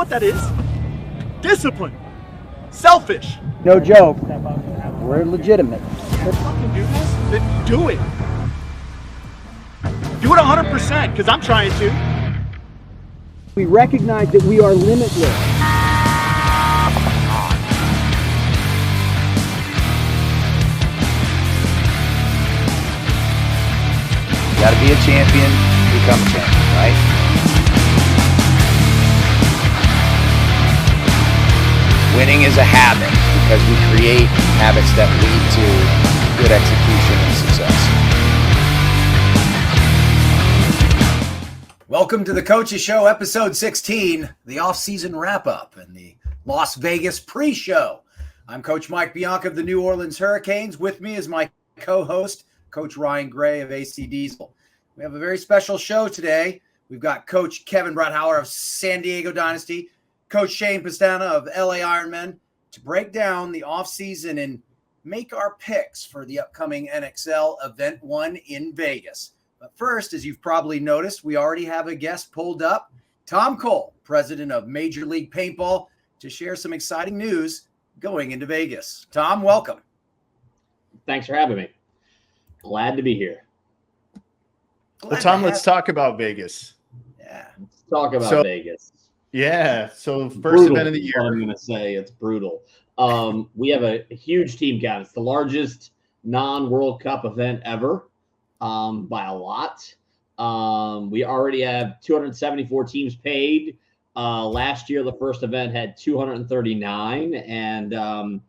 what that is? Discipline. Selfish. No joke. We're legitimate. Fucking do this? Then do it. Do it 100%, because I'm trying to. We recognize that we are limitless. You gotta be a champion to become a champion, right? Winning is a habit because we create habits that lead to good execution and success. Welcome to the Coaches Show, episode 16, the off-season wrap-up and the Las Vegas pre-show. I'm Coach Mike Bianca of the New Orleans Hurricanes. With me is my co-host, Coach Ryan Gray of AC Diesel. We have a very special show today. We've got Coach Kevin Bretthauer of San Diego Dynasty, Coach Shane Pestana of LA Ironmen to break down the offseason and make our picks for the upcoming NXL Event 1 in Vegas. But first, as you've probably noticed, we already have a guest pulled up, Tom Cole, president of Major League Paintball, to share some exciting news going into Vegas. Tom, welcome. Thanks for having me. Glad to be here. Well, Tom, let's talk about Vegas. Yeah. Let's talk about Vegas. Yeah. So first Brutal, event of the year. I'm going to say it's brutal. We have a huge team count. It's the largest non-World Cup event ever by a lot. We already have 274 teams paid. Last year, the first event had 239. And, and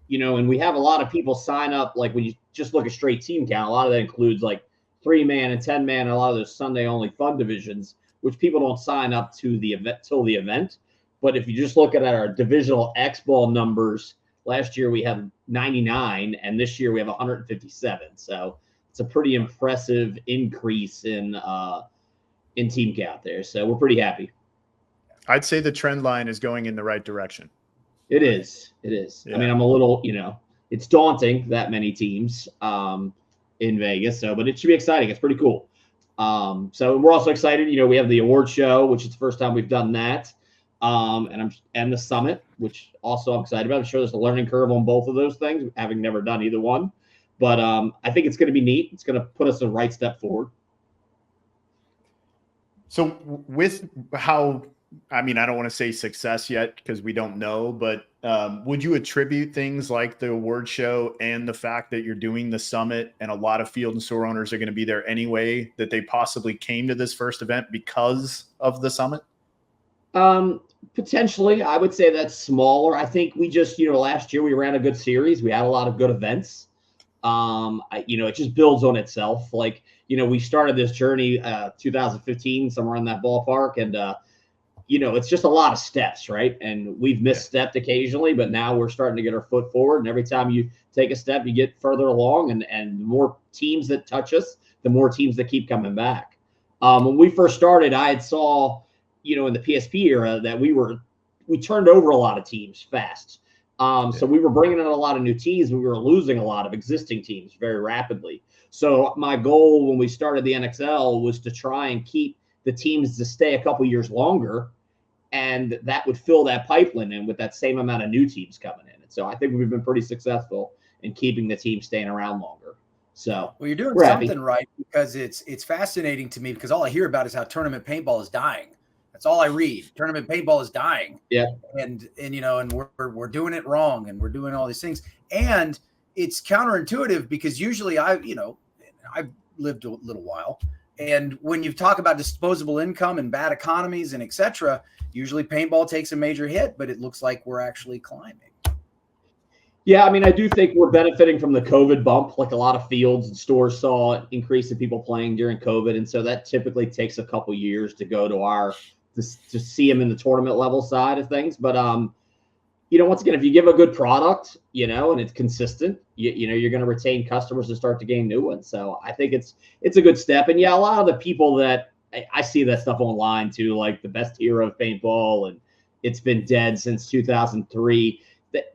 we have a lot of people sign up. Like when you just look at straight team count, a lot of that includes like 3-man and 10-man, and a lot of those Sunday-only fun divisions, which people don't sign up to the event till the event. But if you just look at our divisional X-ball numbers, last year we had 99, and this year we have 157. So it's a pretty impressive increase in team count there. So we're pretty happy. I'd say the trend line is going in the right direction. It is. It is. Yeah. I mean, I'm a little, it's daunting that many teams in Vegas. So, but it should be exciting. It's pretty cool. So we're also excited. We have the award show, which is the first time we've done that. And the summit, which also I'm excited about. I'm sure there's a learning curve on both of those things, having never done either one. But I think it's going to be neat. It's going to put us in the right step forward. So with how, I don't want to say success yet because we don't know, but would you attribute things like the award show and the fact that you're doing the summit and a lot of field and store owners are going to be there anyway, that they possibly came to this first event because of the summit? Potentially, I would say that's smaller. I think we just, last year we ran a good series. We had a lot of good events. It just builds on itself. Like, we started this journey 2015, somewhere in that ballpark. And, it's just a lot of steps, right? And we've misstepped occasionally, but now we're starting to get our foot forward. And every time you take a step, you get further along. And the more teams that touch us, the more teams that keep coming back. When we first started, I had saw, in the PSP era that we turned over a lot of teams fast. So we were bringing in a lot of new teams, but we were losing a lot of existing teams very rapidly. So my goal when we started the NXL was to try and keep the teams to stay a couple years longer, and that would fill that pipeline in with that same amount of new teams coming in. And so I think we've been pretty successful in keeping the team staying around longer. So well, you're doing something right, because it's fascinating to me, because all I hear about is how tournament paintball is dying. That's all I read. Tournament paintball is dying. Yeah. And we're doing it wrong, and we're doing all these things. And it's counterintuitive, because usually I've lived a little while. And when you talk about disposable income and bad economies and et cetera, usually paintball takes a major hit, but it looks like we're actually climbing. Yeah, I do think we're benefiting from the COVID bump. Like a lot of fields and stores saw an increase in people playing during COVID. And so that typically takes a couple years to go to see them in the tournament level side of things. But, once again, if you give a good product, and it's consistent, you're going to retain customers and start to gain new ones. So I think it's a good step. And yeah, a lot of the people that I see that stuff online too, like the best hero of paintball, and it's been dead since 2003.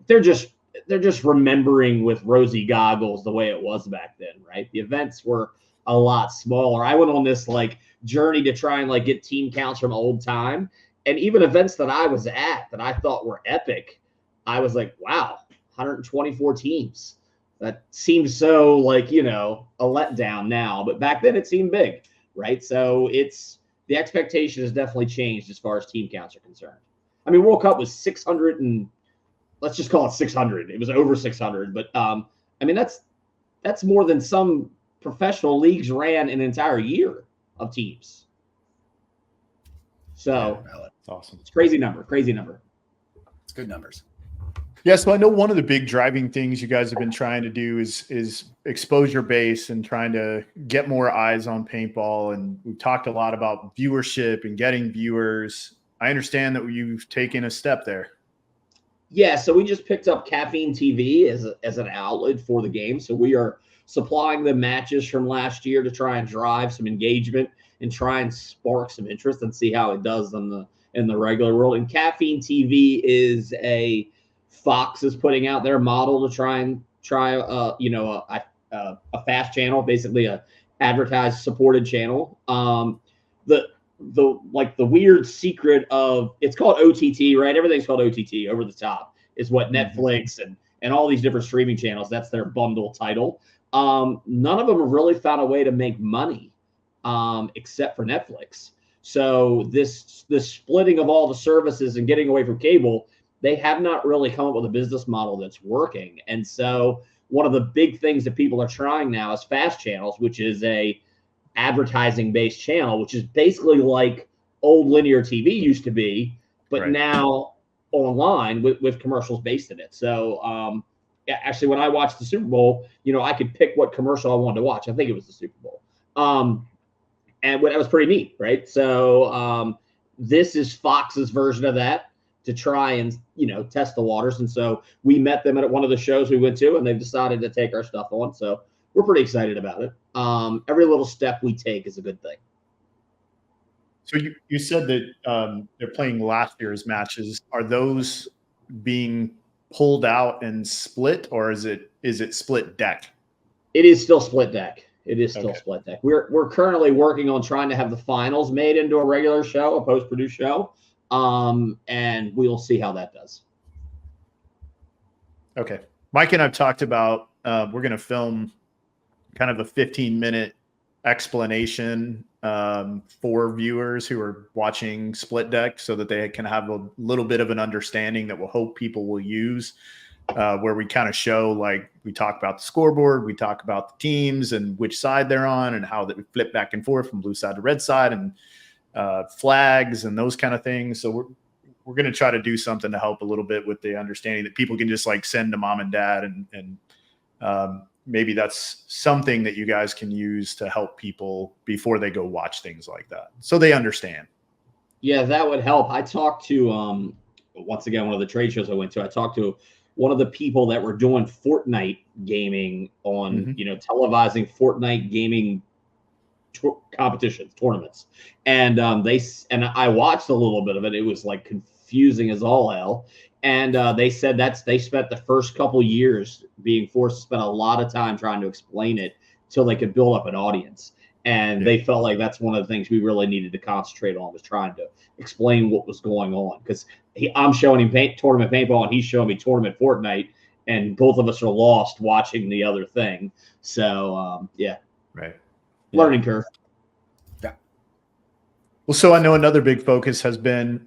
They're just remembering with rosy goggles the way it was back then, right? The events were a lot smaller. I went on this journey to try and get team counts from old time, And even events that I was at that I thought were epic, I was like, wow, 124 teams. That seems so like, you know, a letdown now, but back then it seemed big, right? So the expectation has definitely changed as far as team counts are concerned. I mean, World Cup was 600 and let's just call it 600. It was over 600, but I mean, that's more than some professional leagues ran an entire year of teams. So that's awesome. It's crazy number. It's good numbers. Yeah, so I know one of the big driving things you guys have been trying to do is exposure base and trying to get more eyes on paintball. And we've talked a lot about viewership and getting viewers. I understand that you've taken a step there. Yeah, so we just picked up Caffeine TV as an outlet for the game. So we are supplying the matches from last year to try and drive some engagement and try and spark some interest and see how it does in the regular world. And Caffeine TV is Fox is putting out their model to try a fast channel, basically a advertised supported channel. The weird secret of it's called OTT, right? Everything's called OTT, over the top, is what Netflix and all these different streaming channels, that's their bundle title. None of them have really found a way to make money except for Netflix. So this splitting of all the services and getting away from cable, they have not really come up with a business model that's working. And so one of the big things that people are trying now is fast channels, which is a advertising-based channel, which is basically like old linear TV used to be, but now online with commercials based in it. So actually, when I watched the Super Bowl, you know, I could pick what commercial I wanted to watch. I think it was the Super Bowl. And that was pretty neat, right? So this is Fox's version of that, to try and, you know, test the waters. And so we met them at one of the shows we went to, and they've decided to take our stuff on. So we're pretty excited about it. Every little step we take is a good thing. So you said that they're playing last year's matches. Are those being pulled out and split, or is it split deck? It is still split deck. Split deck. We're currently working on trying to have the finals made into a regular show, a post-produced show. And we'll see how that does. Okay. Mike and I've talked about, we're going to film kind of a 15-minute explanation for viewers who are watching Split Deck so that they can have a little bit of an understanding that we'll hope people will use, where we kind of show, like, we talk about the scoreboard, we talk about the teams and which side they're on and how they flip back and forth from blue side to red side, and flags and those kind of things. So we're going to try to do something to help a little bit with the understanding that people can just like send to mom and dad, and maybe that's something that you guys can use to help people before they go watch things like that, so they understand. Yeah, that would help. I talked to once again, one of the trade shows I went to, I talked to one of the people that were doing Fortnite gaming on, you know, televising Fortnite gaming competitions, tournaments, and I watched a little bit of it. It was like confusing as all hell, and they said they spent the first couple years being forced to spend a lot of time trying to explain it till they could build up an audience, and they felt like that's one of the things we really needed to concentrate on, was trying to explain what was going on, because I'm showing him tournament paintball and he's showing me tournament Fortnite, and both of us are lost watching the other thing. So learning curve. Yeah. Well, so I know another big focus has been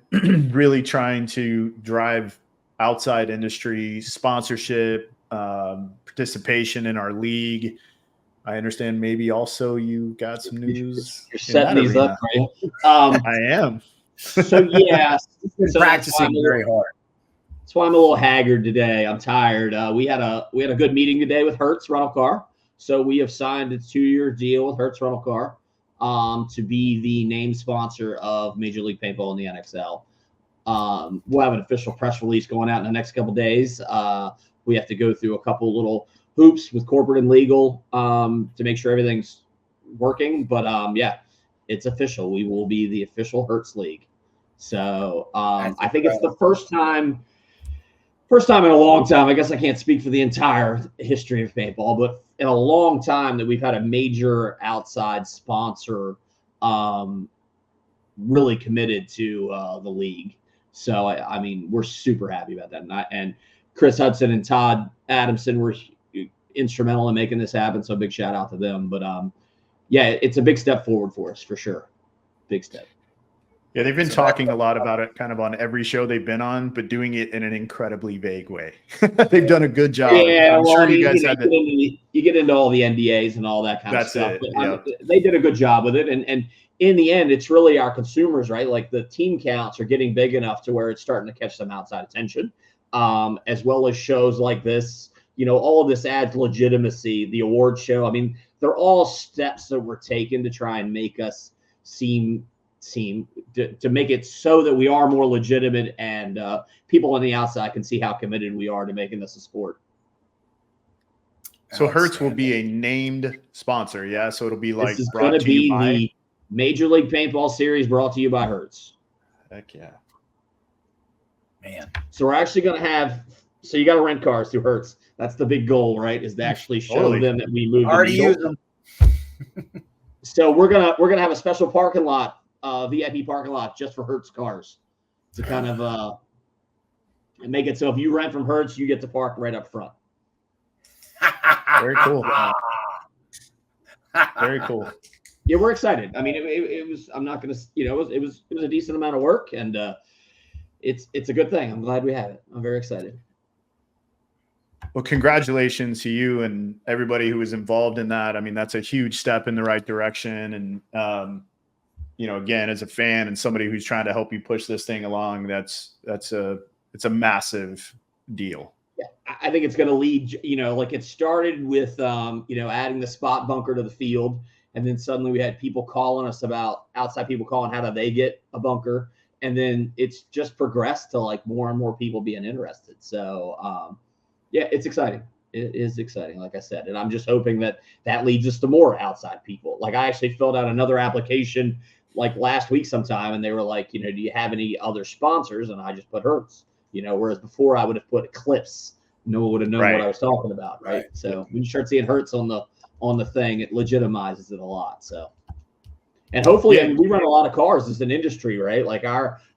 really trying to drive outside industry sponsorship, participation in our league. I understand maybe also you got some news. You're setting these up, right? I am. So yeah, Practicing very hard. That's why I'm a little haggard today. I'm tired. We had a good meeting today with Hertz Rental Car. So we have signed a 2-year deal with Hertz Rental Car to be the name sponsor of Major League Paintball in the NXL. We'll have an official press release going out in the next couple of days. We have to go through a couple little hoops with corporate and legal to make sure everything's working. But yeah, it's official. We will be the official Hertz League. So I think it's the first time in a long time. I guess I can't speak for the entire history of paintball, but in a long time that we've had a major outside sponsor really committed to the league. So I mean, we're super happy about that. And Chris Hudson and Todd Adamson were instrumental in making this happen. So big shout out to them. But yeah, it's a big step forward for us for sure. Big step. Yeah, they've been talking a lot about it kind of on every show they've been on, but doing it in an incredibly vague way. They've done a good job. Yeah, I'm sure you guys had to. You get into all the NDAs and all that kind of stuff. That's it. But they did a good job with it. And in the end, it's really our consumers, right? Like the team counts are getting big enough to where it's starting to catch some outside attention, as well as shows like this. You know, all of this adds legitimacy. The award show, I mean, they're all steps that were taken to try and make us seem to make it so that we are more legitimate and people on the outside can see how committed we are to making this a sport. So Hertz will be a named sponsor, yeah? So it'll be like this is going to be the Major League Paintball Series brought to you by Hertz. Heck yeah. Man. So we're actually going to have – so you got to rent cars through Hertz. That's the big goal, right, is to actually show them that we moved. Already use them. So we're gonna have a special parking lot, VIP parking lot just for Hertz cars to kind of and make it so if you rent from Hertz, you get to park right up front. Very cool. Very cool. Yeah, we're excited. I mean, it was. I'm not gonna. You know, it was a decent amount of work, and it's a good thing. I'm glad we have it. I'm very excited. Well, congratulations to you and everybody who was involved in that. I mean, that's a huge step in the right direction. And, you know, again, as a fan and somebody who's trying to help you push this thing along, it's a massive deal. Yeah, I think it's going to lead, you know, like it started with, you know, adding the spot bunker to the field. And then suddenly we had people calling us about outside people calling, how do they get a bunker? And then it's just progressed to like more and more people being interested. So, yeah, it's exciting. It is exciting, like I said. And I'm just hoping that leads us to more outside people. Like I actually filled out another application like last week sometime, and they were like, you know, do you have any other sponsors? And I just put Hertz, you know, whereas before I would have put Eclipse. No one would have known what I was talking about, right? So when you start seeing Hertz on the thing, it legitimizes it a lot. So, and hopefully, I mean, we run a lot of cars as an industry, right? Like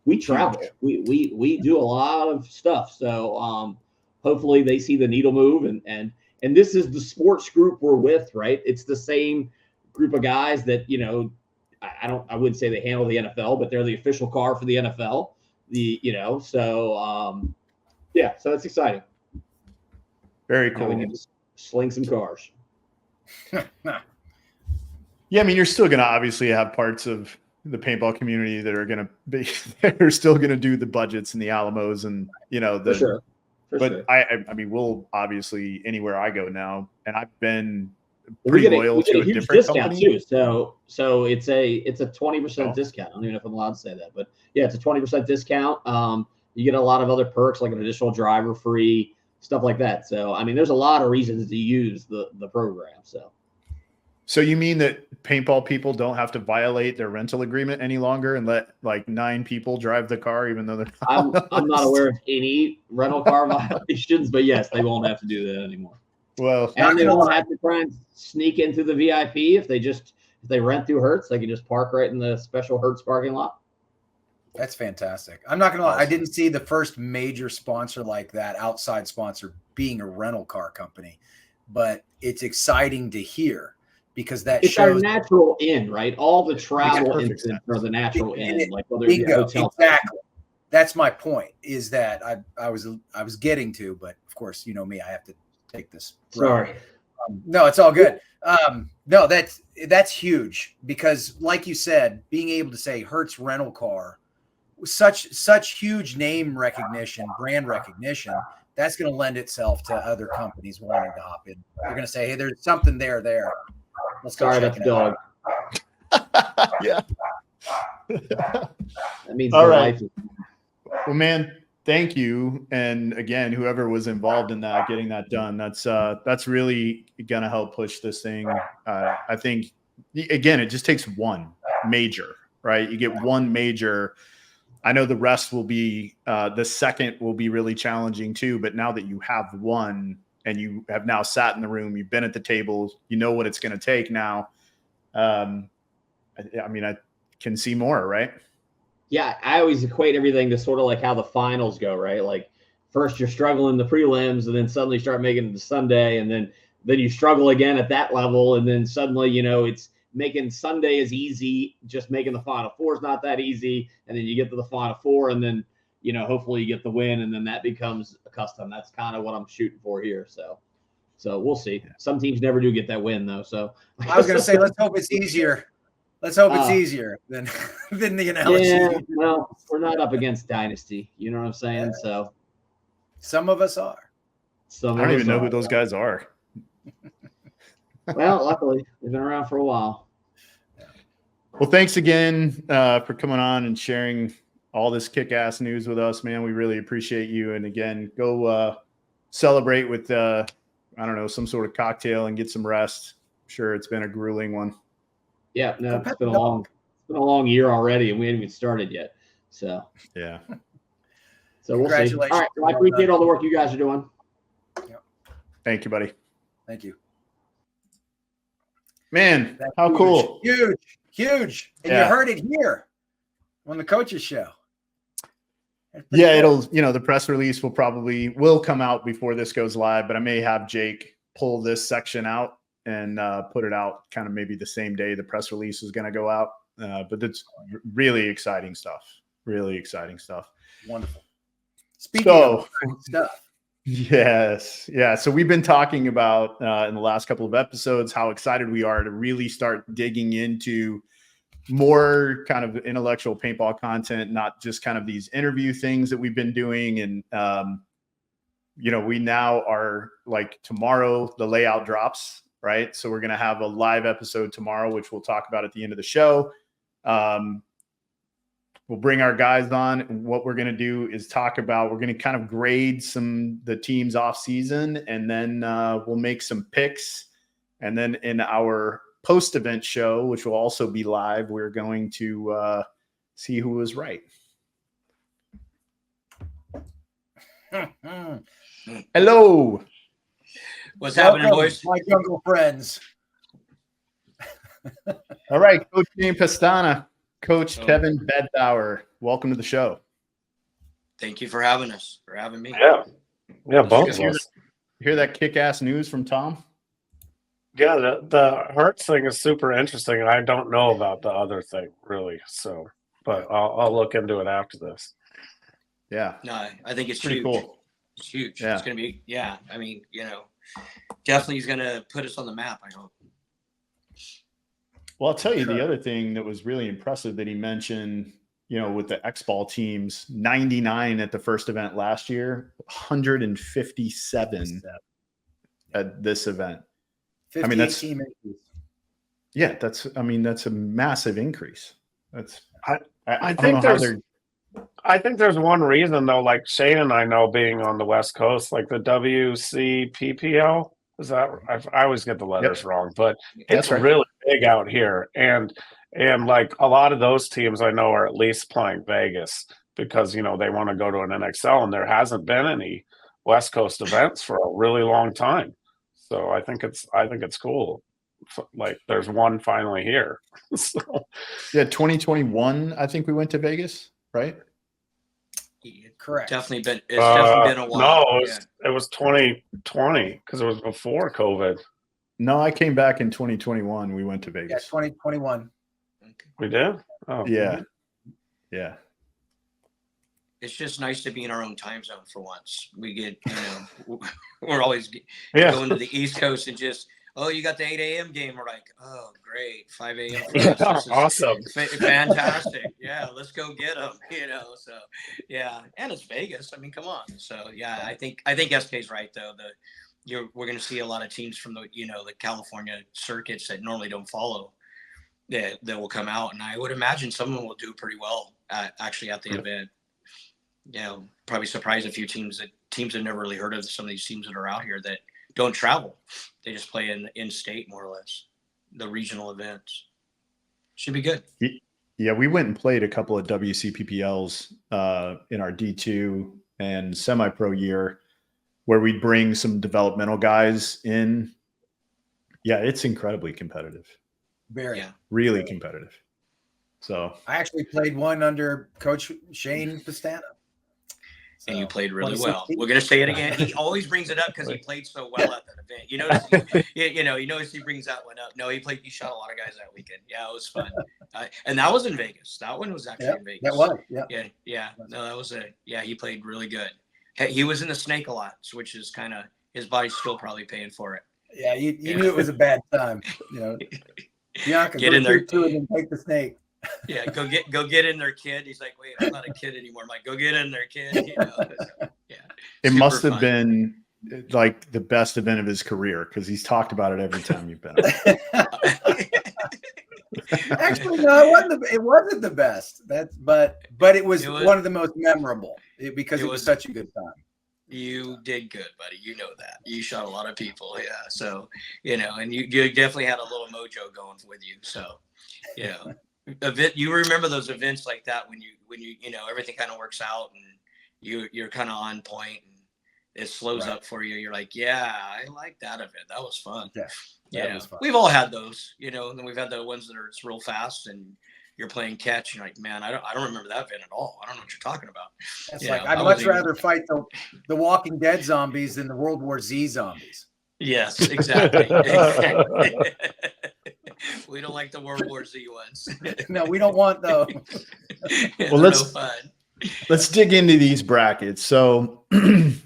we travel, we do a lot of stuff. So, hopefully they see the needle move and this is the sports group we're with, right? It's the same group of guys that, you know, I wouldn't say they handle the NFL, but they're the official car for the NFL. So it's exciting. Very cool. Now we need to sling some cars. Yeah, I mean, you're still going to obviously have parts of the paintball community that are going to be, they're still going to do the budgets and the Alamos and, you know, For sure. I mean, we'll obviously anywhere I go now, and I've been pretty loyal to a huge different discount company too. So it's a 20% discount. I don't even know if I'm allowed to say that, but yeah, it's a 20% discount. You get a lot of other perks like an additional driver free, stuff like that. So I mean, there's a lot of reasons to use the program. So you mean that paintball people don't have to violate their rental agreement any longer and let like 9 people drive the car, even though they're not I'm not aware of any rental car violations, but yes, they won't have to do that anymore. Well, and they won't have to try and sneak into the VIP if they rent through Hertz, they can just park right in the special Hertz parking lot. That's fantastic. I'm not going to lie. I didn't see the first major sponsor like that, outside sponsor, being a rental car company, but it's exciting to hear. Because it's shows our natural end, right? All the travel incidents are the natural end, like whether it's hotel. Exactly. That's my point. Is that I was getting to, but of course, you know me, I have to take this. Sorry. No, it's all good. No, that's huge because, like you said, being able to say Hertz rental car, such huge name recognition, brand recognition, that's going to lend itself to other companies wanting to hop in. They're going to say, hey, there's something there. Let's go check that's it dog. Yeah. That means all right. life. Well, man, thank you. And again, whoever was involved in that, getting that done, that's really going to help push this thing. I think, again, it just takes one major, right? You get one major. I know the rest will be, the second will be really challenging too. But now that you have one, and you have now sat in the room, you've been at the table, you know what it's going to take now. I mean, can see more, right? Yeah, I always equate everything to sort of like how the finals go, right? Like first you're struggling the prelims, and then suddenly start making it to Sunday, and then you struggle again at that level, and then suddenly it's making Sunday is easy, just making the Final Four is not that easy, and then you get to the Final Four, and then hopefully you get the win, and then that becomes a custom. That's kind of what I'm shooting for here. So we'll see. Some teams never do get that win though. So I was going to say, let's hope it's easier. Let's hope it's easier than the analogy. Yeah, well, we're not up against Dynasty. You know what I'm saying? So some of us are. I don't even know who those guys are. Well, luckily, they've been around for a while. Well, thanks again for coming on and sharing all this kick-ass news with us, man. We really appreciate you. And again, go celebrate with, I don't know, some sort of cocktail and get some rest. I'm sure it's been a grueling one. Yeah, no, it's been a long year already, and we haven't even started yet. So yeah. So we'll see. All right, well, I appreciate all the work you guys are doing. Yep. Thank you, buddy. Thank you. Man, how cool. Huge. And you heard it here on the coaches show. Yeah, it'll, the press release will come out before this goes live, but I may have Jake pull this section out and put it out kind of maybe the same day the press release is going to go out. But it's really exciting stuff. Really exciting stuff. Wonderful. Speaking of stuff. Yes. Yeah. So we've been talking about in the last couple of episodes how excited we are to really start digging into more kind of intellectual paintball content, not just kind of these interview things that we've been doing. And, we now are like tomorrow, the layout drops, right? So we're going to have a live episode tomorrow, which we'll talk about at the end of the show. We'll bring our guys on, and what we're going to do is we're going to kind of grade the teams off season, and then we'll make some picks. And then in our post-event show, which will also be live, we're going to see who was right. Hello. What's happening, boys? My jungle friends. All right, Coach Pestana. Coach Kevin Bretthauer, welcome to the show. Thank you for having us, for having me. Yeah, both of us. Hear that kick-ass news from Tom? Yeah, the Hertz thing is super interesting, and I don't know about the other thing really. So, but I'll look into it after this. Yeah. No, I think it's pretty huge. Cool. It's huge. Yeah. It's going to be, I mean, definitely he's going to put us on the map, I hope. Well, I'll tell you the other thing that was really impressive that he mentioned, with the X-Ball teams, 99 at the first event last year, 157 at this event. I mean, that's team increase. Yeah, that's a massive increase. I think there's one reason though, like Shane and I know, being on the West Coast, like the WCPPL. Is that I always get the letters wrong, but it's really big out here, and like a lot of those teams I know are at least playing Vegas because they want to go to an NXL, and there hasn't been any West Coast events for a really long time. So I think it's cool. Like there's one finally here. So. Yeah, 2021. I think we went to Vegas, right? Correct. It's definitely been a while. No, it was 2020 because it was before COVID. No, I came back in 2021. We went to Vegas. Yeah, 2021. Okay. We did? Oh, yeah. Yeah. It's just nice to be in our own time zone for once. We get, we're always going to the East Coast and just, you got the 8 a.m. game. We're like, oh, great. 5 a.m. Awesome. Fantastic. Yeah, let's go get them, So, yeah. And it's Vegas. I mean, come on. So, yeah, I think SK's right, though. We're going to see a lot of teams from the California circuits that normally don't follow that will come out. And I would imagine some of them will do pretty well at the event. Probably surprise a few teams have never really heard of some of these teams that are out here that don't travel. They just play in state, more or less, the regional events. Should be good. Yeah, we went and played a couple of WCPPLs in our D2 and semi-pro year where we'd bring some developmental guys in. Yeah, it's incredibly competitive. Very. Really competitive. So I actually played one under Coach Shane Pestana. And you played really 2016. well. We're going to say it again. He always brings it up because he played so well at that event. You notice he brings that one up. No, he shot a lot of guys that weekend. Yeah, it was fun. And that was in Vegas. That one was actually in Vegas. That was, yeah. No, that was he played really good. He was in the snake a lot, which is kind of, his body's still probably paying for it. Yeah, you knew it was a bad time. Bianca, get in there too, and then take the snake. Yeah, go get in there, kid. He's like, wait, I'm not a kid anymore. I'm like, go get in there, kid. Yeah. It must have been like the best event of his career because he's talked about it every time you've been. Actually, no, it wasn't the best. But it was one of the most memorable because it was such a good time. You did good, buddy. You know that. You shot a lot of people. Yeah. So, and you definitely had a little mojo going with you. So, you remember those events like that when you everything kind of works out and you're kind of on point and it slows up for you. You're like, yeah, I like that event. That was fun. Yeah. Was fun. We've all had those, and then we've had the ones that are it's real fast and you're playing catch. And you're like, man, I don't remember that event at all. I don't know what you're talking about. It's I'd much rather fight the Walking Dead zombies than the World War Z zombies. Yes, exactly. We don't like the World War Z ones. No, we don't want those. Well, let's dig into these brackets. So the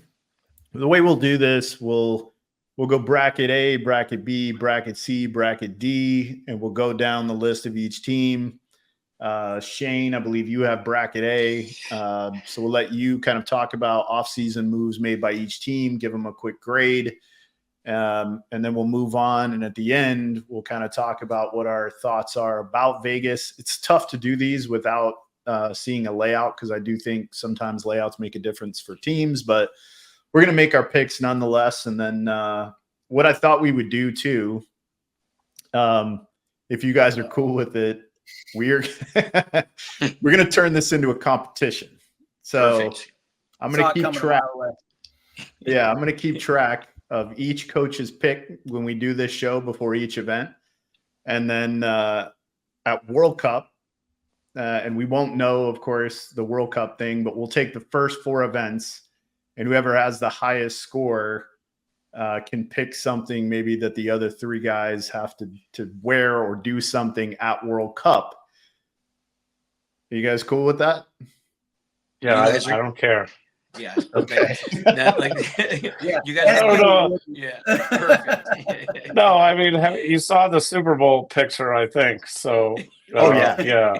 way we'll do this, we'll go bracket A, bracket B, bracket C, bracket D, and we'll go down the list of each team. Shane, I believe you have bracket A. So we'll let you kind of talk about off-season moves made by each team, give them a quick grade. And then we'll move on. And at the end, we'll kind of talk about what our thoughts are about Vegas. It's tough to do these without seeing a layout because I do think sometimes layouts make a difference for teams, but we're going to make our picks nonetheless. And then what I thought we would do too, if you guys are cool with it, we're going to turn this into a competition. So perfect. I'm going to keep track. Yeah, I'm going to keep track of each coach's pick when we do this show before each event. And then at World Cup, and we won't know, of course, the World Cup thing, but we'll take the first 4 events, and whoever has the highest score can pick something maybe that the other 3 guys have to wear or do something at World Cup. Are you guys cool with that? Yeah, I don't care. Yeah. Okay. You guys. I don't know. Yeah. Perfect. No, I mean, you saw the Super Bowl picture, I think. So. Yeah.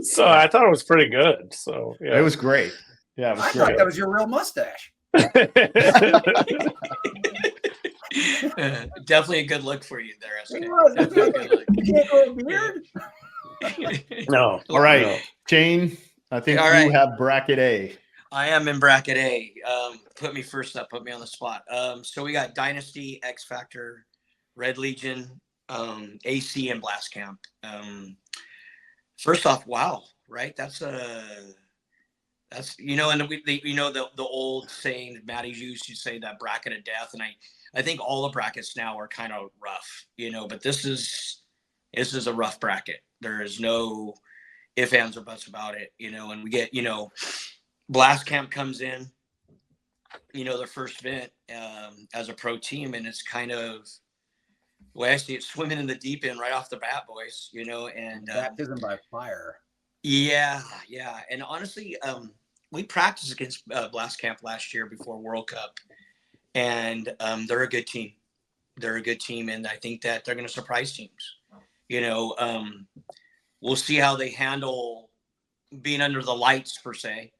So I thought it was pretty good. So yeah. It was great. Yeah, it was I great. thought that was your real mustache. Definitely a good look for you there, SK. Definitely a good look. You can't grow a beard? No. All right, Shane, I think you have bracket A. I am in bracket A. Put me first up. Put me on the spot. So we got Dynasty, X Factor, Red Legion, AC, and Blast Camp. First off, wow, right? That's and the old saying Matty's used to say that bracket of death, and I think all the brackets now are kind of rough, but this is a rough bracket. There is no ifs, ands, or buts about it, and we get, Blast Camp comes in, their first event as a pro team, and it's kind of the way I see it, swimming in the deep end right off the bat, boys, and baptism by fire. Yeah. And honestly, we practiced against Blast Camp last year before World Cup, and they're a good team. They're a good team, and I think that they're going to surprise teams. We'll see how they handle being under the lights per se,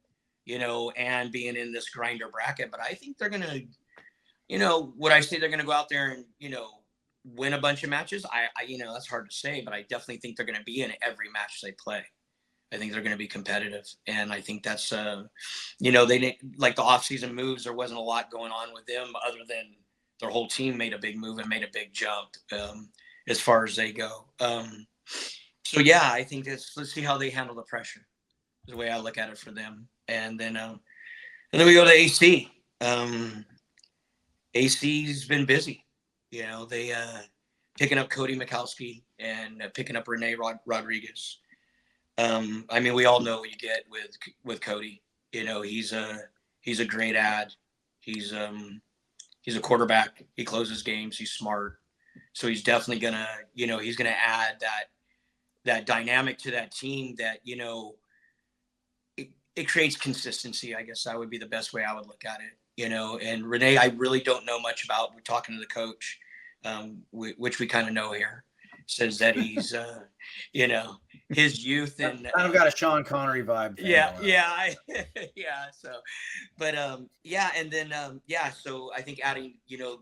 and being in this grinder bracket. But I think they're going to, would I say they're going to go out there and, win a bunch of matches? I that's hard to say, but I definitely think they're going to be in every match they play. I think they're going to be competitive. And I think that's, they didn't like the off-season moves. There wasn't a lot going on with them other than their whole team made a big move and made a big jump as far as they go. So yeah, I think let's see how they handle the pressure is the way I look at it for them. And then we go to AC. AC's been busy. They picking up Cody Mikowski and picking up Renee Rodriguez. I mean, we all know what you get with Cody. You know, he's a great ad. He's a quarterback. He closes games. He's smart. So he's definitely gonna, he's gonna add that dynamic to that team that, it creates consistency. I guess that would be the best way I would look at it. And Renee, I really don't know much about. We're talking to the coach, which we kind of know here, says that he's, his youth and kind of got a Sean Connery vibe. Yeah. So, but and then so I think adding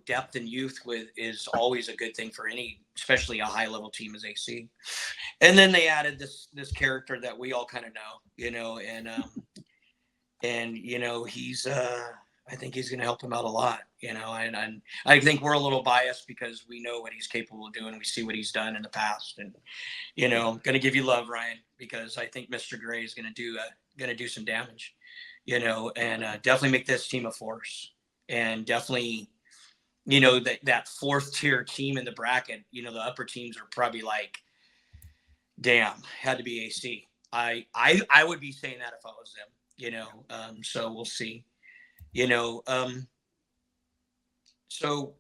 depth and youth is always a good thing for any, especially a high level team as AC. And then they added this character that we all kind of know, and he's I think he's going to help him out a lot, and I think we're a little biased because we know what he's capable of doing. We see what he's done in the past, and I'm going to give you love, Ryan, because I think Mr. Gray is going to do some damage, and definitely make this team a force, and definitely, that fourth tier team in the bracket, the upper teams are probably like, damn, had to be AC. I would be saying that if I was them, so we'll see. So,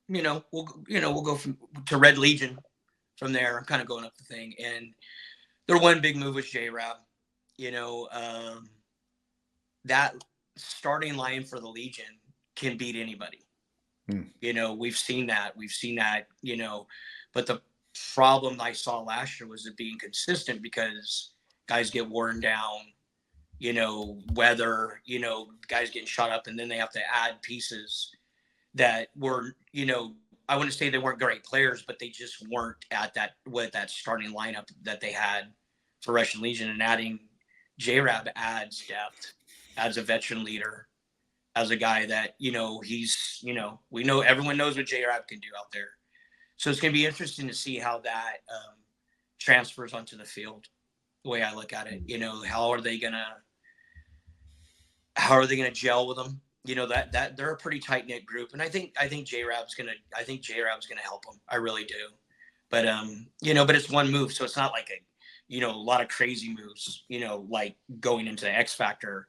we'll go to Red Legion from there. I'm kind of going up the thing, and their one big move was J-Rab. That starting line for the Legion can beat anybody. We've seen that, but the problem I saw last year was it being consistent because guys get worn down, weather, guys getting shot up, and then they have to add pieces that were, I wouldn't say they weren't great players, but they just weren't at that starting lineup that they had for Russian Legion. And adding J-Rab adds depth, adds a veteran leader, as a guy that, he's, we know everyone knows what J-Rab can do out there. So it's going to be interesting to see how that transfers onto the field. The way I look at it, how are they gonna gel with them? That they're a pretty tight knit group, and I think J-Rab's gonna help them. I really do. But but it's one move, so it's not like a lot of crazy moves. Like going into the X Factor,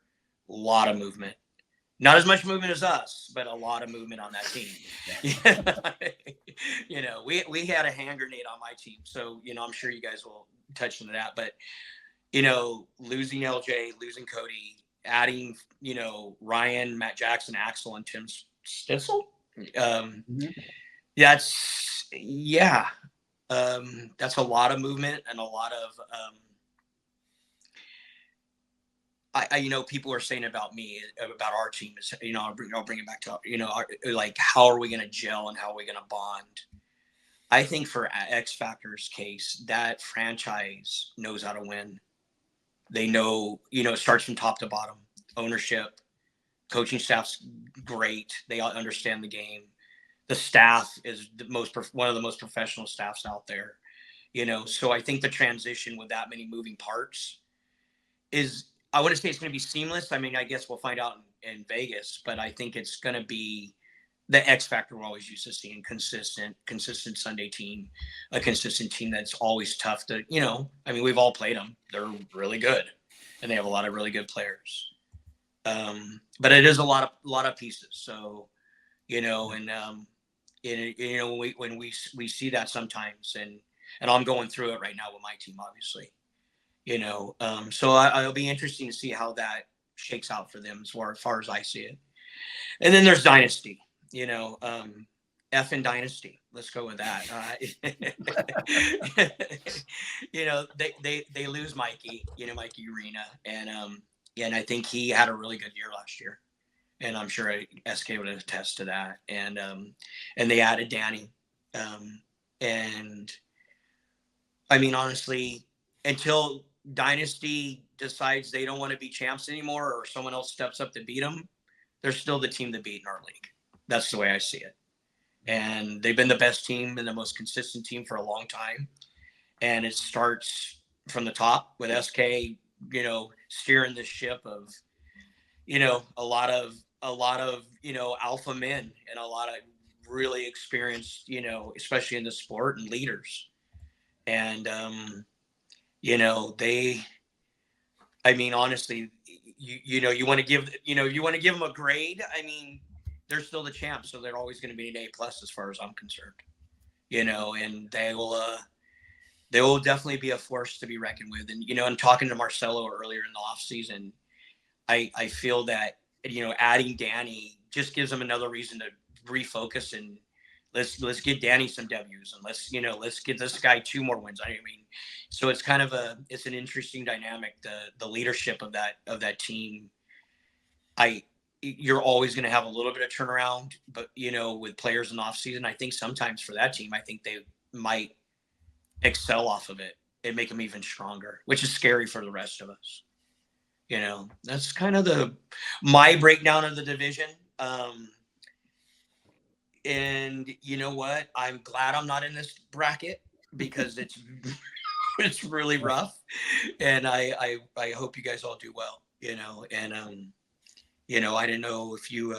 a lot of movement. Not as much movement as us, but a lot of movement on that team. We had a hand grenade on my team, so I'm sure you guys will touch into that. But losing LJ, losing Cody, adding Ryan, Matt Jackson, Axel, and Tim Stitzel. That's a lot of movement and a lot of. People are saying about me, about our team is, I'll bring it back to, like, how are we going to gel and how are we going to bond? I think for X Factor's case, that franchise knows how to win. They know, it starts from top to bottom. Ownership, coaching staff's great. They all understand the game. The staff is one of the most professional staffs out there. So I think the transition with that many moving parts is, I wouldn't say it's going to be seamless. I mean, I guess we'll find out in Vegas, but I think it's going to be the X factor we're always used to seeing: consistent Sunday team, a consistent team that's always tough to, I mean, we've all played them. They're really good, and they have a lot of really good players. But it is a lot of pieces. So, when we see that sometimes, and I'm going through it right now with my team, obviously. So it'll be interesting to see how that shakes out for them as far as I see it. And then there's Dynasty, F in Dynasty. Let's go with that. They lose Mikey, Mikey Arena. And I think he had a really good year last year. And I'm sure SK would attest to that. And they added Danny. And I mean, honestly, until Dynasty decides they don't want to be champs anymore, or someone else steps up to beat them, they're still the team to beat in our league. That's the way I see it. And they've been the best team and the most consistent team for a long time. And it starts from the top with SK, steering the ship of, a lot of alpha men and a lot of really experienced, especially in the sport, and leaders. And I mean, honestly, you want to give them a grade. I mean, they're still the champs, so they're always going to be an A+ as far as I'm concerned. And they will definitely be a force to be reckoned with. And and talking to Marcelo earlier in the offseason, I feel that adding Danny just gives them another reason to refocus, and let's get Danny some W's, and let's get this guy 2 more wins. I mean, so it's kind of it's an interesting dynamic, the leadership of that team. You're always going to have a little bit of turnaround, but with players in the offseason, I think sometimes for that team, I think they might excel off of it and make them even stronger, which is scary for the rest of us. That's kind of my breakdown of the division. And you know what? I'm glad I'm not in this bracket because it's really rough. And I hope you guys all do well, and I didn't know if you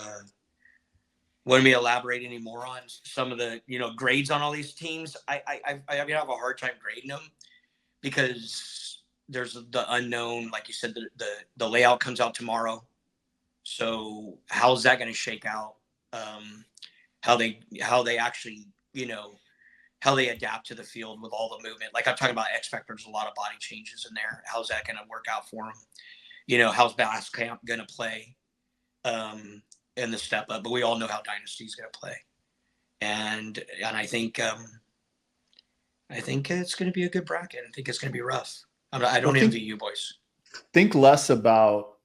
wanted me to elaborate any more on some of the, grades on all these teams. I have a hard time grading them because there's the unknown. Like you said, the layout comes out tomorrow. So how's that going to shake out? How they actually, how they adapt to the field with all the movement. Like I'm talking about X Factor, there's a lot of body changes in there. How's that going to work out for them? How's Bass Camp going to play in the step up? But we all know how Dynasty is going to play. And I think it's going to be a good bracket. I think it's going to be rough. I don't envy you boys. Think less about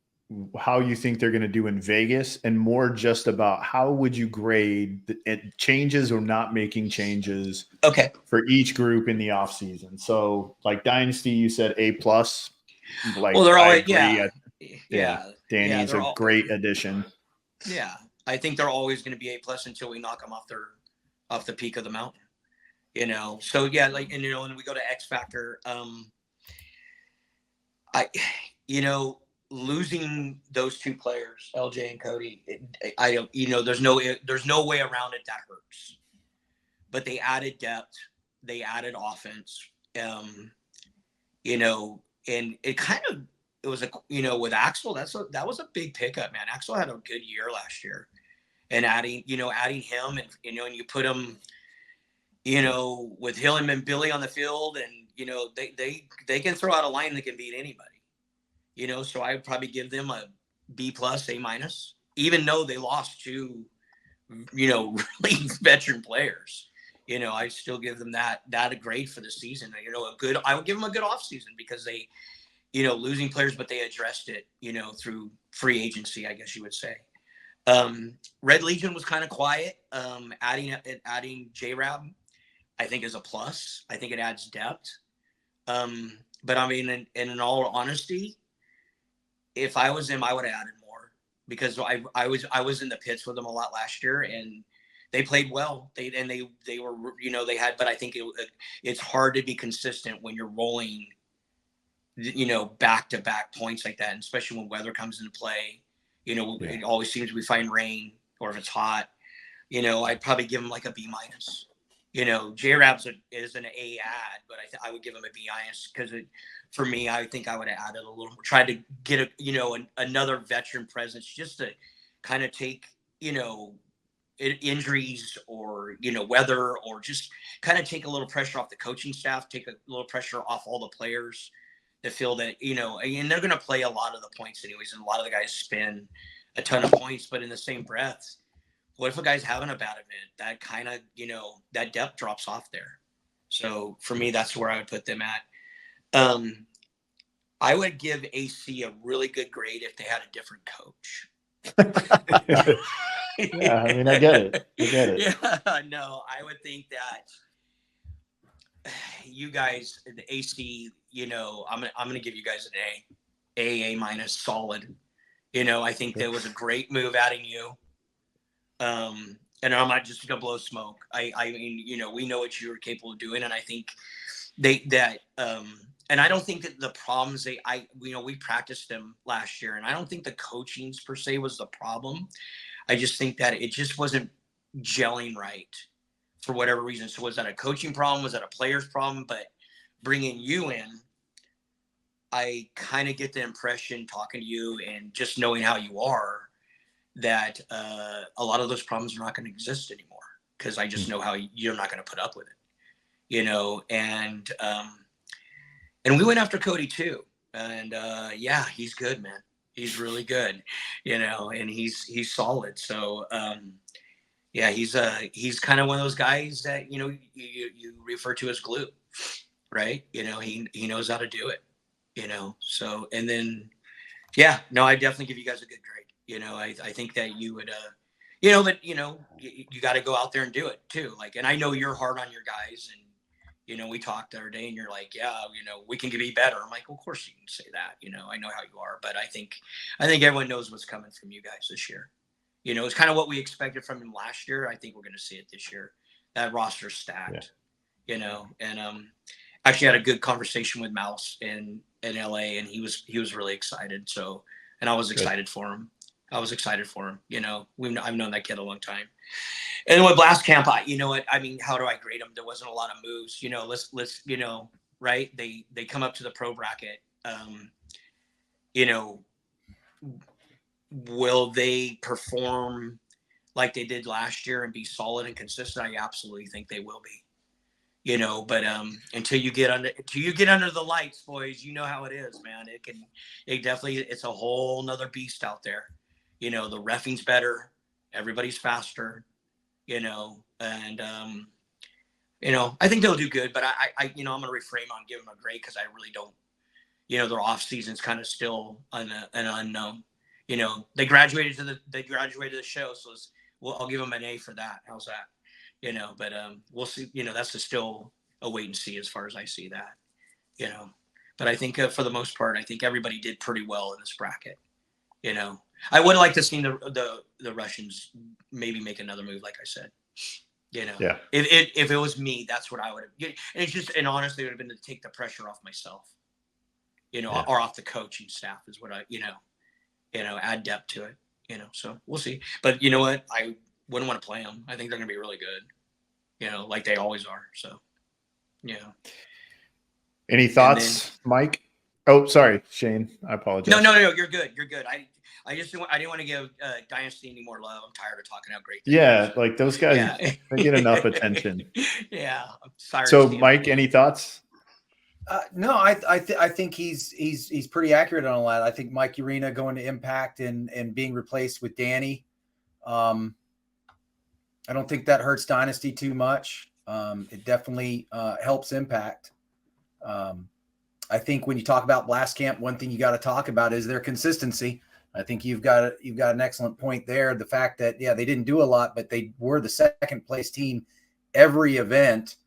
how you think they're going to do in Vegas and more just about how would you grade changes or not making changes for each group in the off season. So like Dynasty, you said A+. Like, well, they're all, Danny's a great addition. Yeah. I think they're always going to be A+ until we knock them off the peak of the mountain, So yeah, like, and when we go to X Factor, losing those 2 players, LJ and Cody, I don't, there's no way around it. That hurts. But they added depth, they added offense, and it was with Axel, that was a big pickup, man. Axel had a good year last year, and adding him, and and you put him, with him and Billy on the field, and they can throw out a line that can beat anybody. So I would probably give them a B+, A-, even though they lost 2, really veteran players. I still give them that a grade for the season. I would give them a good off season because they, losing players, but they addressed it, through free agency, I guess you would say. Red Legion was kind of quiet. Adding J-Rab, I think is a plus. I think it adds depth. But I mean, in all honesty, if I was him, I would have added more because I was in the pits with them a lot last year, and they played well. They were, but I think it's hard to be consistent when you're rolling, back-to-back points like that, and especially when weather comes into play. It always seems we find rain, or if it's hot, I'd probably give them like a B-. J-Rab's is an A add, but I would give him a B- because for me, I think I would have added a little more, tried to get another veteran presence just to kind of take, injuries or, weather, or just kind of take a little pressure off the coaching staff, take a little pressure off all the players to feel that, and they're going to play a lot of the points anyways. And a lot of the guys spend a ton of points, but in the same breath, what if a guy's having a bad event? That kind of, that depth drops off there. So for me, that's where I would put them at. I would give AC a really good grade if they had a different coach. Yeah, I mean, I get it. Yeah, no, I would think that you guys, the AC, I'm gonna give you guys an A- solid. I think that was a great move adding you. And I'm not just gonna blow smoke. I mean, we know what you're capable of doing, and I think and I don't think that the problems we practiced them last year, and I don't think the coachings per se was the problem. I just think that it just wasn't gelling right for whatever reason. So was that a coaching problem? Was that a player's problem? But bringing you in, I kind of get the impression talking to you and just knowing how you are that a lot of those problems are not going to exist anymore because I just know how you're not going to put up with it, and we went after Cody too, and yeah, he's good, man. He's really good, and he's solid. So yeah, he's kind of one of those guys that you refer to as glue, right? He knows how to do it, So and then yeah, no, I definitely give you guys a good grade. I think that you would but you got to go out there and do it too. Like, and I know you're hard on your guys, and we talked the other day, and you're like, yeah, we can be better. I'm like, well, of course you can say that. I know how you are, but I think everyone knows what's coming from you guys this year. It's kind of what we expected from him last year. I think we're going to see it this year. That roster's stacked, and actually had a good conversation with Mouse in LA, and he was really excited. So, and I was excited for him. I've known that kid a long time. And then with Blast Camp, how do I grade them? There wasn't a lot of moves, let's right. They come up to the pro bracket. Will they perform like they did last year and be solid and consistent? I absolutely think they will be, but until you get under the lights, boys, you know how it is, man. It's a whole nother beast out there. The reffing's better. Everybody's faster, and I think they'll do good, but I'm going to refrain on giving them a grade because I really don't, their off season's kind of still an unknown. They graduated to the show, so I'll give them an A for that. How's that? But we'll see. That's still a wait and see as far as I see that. But I think for the most part, I think everybody did pretty well in this bracket. I would like to see the Russians maybe make another move, like I said. Yeah. If it was me, that's what I would have. And honestly, it would have been to take the pressure off myself. Or off the coaching staff is what I add depth to it. So we'll see. But you know what? I wouldn't want to play them. I think they're going to be really good. Like they always are. So, yeah. Any thoughts, Mike? Oh, sorry, Shane. I apologize. No. You're good. You're good. I didn't want to give Dynasty any more love. I'm tired of talking how great. Like those guys, they get enough attention. Yeah. I'm sorry. So, Mike, any thoughts? No, I think he's pretty accurate on all that. I think Mike Urena going to Impact and being replaced with Danny. I don't think that hurts Dynasty too much. It definitely helps Impact. I think when you talk about Blast Camp, one thing you got to talk about is their consistency. I think you've got an excellent point there. The fact that they didn't do a lot, but they were the second place team every event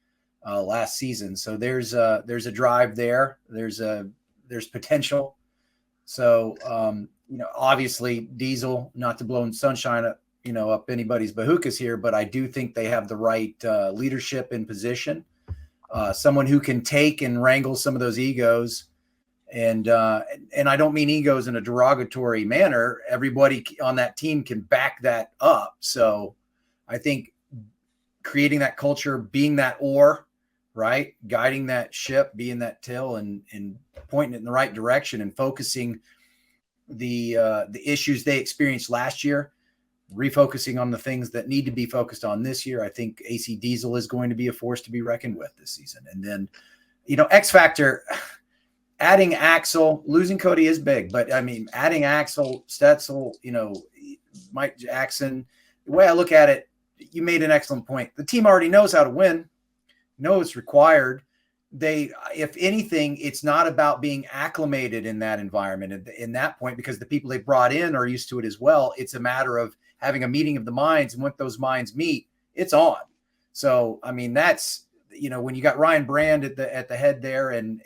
last season. So there's a drive there. There's potential. So obviously Diesel, not to blow sunshine up anybody's bahukas here, but I do think they have the right leadership in position. Someone who can take and wrangle some of those egos. And I don't mean egos in a derogatory manner. Everybody on that team can back that up. So I think creating that culture, being that oar, right? Guiding that ship, being that till and pointing it in the right direction and focusing the issues they experienced last year, refocusing on the things that need to be focused on this year. I think AC Diesel is going to be a force to be reckoned with this season. And then, X Factor, adding Axel, losing Cody is big, but I mean, adding Axel, Stetzel, Mike Jackson, the way I look at it, you made an excellent point. The team already knows how to win, know it's required. If anything, it's not about being acclimated in that environment in that point, because the people they brought in are used to it as well. It's a matter of having a meeting of the minds, and when those minds meet, it's on. So, I mean, that's, when you got Ryan Brand at the head there and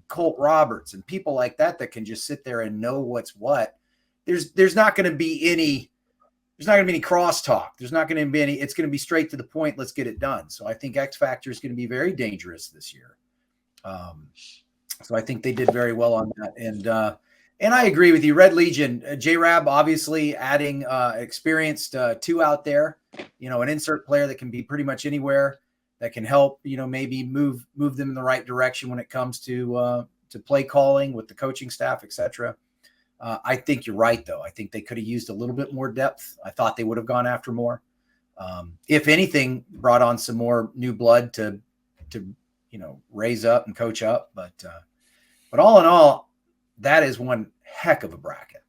Colt Roberts and people like that can just sit there and know what's what, there's not going to be any crosstalk. There's not going to be any, it's going to be straight to the point. Let's get it done. So I think X Factor is going to be very dangerous this year. So I think they did very well on that. And I agree with you. Red Legion, J-Rab, obviously adding experienced two out there, an insert player that can be pretty much anywhere, that can help, maybe move them in the right direction when it comes to to play calling with the coaching staff, etc. I think you're right, though. I think they could have used a little bit more depth. I thought they would have gone after more. If anything, brought on some more new blood to raise up and coach up. But all in all, that is one heck of a bracket.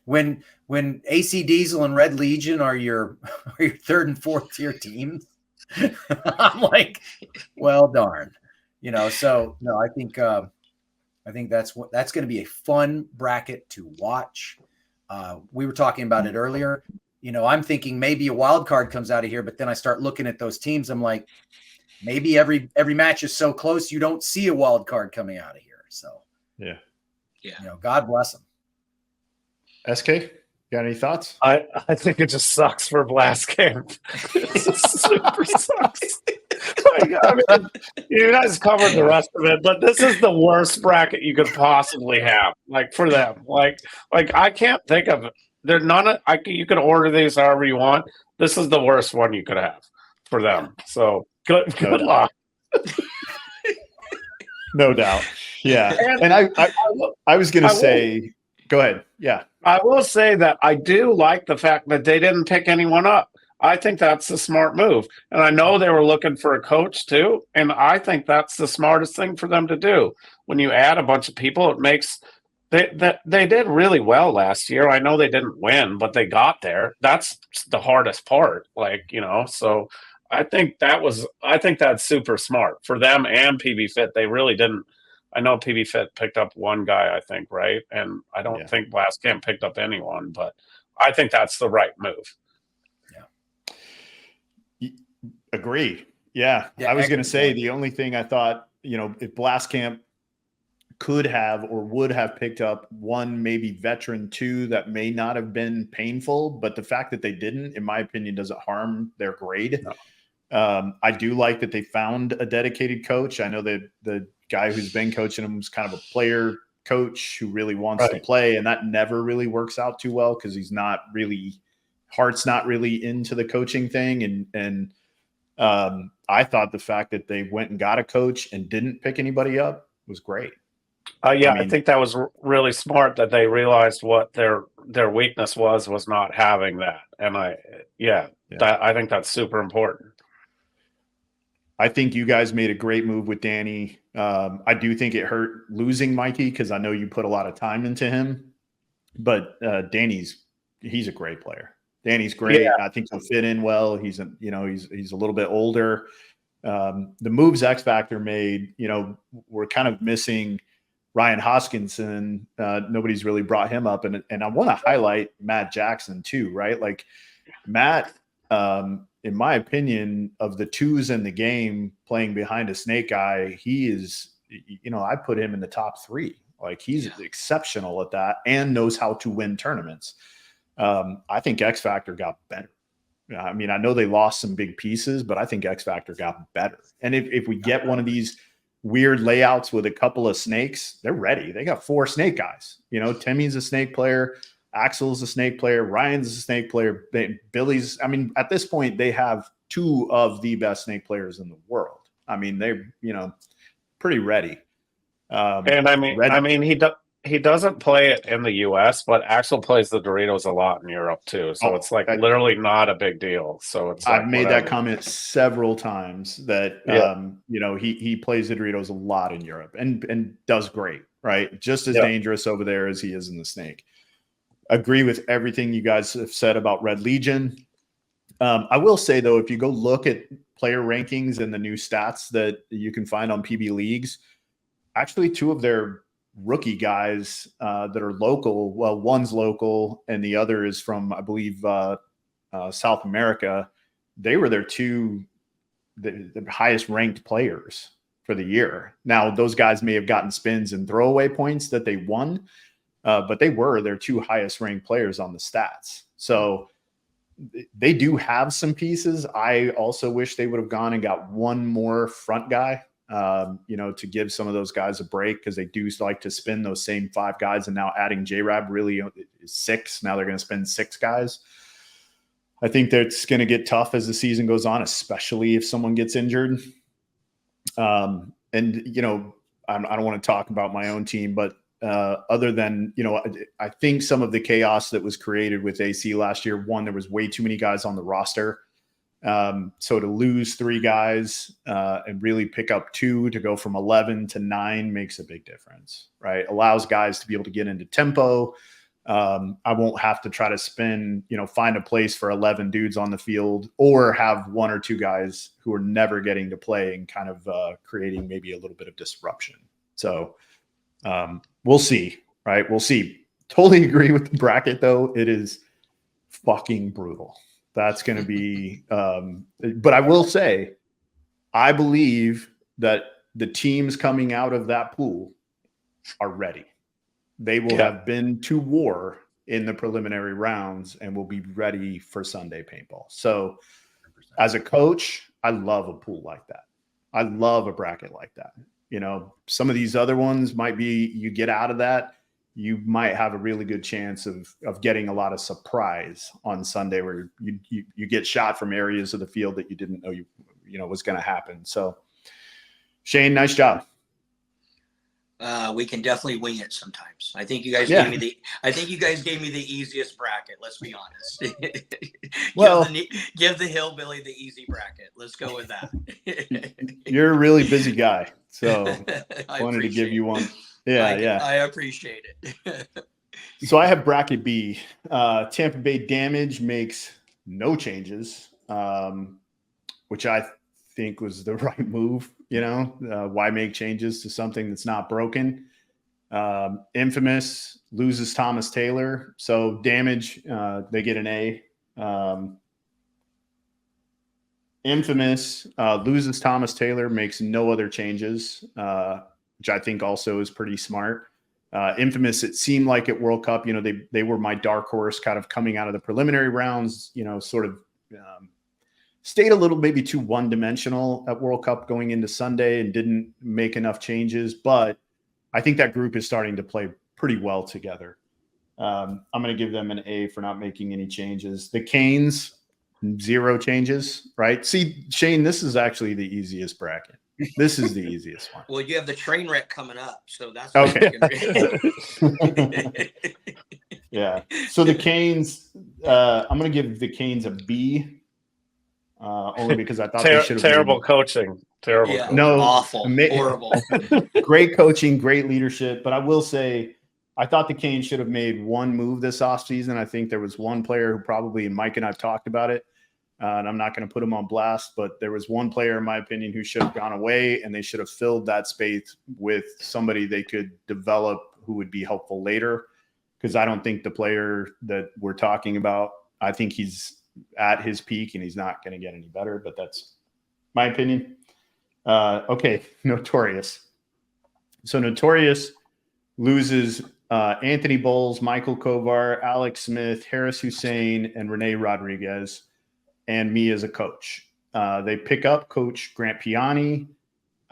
When AC Diesel and Red Legion are your third and fourth tier teams, I'm like, well, darn, So no, I think that's going to be a fun bracket to watch. We were talking about it earlier. I'm thinking maybe a wild card comes out of here, but then I start looking at those teams. I'm like, maybe every match is so close you don't see a wild card coming out of here. So yeah, God bless them. SK, got any thoughts? I think it just sucks for Blast Camp. It super sucks. You guys covered the rest of it, but this is the worst bracket you could possibly have. Like for them, like I can't think of it. They're none. You could order these however you want. This is the worst one you could have for them. So good luck. No doubt. Yeah, and I was going to say, go ahead. Yeah. I will say that I do like the fact that they didn't pick anyone up. I think that's a smart move. And I know they were looking for a coach too. And I think that's the smartest thing for them to do. When you add a bunch of people, it makes they did really well last year. I know they didn't win, but they got there. That's the hardest part. So I think that's super smart for them and PB Fit. They really didn't. I know PB Fit picked up one guy, I think, right? And I don't think Blast Camp picked up anyone, but I think that's the right move. Yeah. Agreed. Yeah. I was going to say the only thing I thought, if Blast Camp could have or would have picked up one, maybe veteran two, that may not have been painful, but the fact that they didn't, in my opinion, doesn't harm their grade. No. I do like that they found a dedicated coach. I know that the guy who's been coaching him was kind of a player coach who really wants to play, and that never really works out too well because heart's not really into the coaching thing. And I thought the fact that they went and got a coach and didn't pick anybody up was great. I think that was really smart that they realized what their weakness was not having that. And I think that's super important. I think you guys made a great move with Danny. I do think it hurt losing Mikey because I know you put a lot of time into him. But he's a great player. Danny's great. Yeah. I think he'll fit in well. He's a little bit older. The moves X Factor made, we're kind of missing Ryan Hoskinson. Nobody's really brought him up, and I want to highlight Matt Jackson too, right? Like Matt. In my opinion, of the twos in the game playing behind a snake guy, he is, I put him in the top three. Like he's exceptional at that and knows how to win tournaments. I think X Factor got better. I mean, I know they lost some big pieces, but I think X Factor got better. And if we get one of these weird layouts with a couple of snakes, they're ready. They got 4 snake guys. Timmy's a snake player. Axel's a snake player. Ryan's a snake player. Billy's, at this point, they have 2 of the best snake players in the world. They're, pretty ready. He doesn't play it in the U.S., but Axel plays the Doritos a lot in Europe too. So it's literally not a big deal. So it's I've made that comment several times that, he plays the Doritos a lot in Europe and does great, right? Just as dangerous over there as he is in the snake. Agree with everything you guys have said about Red Legion. I will say, though, if you go look at player rankings and the new stats that you can find on PB Leagues, actually 2 of their rookie guys that are local, well, one's local and the other is from, I believe, South America. They were their 2 the highest ranked players for the year. Now, those guys may have gotten spins and throwaway points that they won, but they were their 2 highest ranked players on the stats. So they do have some pieces. I also wish they would have gone and got one more front guy, to give some of those guys a break because they do like to spin those same 5 guys. And now adding J-Rab really is 6. Now they're going to spend 6 guys. I think that's going to get tough as the season goes on, especially if someone gets injured. I I don't want to talk about my own team, but other than, I think some of the chaos that was created with AC last year, one, there was way too many guys on the roster. So to lose 3 guys and really pick up 2 to go from 11 to 9 makes a big difference, right? Allows guys to be able to get into tempo. I won't have to try to find a place for 11 dudes on the field or have 1 or 2 guys who are never getting to play and kind of creating maybe a little bit of disruption. So we'll see, right? We'll see. Totally agree with the bracket, though. It is fucking brutal. That's going to be but I will say, I believe that the teams coming out of that pool are ready. They will have been to war in the preliminary rounds and will be ready for Sunday paintball. So as a coach, I love a pool like that. I love a bracket like that. Some of these other ones might be, you get out of that, you might have a really good chance of getting a lot of surprise on Sunday where you get shot from areas of the field that you didn't know was going to happen. So Shane, nice job. We can definitely wing it sometimes. I think you guys gave me the easiest bracket. Let's be honest. Well, give the hillbilly the easy bracket. Let's go with that. You're a really busy guy, so I wanted to give you one. I appreciate it. So I have bracket B. Tampa Bay Damage makes no changes, which I think was the right move. Why make changes to something that's not broken? Infamous loses Thomas Taylor. So Damage, they get an A. Infamous loses Thomas Taylor, makes no other changes, which I think also is pretty smart. Infamous, it seemed like at World Cup, they were my dark horse kind of coming out of the preliminary rounds, sort of stayed a little maybe too one-dimensional at World Cup going into Sunday and didn't make enough changes. But I think that group is starting to play pretty well together. I'm going to give them an A for not making any changes. The Canes, 0 changes, right? See, Shane, this is actually the easiest bracket. This is the easiest one. Well, you have the train wreck coming up, so that's okay. Yeah. So the Canes, I'm going to give the Canes a B. Only because I thought they should have terrible coaching. Terrible. Yeah, coaching. No, awful, horrible. Great coaching, great leadership. But I will say, I thought the Canes should have made one move this offseason. I think there was one player who probably, and Mike and I've talked about it, and I'm not going to put him on blast, but there was one player, in my opinion, who should have gone away, and they should have filled that space with somebody they could develop who would be helpful later. Because I don't think the player that we're talking about, I think he's at his peak and he's not going to get any better, but that's my opinion. Okay. Notorious. So Notorious loses Anthony Bowles, Michael Kovar, Alex Smith, Harris Hussein, and Renee Rodriguez, and me as a coach. They pick up Coach Grant Piani,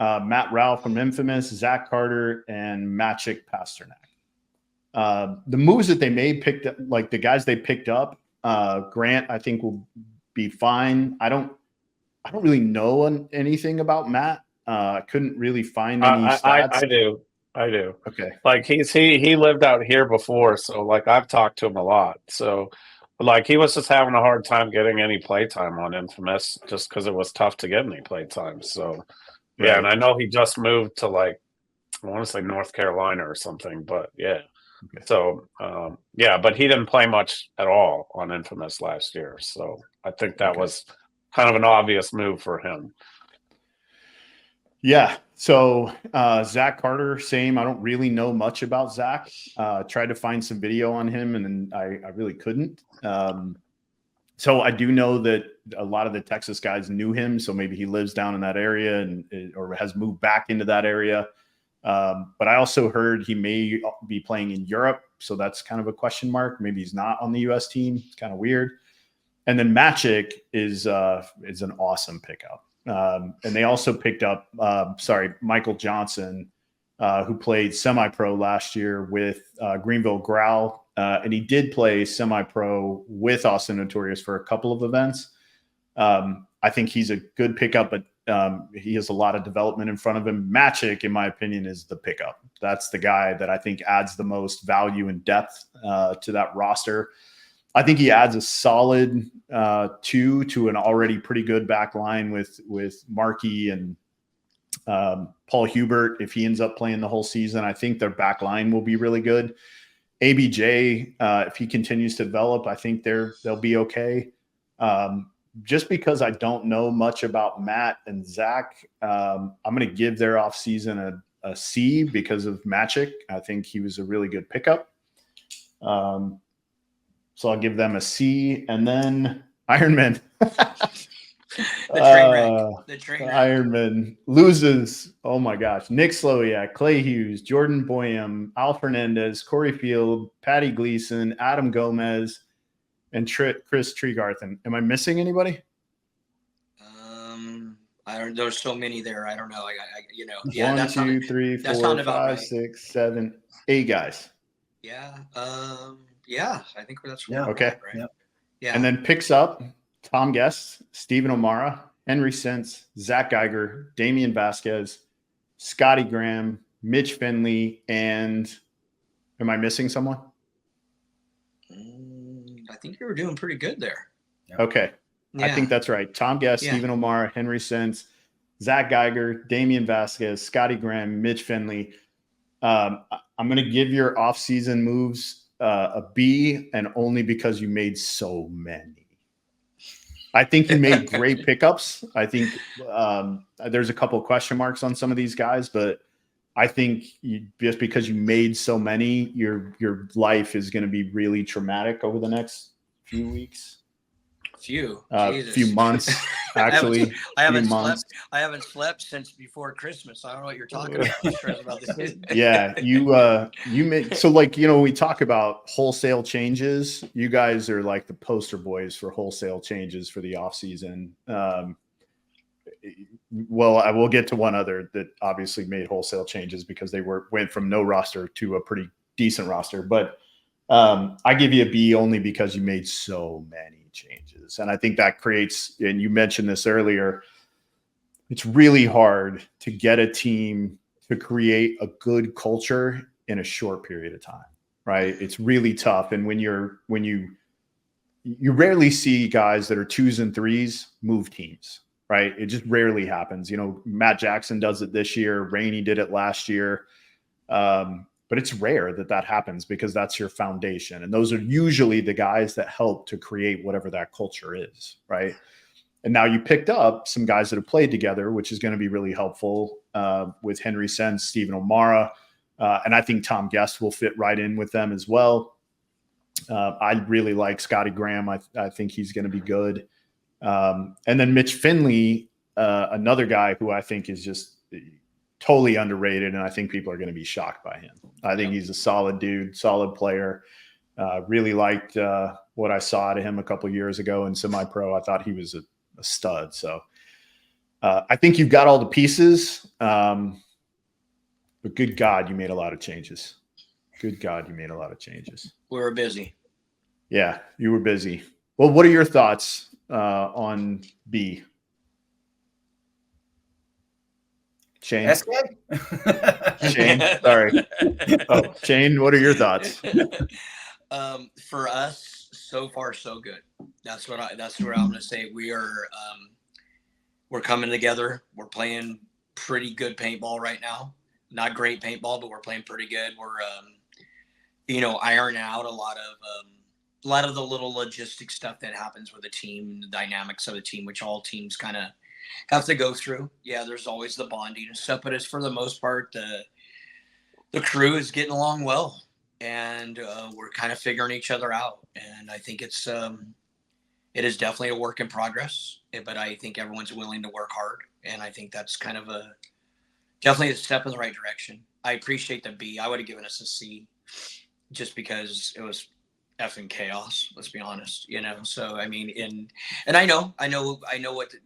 Matt Ralph from Infamous, Zach Carter, and Maciek Pasternak. The moves that they made picked up, like the guys they picked up, Grant, I think, will be fine. I don't really know anything about Matt. I couldn't really find any stats. I do. Okay. Like he lived out here before, so like I've talked to him a lot. So like he was just having a hard time getting any playtime on Infamous just because it was tough to get any playtime. So yeah, and I know he just moved to like I want to say North Carolina or something, but yeah. Okay. So but he didn't play much at all on Infamous last year. So I think that was kind of an obvious move for him. Yeah. So Zach Carter, same. I don't really know much about Zach. Tried to find some video on him, and then I really couldn't. So I do know that a lot of the Texas guys knew him. So maybe he lives down in that area or has moved back into that area. But I also heard he may be playing in Europe. So that's kind of a question mark. Maybe he's not on the U.S. team. It's kind of weird. And then Maciek is an awesome pickup. And they also picked up, Michael Johnson, who played semi-pro last year with Greenville Growl. And he did play semi-pro with Austin Notorious for a couple of events. I think he's a good pickup, but he has a lot of development in front of him. Magic, in my opinion, is the pickup. That's the guy that I think adds the most value and depth to that roster. I think he adds a solid 2 to an already pretty good back line with Markey and Paul Hubert. If he ends up playing the whole season, I think their back line will be really good. ABJ, if he continues to develop, I think they'll be okay. Just because I don't know much about Matt and Zach, I'm going to give their offseason a C because of Magic. I think he was a really good pickup. So I'll give them a C. And then Ironmen. The train wreck. Ironman loses. Oh my gosh. Nick Slowiak, Clay Hughes, Jordan Boyum, Al Fernandez, Corey Field, Patty Gleason, Adam Gomez, and Chris Tregarthen. Am I missing anybody? There's so many there. I don't know. Yeah, 1, 2, 3, 4, 5, 6, 7, 8 guys. Yeah. Yeah. I think that's right. Okay. Right? Yeah. And then picks up Tom Guest, Stephen O'Mara, Henry Sense, Zach Geiger, Damian Vasquez, Scotty Graham, Mitch Finley, and am I missing someone? I think you were doing pretty good there. Okay. Yeah. I think that's right. Tom Guest, Stephen O'Mara, Henry Sense, Zach Geiger, Damian Vasquez, Scotty Graham, Mitch Finley. I'm going to give your offseason moves a B, and only because you made so many. I think you made great pickups. I think there's a couple of question marks on some of these guys, but I think just because you made so many, your life is going to be really traumatic over the next few weeks. Few months, actually. I haven't slept since before Christmas. I don't know what you're talking about. I'm stressed about this. Yeah, you made so, like, we talk about wholesale changes. You guys are like the poster boys for wholesale changes for the off season. Well, I will get to one other that obviously made wholesale changes because they went from no roster to a pretty decent roster. But I give you a B only because you made so many changes. And I think that creates, and you mentioned this earlier, it's really hard to get a team to create a good culture in a short period of time, right? It's really tough. And when you rarely see guys that are 2s and 3s move teams, right? It just rarely happens. Matt Jackson does it this year. Rainey did it last year. But it's rare that happens because that's your foundation. And those are usually the guys that help to create whatever that culture is, right? And now you picked up some guys that have played together, which is going to be really helpful with Henry Sense, Stephen O'Mara. And I think Tom Guest will fit right in with them as well. I really like Scotty Graham. I think he's going to be good. And then Mitch Finley, another guy who I think is just totally underrated, and I think people are going to be shocked by him. I think he's a solid dude, solid player. Really liked what I saw out of him a couple of years ago in semi-pro. I thought he was a stud. So I think you've got all the pieces, but good God, you made a lot of changes. Good God, you made a lot of changes. We were busy. Yeah, you were busy. Well, what are your thoughts on B? Shane. Shane, sorry. Oh, Shane, what are your thoughts? For us, so far so good. That's where I'm going to say. We're coming together. We're playing pretty good paintball right now. Not great paintball, but we're playing pretty good. We're ironing out a lot of the little logistic stuff that happens with the team, the dynamics of the team, which all teams kind of have to go through. Yeah, there's always the bonding and stuff, but it's for the most part, the crew is getting along well, and we're kind of figuring each other out. And I think it is definitely a work in progress, but I think everyone's willing to work hard. And I think that's kind of definitely a step in the right direction. I appreciate the B. I would have given us a C just because it was effing chaos, let's be honest, so I mean, and I know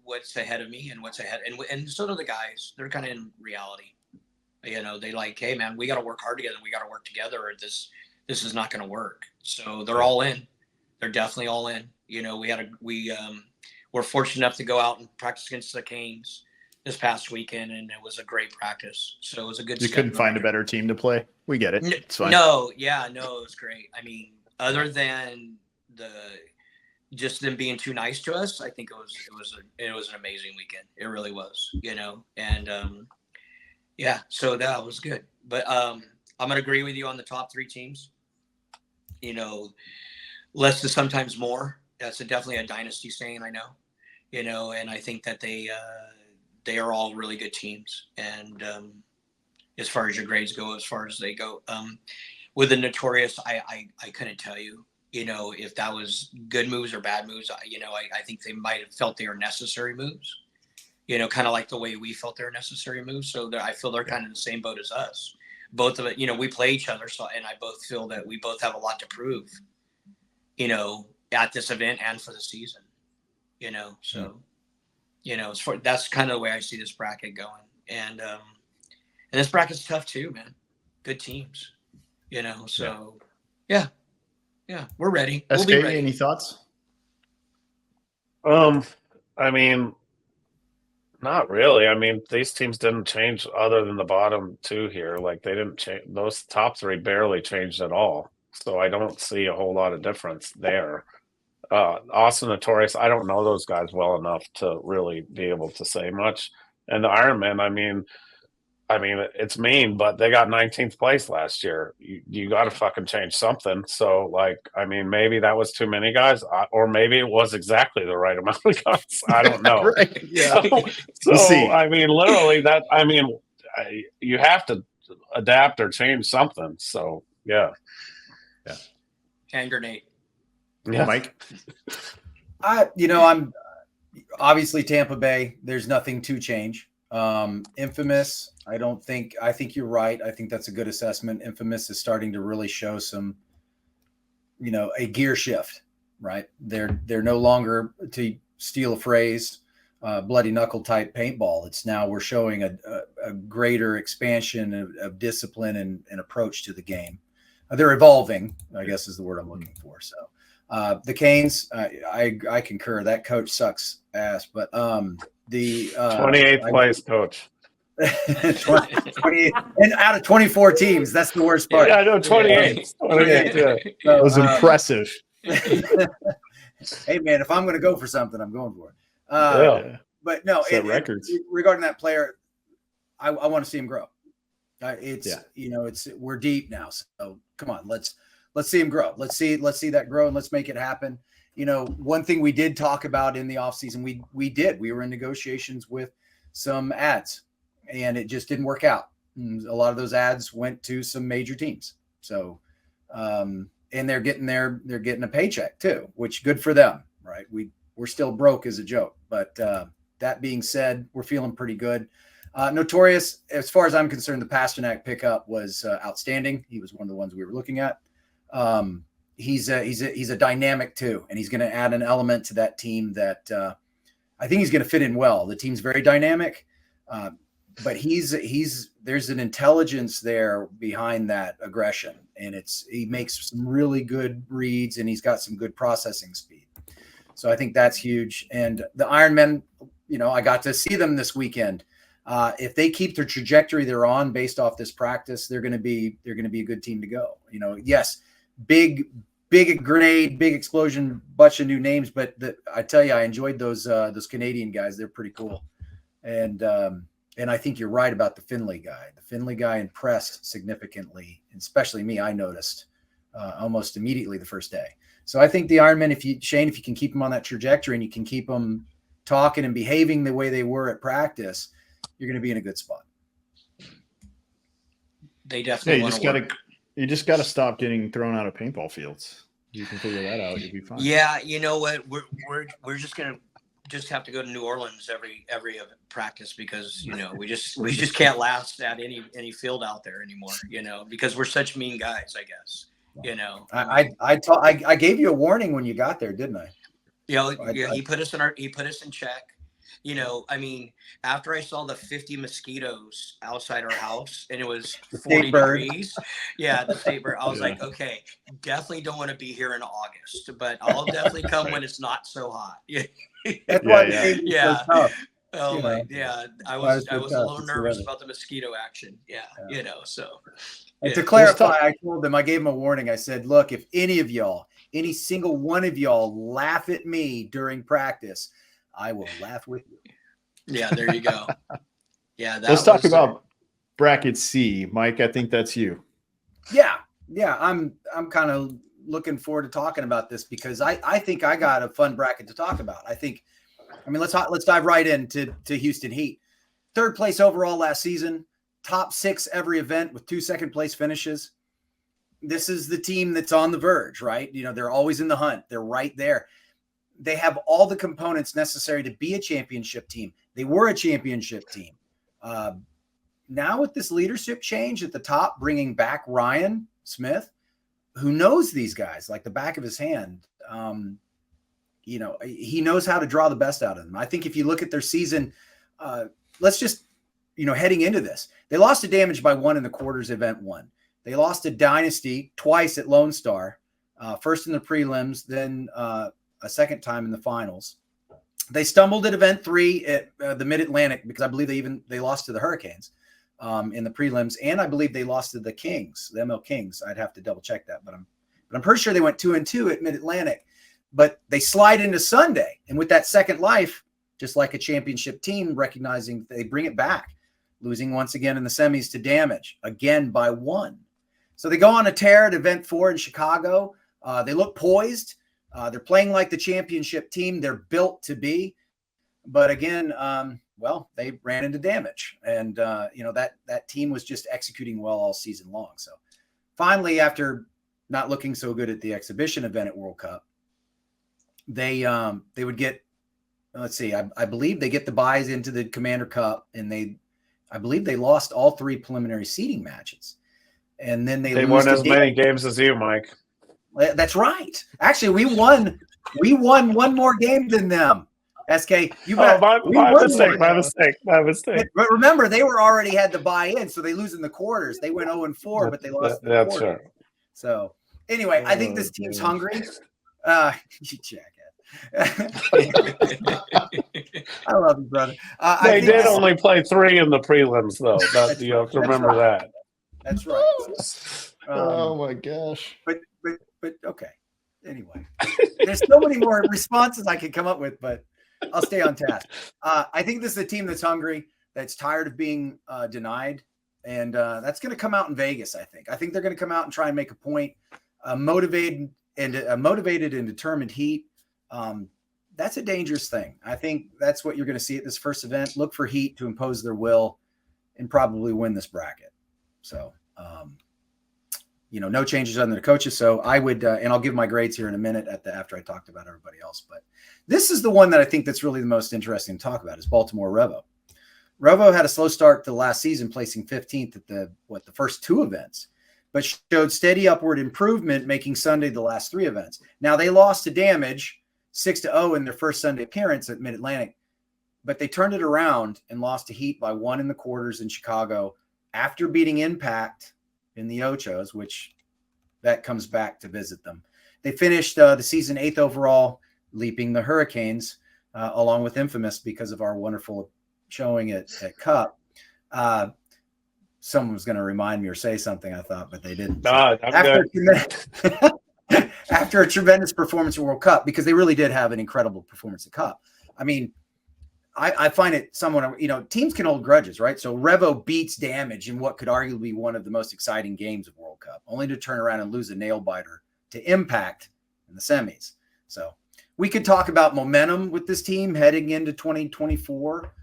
what's ahead of me and what's ahead, and so do the guys. They're kind of in reality, they like, hey man, we got to work hard together, we got to work together, or this is not going to work. So they're all in. They're definitely all in. We're fortunate enough to go out and practice against the Canes. this past weekend, and it was a great practice. So it was a good. You couldn't find a better team to play. We get it. It's fine. No, it was great. I mean, other than just them being too nice to us, I think it was an amazing weekend. It really was, and so that was good. But I'm gonna agree with you on the top 3 teams. Less is sometimes more. That's definitely a dynasty saying, I know. And I think that they are all really good teams. And as far as your grades go, as far as they go, with the Notorious, I couldn't tell you, if that was good moves or bad moves. I think they might have felt they were necessary moves, kind of like the way we felt they were necessary moves. So I feel they're kind of in the same boat as us. Both of it, we play each other. So, and I both feel that we both have a lot to prove, at this event and for the season, so, that's kind of the way I see this bracket going. And this bracket's tough too, man. Good teams, so yeah, we're ready. We'll be ready. Any thoughts? I mean, not really. I mean, these teams didn't change other than the bottom 2 here. Like, they didn't change. Those top 3 barely changed at all. So I don't see a whole lot of difference there. Austin Notorious, I don't know those guys well enough to really be able to say much. And the Ironmen, I mean, it's mean, but they got 19th place last year. You got to fucking change something. So, maybe that was too many guys, or maybe it was exactly the right amount of guys. I don't know. Right. Yeah. So We'll see. Literally you have to adapt or change something. So, yeah. Hand grenade. Yeah, Mike. I'm obviously Tampa Bay. There's nothing to change. Infamous, I think you're right. I think that's a good assessment. Infamous is starting to really show some, a gear shift, right? They're no longer, to steal a phrase, bloody knuckle type paintball. It's now we're showing a greater expansion of discipline and approach to the game. They're evolving, I guess is the word I'm looking for. So the Canes, I concur. That coach sucks ass, but the 28th place coach. 28 and out of 24 teams. That's the worst part. Yeah, I know, 28. 28, yeah. That was impressive. Hey man, if I'm going to go for something, I'm going for it. But no, records. Regarding that player, I want to see him grow. We're deep now. So come on, let's see him grow. Let's see that grow, and let's make it happen. One thing we did talk about in the offseason, we were in negotiations with some ads, and it just didn't work out. And a lot of those ads went to some major teams. So, and they're getting a paycheck too, which good for them, right? We're still broke as a joke, but that being said, we're feeling pretty good. Notorious, as far as I'm concerned, the Pestana pickup was outstanding. He was one of the ones we were looking at. He's a dynamic too, and he's going to add an element to that team that I think he's going to fit in well. The team's very dynamic, but there's an intelligence there behind that aggression, and he makes some really good reads, and he's got some good processing speed. So I think that's huge. And the Ironmen, I got to see them this weekend. If they keep their trajectory they're on based off this practice, they're going to be a good team to go. Yes, big grenade, big explosion, bunch of new names, but I tell you, I enjoyed those Canadian guys. They're pretty cool. And I think you're right about the Finley guy. The Finley guy impressed significantly, and especially me. I noticed almost immediately the first day. So I think the Ironmen, if you can keep them on that trajectory and you can keep them talking and behaving the way they were at practice, you're going to be in a good spot. They definitely you just got to stop getting thrown out of paintball fields. You can figure that out. You'll be fine. Yeah, you know what? We're just gonna have to go to New Orleans every practice because we just can't last at any field out there anymore. Because we're such mean guys. I guess. I gave you a warning when you got there, didn't I? He put us in check. After I saw the 50 mosquitoes outside our house and it was 40 degrees, the state bird, I was like, okay, definitely don't want to be here in August, but I'll definitely come when it's not so hot. That's why it's so tough. Oh You my, know, yeah. I Flyers was were a tough. little It's nervous horrific. about the mosquito action. Yeah, so. And Yeah. to clarify, I told them, I gave them a warning. I said, look, if any of y'all, any single one of y'all laugh at me during practice, I will laugh with you. Yeah, there you go. Yeah, that Let's talk was, about bracket C. Mike, I think that's you. Yeah. I'm kind of looking forward to talking about this because I think I got a fun bracket to talk about. Let's dive right into Houston Heat. Third place overall last season, top 6 every event with 2 second place finishes. This is the team that's on the verge, right? You know, they're always in the hunt. They're right there. They have all the components necessary to be a championship team. They were a championship team. Now with this leadership change at the top, bringing back Ryan Smith, who knows these guys like the back of his hand. You know, he knows how to draw the best out of them. I think if you look at their season, let's just, you know, heading into this, they lost to Damage by 1 in the quarters, event 1. They lost to Dynasty twice at Lone Star, first in the prelims, then a second time in the finals. They stumbled at event 3 at the Mid-Atlantic because I believe they lost to the Hurricanes in the prelims, and I believe they lost to the Kings, the ML Kings. I'd have to double check that, but I'm pretty sure they went 2-2 at Mid-Atlantic. But they slide into Sunday, and with that second life, just like a championship team, recognizing they bring it back, losing once again in the semis to Damage, again by 1. So they go on a tear at event 4 in Chicago. They look poised. They're playing like the championship team they're built to be. But again, they ran into Damage. And, that team was just executing well all season long. So finally, after not looking so good at the exhibition event at World Cup, they would get, let's see, I believe they get the buys into the Commander Cup, and I believe they lost all 3 preliminary seeding matches. And then they won as many games as you, Mike. That's right. Actually, we won one more game than them. SK, my mistake. But remember, they already had the buy-in, so they lose in the quarters. They went 0-4, but they lost in the quarters. Right. So anyway, I think this team's hungry. You jackass. I love you, brother. They did only play 3 in the prelims, though. You have to remember that. That's right. Oh my gosh. But okay. Anyway, there's so many more responses I could come up with, but I'll stay on task. I think this is a team that's hungry, that's tired of being denied, and that's going to come out in Vegas. I think they're going to come out and try and make a point. Motivated and determined Heat. That's a dangerous thing. I think that's what you're going to see at this first event. Look for Heat to impose their will and probably win this bracket. So, no changes under the coaches. So I would, and I'll give my grades here in a minute after I talked about everybody else. But this is the one that I think that's really the most interesting to talk about is Baltimore Revo. Revo had a slow start to the last season, placing 15th at the first 2 events, but showed steady upward improvement, making Sunday the last 3 events. Now they lost to Damage 6-0 in their first Sunday appearance at Mid-Atlantic, but they turned it around and lost to Heat by 1 in the quarters in Chicago after beating Impact in the Ochos, which that comes back to visit them. They finished the season 8th overall, leaping the Hurricanes along with Infamous because of our wonderful showing at Cup. Someone was going to remind me or say something, I thought, but they didn't. After a tremendous performance at World Cup, because they really did have an incredible performance at Cup. I mean, I find it somewhat, teams can hold grudges, right? So Revo beats Damage in what could arguably be one of the most exciting games of World Cup, only to turn around and lose a nail biter to Impact in the semis. So we could talk about momentum with this team heading into 2024,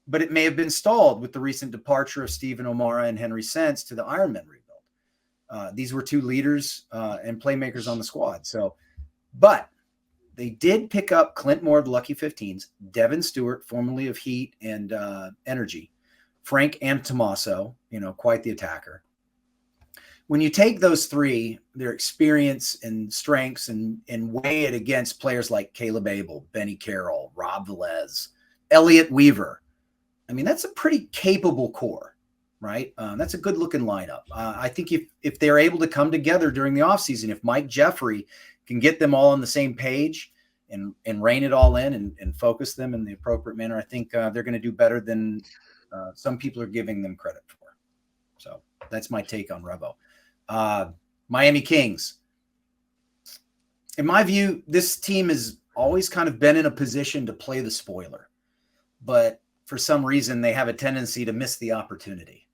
but it may have been stalled with the recent departure of Stephen O'Mara and Henry Sense to the Ironmen rebuild. These were 2 leaders and playmakers on the squad. So, but they did pick up Clint Moore of the Lucky 15s, Devin Stewart, formerly of Heat and Energy, Frank Antomaso, quite the attacker. When you take those 3, their experience and strengths and weigh it against players like Caleb Abel, Benny Carroll, Rob Velez, Elliott Weaver, I mean, that's a pretty capable core, right? That's a good-looking lineup. I think if they're able to come together during the offseason, if Mike Jeffrey can get them all on the same page and rein it all in and focus them in the appropriate manner, I think they're going to do better than some people are giving them credit for. So that's my take on Revo. Miami Kings. In my view, this team has always kind of been in a position to play the spoiler, but for some reason they have a tendency to miss the opportunity,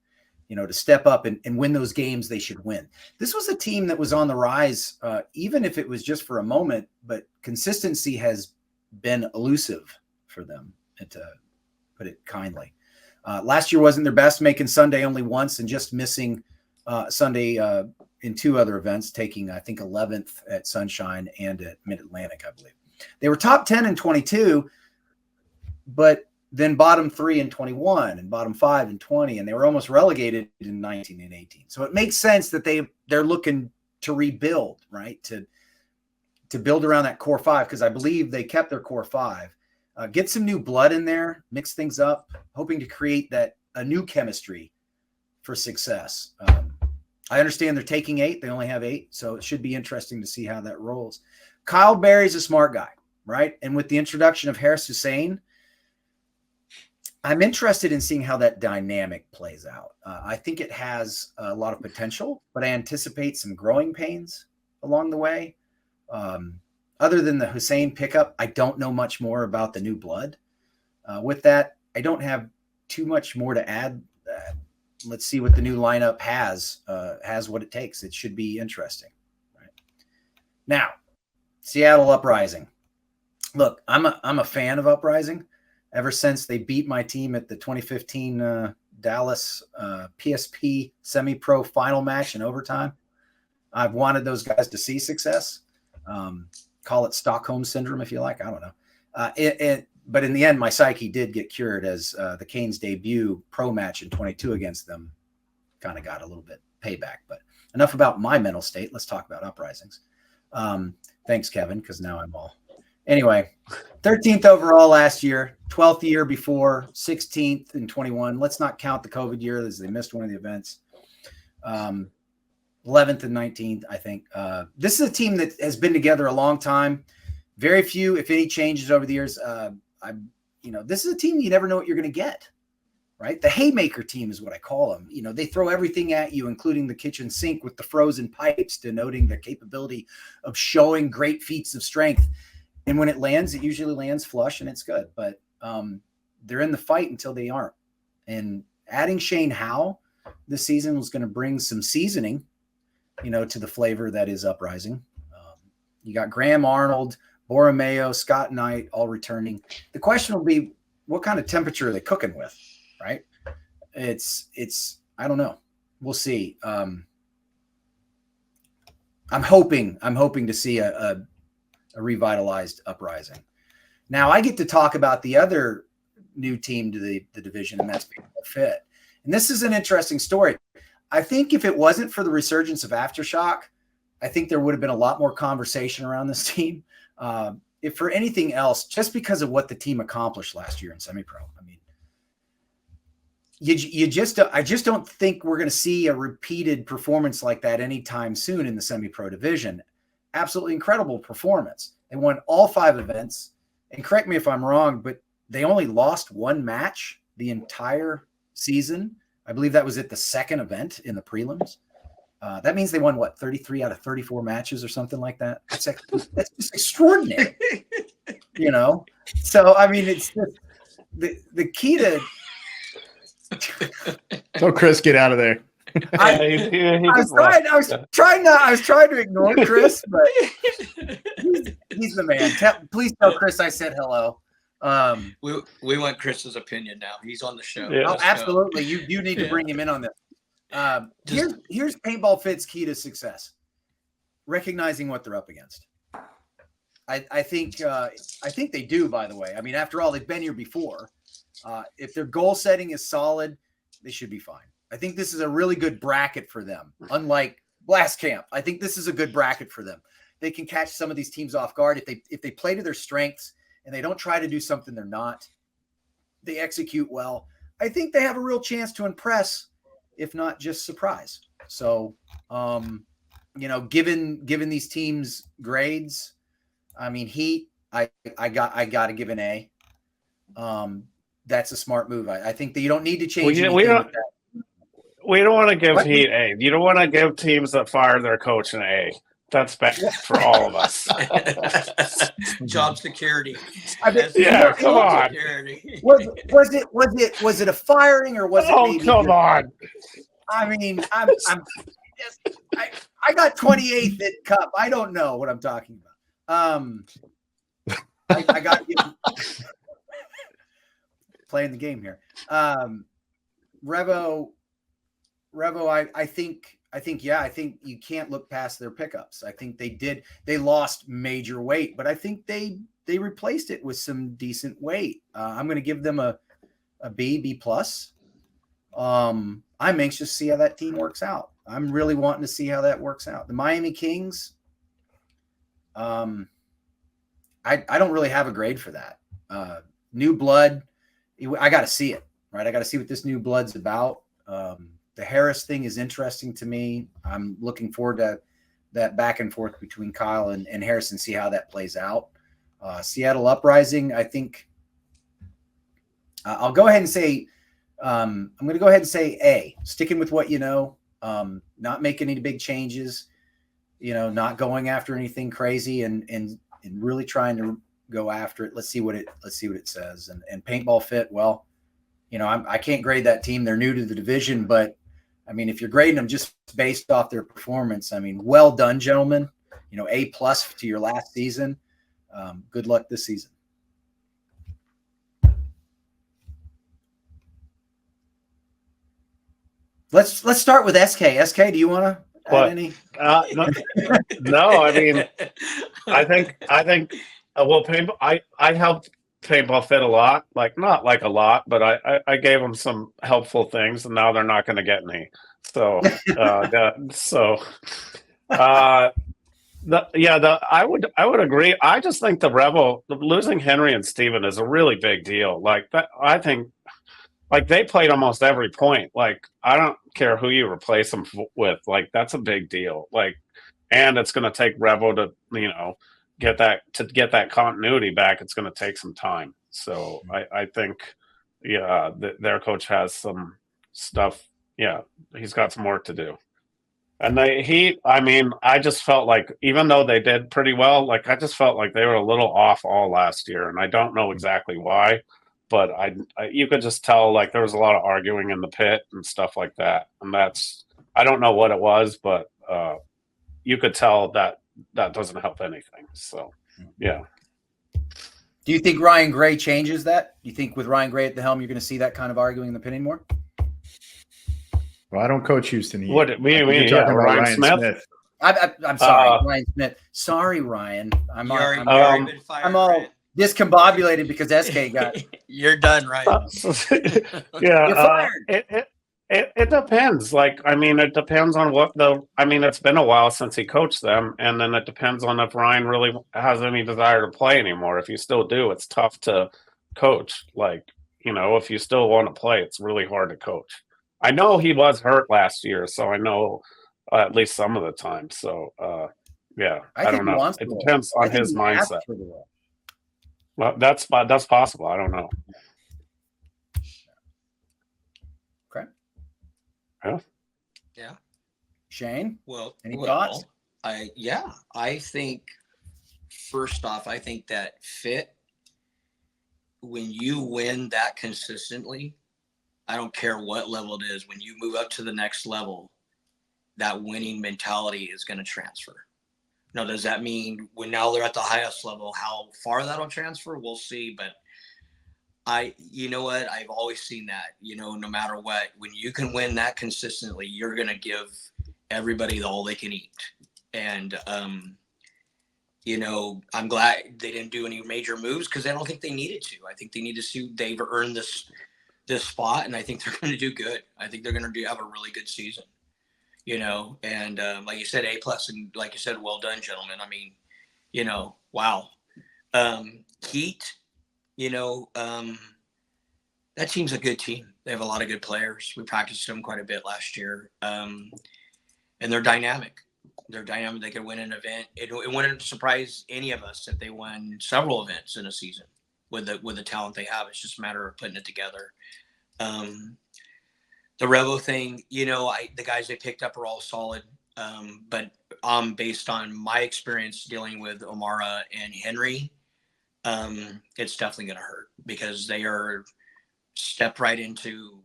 to step up and win those games they should win. This was a team that was on the rise, even if it was just for a moment, but consistency has been elusive for them, to put it kindly. Last year wasn't their best, making Sunday only once and just missing Sunday in two other events, taking, I think, 11th at Sunshine and at Mid-Atlantic, I believe. They were top 10 in 22, but then bottom 3 in 21 and bottom 5 in 20, and they were almost relegated in 19 and 18. So it makes sense that they're looking to rebuild, right? To build around that core 5, because I believe they kept their core 5. Get some new blood in there, mix things up, hoping to create a new chemistry for success. I understand they're taking 8. They only have 8, so it should be interesting to see how that rolls. Kyle Berry's a smart guy, right? And with the introduction of Harris Hussein, I'm interested in seeing how that dynamic plays out. I think it has a lot of potential, but I anticipate some growing pains along the way. Other than the Hussein pickup, I don't know much more about the new blood. With that, I don't have too much more to add. Let's see what the new lineup has what it takes. It should be interesting. Right? Now, Seattle Uprising. Look, I'm a fan of Uprising. Ever since they beat my team at the 2015 Dallas PSP semi-pro final match in overtime, I've wanted those guys to see success. Call it Stockholm syndrome if you like. I don't know. But in the end, my psyche did get cured as the Canes' debut pro match in 22 against them kind of got a little bit payback. But enough about my mental state. Let's talk about Uprisings. Thanks, Kevin, because now I'm all... Anyway, 13th overall last year, 12th year before, 16th in 21. Let's not count the COVID year as they missed one of the events. 11th and 19th, I think. This is a team that has been together a long time. Very few, if any, changes over the years. This is a team you never know what you're going to get, right? The haymaker team is what I call them. They throw everything at you, including the kitchen sink with the frozen pipes, denoting their capability of showing great feats of strength. And when it lands, it usually lands flush and it's good. But they're in the fight until they aren't. And adding Shane Howe this season was going to bring some seasoning, to the flavor that is Uprising. You got Graham Arnold, Borromeo, Scott Knight, all returning. The question will be, what kind of temperature are they cooking with, right? It's I don't know. We'll see. I'm hoping to see a revitalized Uprising. Now I get to talk about the other new team to the division, and that's Paintball Fit. And this is an interesting story. I think if it wasn't for the resurgence of Aftershock, I think there would have been a lot more conversation around this team. If for anything else, just because of what the team accomplished last year in semi-pro. I mean, I just don't think we're going to see a repeated performance like that anytime soon in the semi-pro division. Absolutely incredible performance. They won all 5 events. And correct me if I'm wrong, but they only lost 1 match the entire season. I believe that was at the second event in the prelims. That means they won, 33 out of 34 matches or something like that. That's just extraordinary, So, I mean, it's just the key to... Oh, Chris, get out of there. I was trying to ignore Chris, but he's the man. Please tell Chris I said hello. We want Chris's opinion now. He's on the show. Yeah. Oh, absolutely. You need to bring him in on this. Here's Paintball Fit's key to success: recognizing what they're up against. I think they do. By the way, I mean, after all, they've been here before. If their goal setting is solid, they should be fine. I think this is a really good bracket for them. Unlike Blast Camp, I think this is a good bracket for them. They can catch some of these teams off guard if they play to their strengths and they don't try to do something they're not. They execute well. I think they have a real chance to impress, if not just surprise. So, given these teams' grades, I mean, Heat, I got to give an A. That's a smart move. I think that you don't need to change anything with that. We don't want to give Heat A. You don't want to give teams that fire their coach an A. That's bad for all of us. Job security. Yeah, come on. Was it a firing or was it? Oh, come on. I mean, I got 28th at Cup. I don't know what I'm talking about. I got you playing the game here. Revo. I think you can't look past their pickups. I think they lost major weight, but I think they replaced it with some decent weight. I'm going to give them a B plus. I'm anxious to see how that team works out. I'm really wanting to see how that works out. The Miami Kings, I don't really have a grade for that. New blood, I got to see it, right? I got to see what this new blood's about. The Harris thing is interesting to me. I'm looking forward to that back and forth between Kyle and Harris and see how that plays out. Seattle Uprising, I think I'll go ahead and say I'm going to go ahead and say A. Sticking with what you know, not making any big changes, not going after anything crazy and really trying to go after it. Let's see what it says. And Paintball Fit, well, I can't grade that team. They're new to the division, but I mean, if you're grading them just based off their performance, I mean, well done, gentlemen. A plus to your last season. Good luck this season. Let's start with SK. SK, do you want to add any? No, I mean, I think well, Paintball. I helped Paintball Fit a lot, not like a lot, but I gave them some helpful things, and now they're not going to get any. So, I would agree. I just think the Rebel losing Henry and Steven is a really big deal. I think they played almost every point. I don't care who you replace them with. That's a big deal. And it's going to take Rebel to get that continuity back. It's going to take some time. So I think their coach has some stuff. Yeah, he's got some work to do. And I just felt like, even though they did pretty well, I just felt like they were a little off all last year, and I don't know exactly why, but you could just tell there was a lot of arguing in the pit and stuff like that, and I don't know what it was, but you could tell that doesn't help anything. So, yeah. Do you think Ryan Gray changes that? Do you think with Ryan Gray at the helm, you're going to see that kind of arguing in the pit anymore? Well, I don't coach Houston. What you're talking about Ryan Smith? I'm sorry, Ryan Smith. Sorry, Ryan. I'm all discombobulated because SK got. You're done, right? Yeah. You're fired. It depends. It depends on what it's been a while since he coached them, and then it depends on if Ryan really has any desire to play anymore. If you still do, it's tough to coach. If you still want to play, it's really hard to coach. I know he was hurt last year, so I know at least some of the time. So, yeah, I don't know. It depends on his mindset. Well, that's possible. I don't know. Okay. Yeah. Shane? Well, any thoughts? I think first off, I think that fit, when you win that consistently, I don't care what level it is, when you move up to the next level, that winning mentality is going to transfer. Now, does that mean now they're at the highest level, how far that'll transfer? We'll see. But you know what? I've always seen that, no matter what, when you can win that consistently, you're going to give everybody all they can eat. And, I'm glad they didn't do any major moves because I don't think they needed to. I think they need to see they've earned this spot, and I think they're going to do good. I think they're going to have a really good season, and like you said, A plus, and like you said, well done, gentlemen. I mean, wow. Heat, that team's a good team. They have a lot of good players. We practiced them quite a bit last year, and they're dynamic. They're dynamic. They could win an event. It wouldn't surprise any of us if they won several events in a season with the talent they have. It's just a matter of putting it together. The Revo thing, the guys they picked up are all solid. But based on my experience dealing with O'Mara and Henry, it's definitely going to hurt because they are stepped right into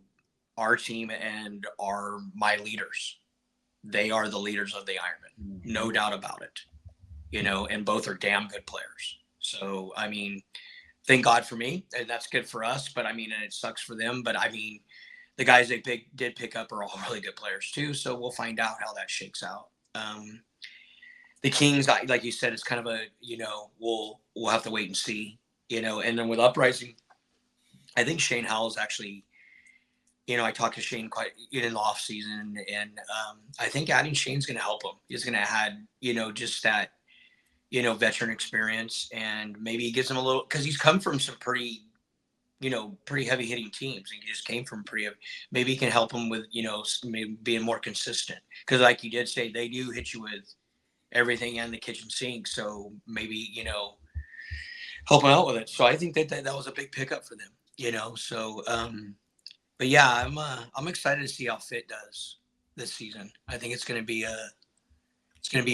our team and are my leaders. They are the leaders of the Ironmen, no doubt about it. And both are damn good players. So, I mean, thank God for me, and that's good for us. But I mean, and it sucks for them. But I mean, the guys they did pick up are all really good players too. So we'll find out how that shakes out. The Kings, like you said, it's kind of a we'll have to wait and see. And then with Uprising, I think Shane Howell's actually. I talked to Shane quite in the off season, and I think adding Shane's going to help him. He's going to add, just that, veteran experience, and maybe he gives him a little because he's come from some pretty heavy hitting teams, and he just came from maybe he can help him with, maybe being more consistent. Because like you did say, they do hit you with everything and the kitchen sink, so maybe help him out with it. So I think that was a big pickup for them. So. But yeah, I'm excited to see how Fit does this season. I think it's going to be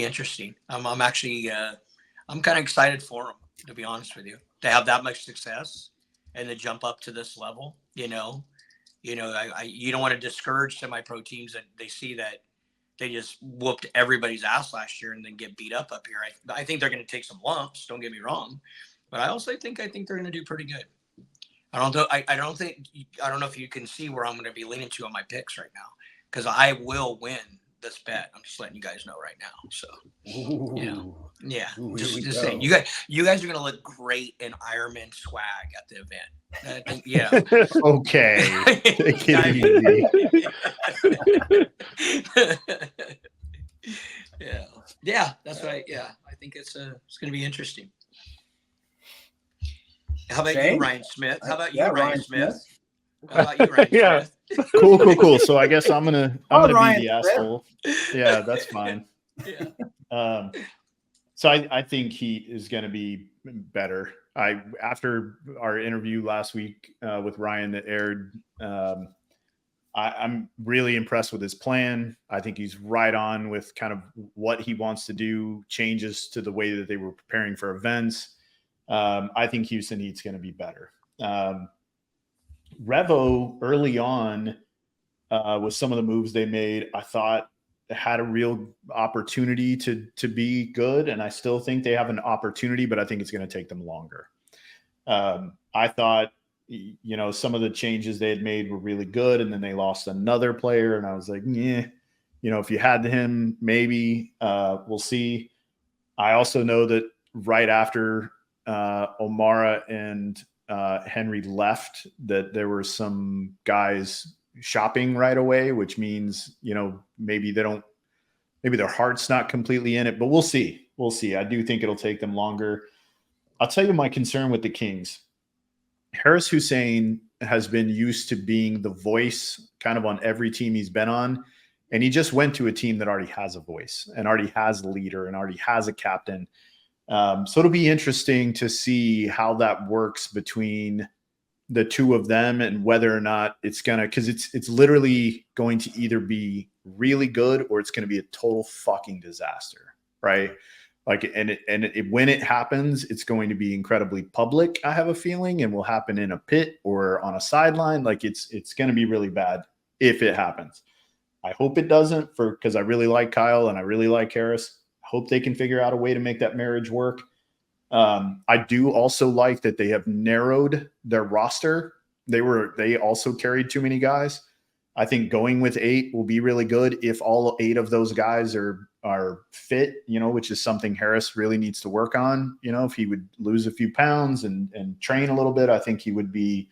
interesting. I'm actually I'm kind of excited for him, to be honest with you, to have that much success and to jump up to this level. You don't want to discourage semi-pro teams that they see that they just whooped everybody's ass last year and then get beat up here. I think they're going to take some lumps. Don't get me wrong, but I also think they're going to do pretty good. I don't know if you can see where I'm going to be leaning to on my picks right now, because I will win this bet. I'm just letting you guys know right now. So, just saying, you guys are going to look great in Ironman swag at the event. I think, Okay. Take it easy. Yeah, that's right. Yeah, I think it's going to be interesting. How about you, Ryan Smith? How about you, Ryan Smith? How about you, Ryan Smith? Cool. So I guess I'm gonna be Ryan the asshole. Yeah, that's fine. Yeah. So I think he is going to be better. After our interview last week with Ryan that aired, I'm really impressed with his plan. I think he's right on with kind of what he wants to do, changes to the way that they were preparing for events. I think Houston Heat's going to be better. Revo early on with some of the moves they made, I thought had a real opportunity to be good, and I still think they have an opportunity, but I think it's going to take them longer. I thought, some of the changes they had made were really good, and then they lost another player, and I was like, if you had him, maybe we'll see. I also know that right after O'Mara and Henry left, that there were some guys shopping right away, which means, maybe their heart's not completely in it, but we'll see. I do think it'll take them longer. I'll tell you my concern with the Kings. Harris Hussein has been used to being the voice kind of on every team he's been on. And he just went to a team that already has a voice and already has a leader and already has a captain. So it'll be interesting to see how that works between the two of them and whether or not it's going to, because it's literally going to either be really good or it's going to be a total fucking disaster, right? Like, when it happens, it's going to be incredibly public, I have a feeling, and will happen in a pit or on a sideline. Like it's going to be really bad if it happens. I hope it doesn't, because I really like Kyle and I really like Harris. Hope they can figure out a way to make that marriage work. I do also like that they have narrowed their roster. They also carried too many guys. I think going with 8 will be really good if all 8 of those guys are fit, which is something Harris really needs to work on. If he would lose a few pounds and train a little bit, I think he would be,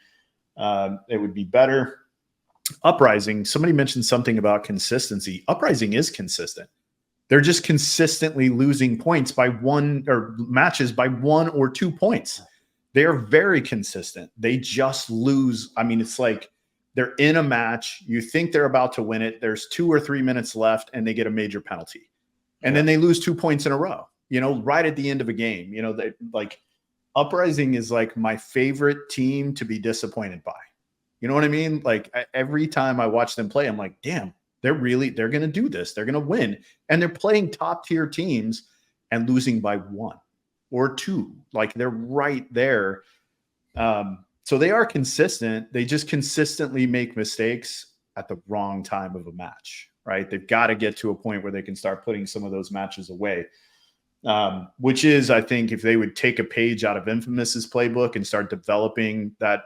it would be better. Uprising, somebody mentioned something about consistency. Uprising is consistent. They're just consistently losing points by matches by 1 or 2 points. They are very consistent. They just lose. I mean, it's like they're in a match. You think they're about to win it. There's 2 or 3 minutes left and they get a major penalty. And then they lose 2 points in a row, right at the end of a game. They like Uprising is like my favorite team to be disappointed by. You know what I mean? Like every time I watch them play, I'm like, damn, they're going to do this. They're going to win. And they're playing top tier teams and losing by 1 or 2. Like they're right there. So they are consistent. They just consistently make mistakes at the wrong time of a match, right? They've got to get to a point where they can start putting some of those matches away, which is, I think, if they would take a page out of Infamous's playbook and start developing that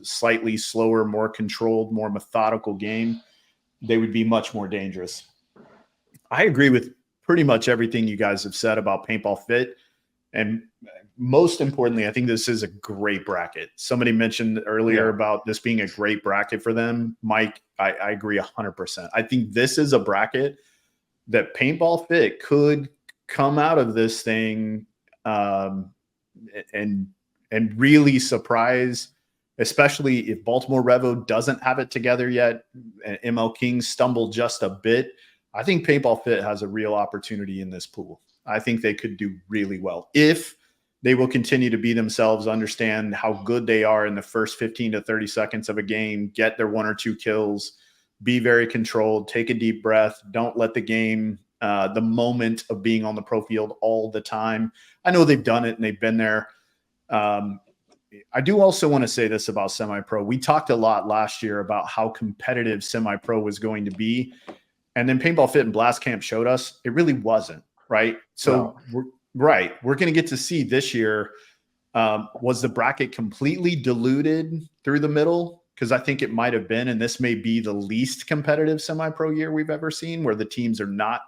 slightly slower, more controlled, more methodical game, they would be much more dangerous. I agree with pretty much everything you guys have said about Paintball Fit. And most importantly, I think this is a great bracket. Somebody mentioned earlier about this being a great bracket for them. Mike, I agree 100%. I think this is a bracket that Paintball Fit could come out of this thing and really surprise, especially if Baltimore Revo doesn't have it together yet and ML Kings stumble just a bit. I think Paintball Fit has a real opportunity in this pool. I think they could do really well if they will continue to be themselves, understand how good they are in the first 15 to 30 seconds of a game, get their 1 or 2 kills, be very controlled, take a deep breath, don't let the game, the moment of being on the pro field all the time. I know they've done it and they've been there. I do also want to say this about semi-pro. We talked a lot last year about how competitive semi-pro was going to be. And then Paintball Fit and Blast Camp showed us it really wasn't. Right. So we're going to get to see this year. Was the bracket completely diluted through the middle? Because I think it might have been, and this may be the least competitive semi-pro year we've ever seen, where the teams are not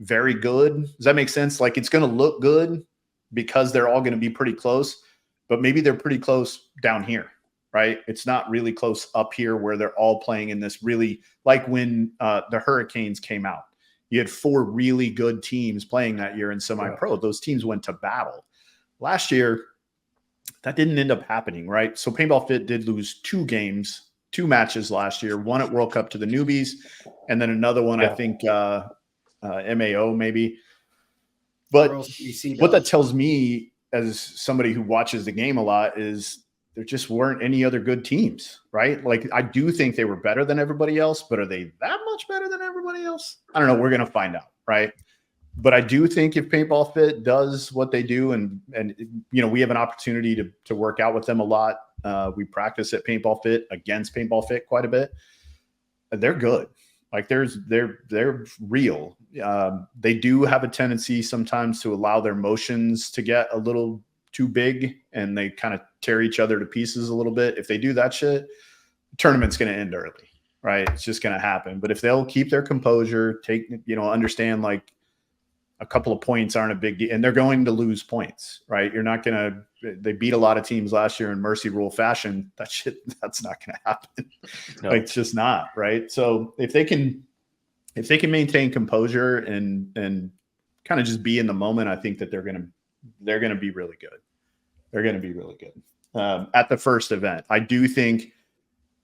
very good. Does that make sense? Like it's going to look good because they're all going to be pretty close, but maybe they're pretty close down here. Right. It's not really close up here where they're all playing in this really, like when the Hurricanes came out. You had 4 really good teams playing that year in semi-pro. Those teams went to battle. Last year, that didn't end up happening, right? So Paintball Fit did lose 2 matches last year, one at World Cup to the newbies, and then another one, I think, MAO maybe. But what that tells me as somebody who watches the game a lot is there just weren't any other good teams, right? Like I do think they were better than everybody else, but are they that much better than everybody else? I don't know. We're going to find out, right? But I do think if Paintball Fit does what they do, and we have an opportunity to work out with them a lot. We practice at Paintball Fit against Paintball Fit quite a bit. They're good. Like they're real. They do have a tendency sometimes to allow their motions to get a little too big and they kind of tear each other to pieces a little bit. If they do that shit, the tournament's going to end early, right? It's just going to happen. But if they'll keep their composure, understand like a couple of points aren't a big deal, and they're going to lose points, right? You're not going to, they beat a lot of teams last year in mercy rule fashion. That's not going to happen. No. Like, it's just not, right? So if they can maintain composure and kind of just be in the moment, I think that they're going to be really good. They're going to be really good at the first event. I do think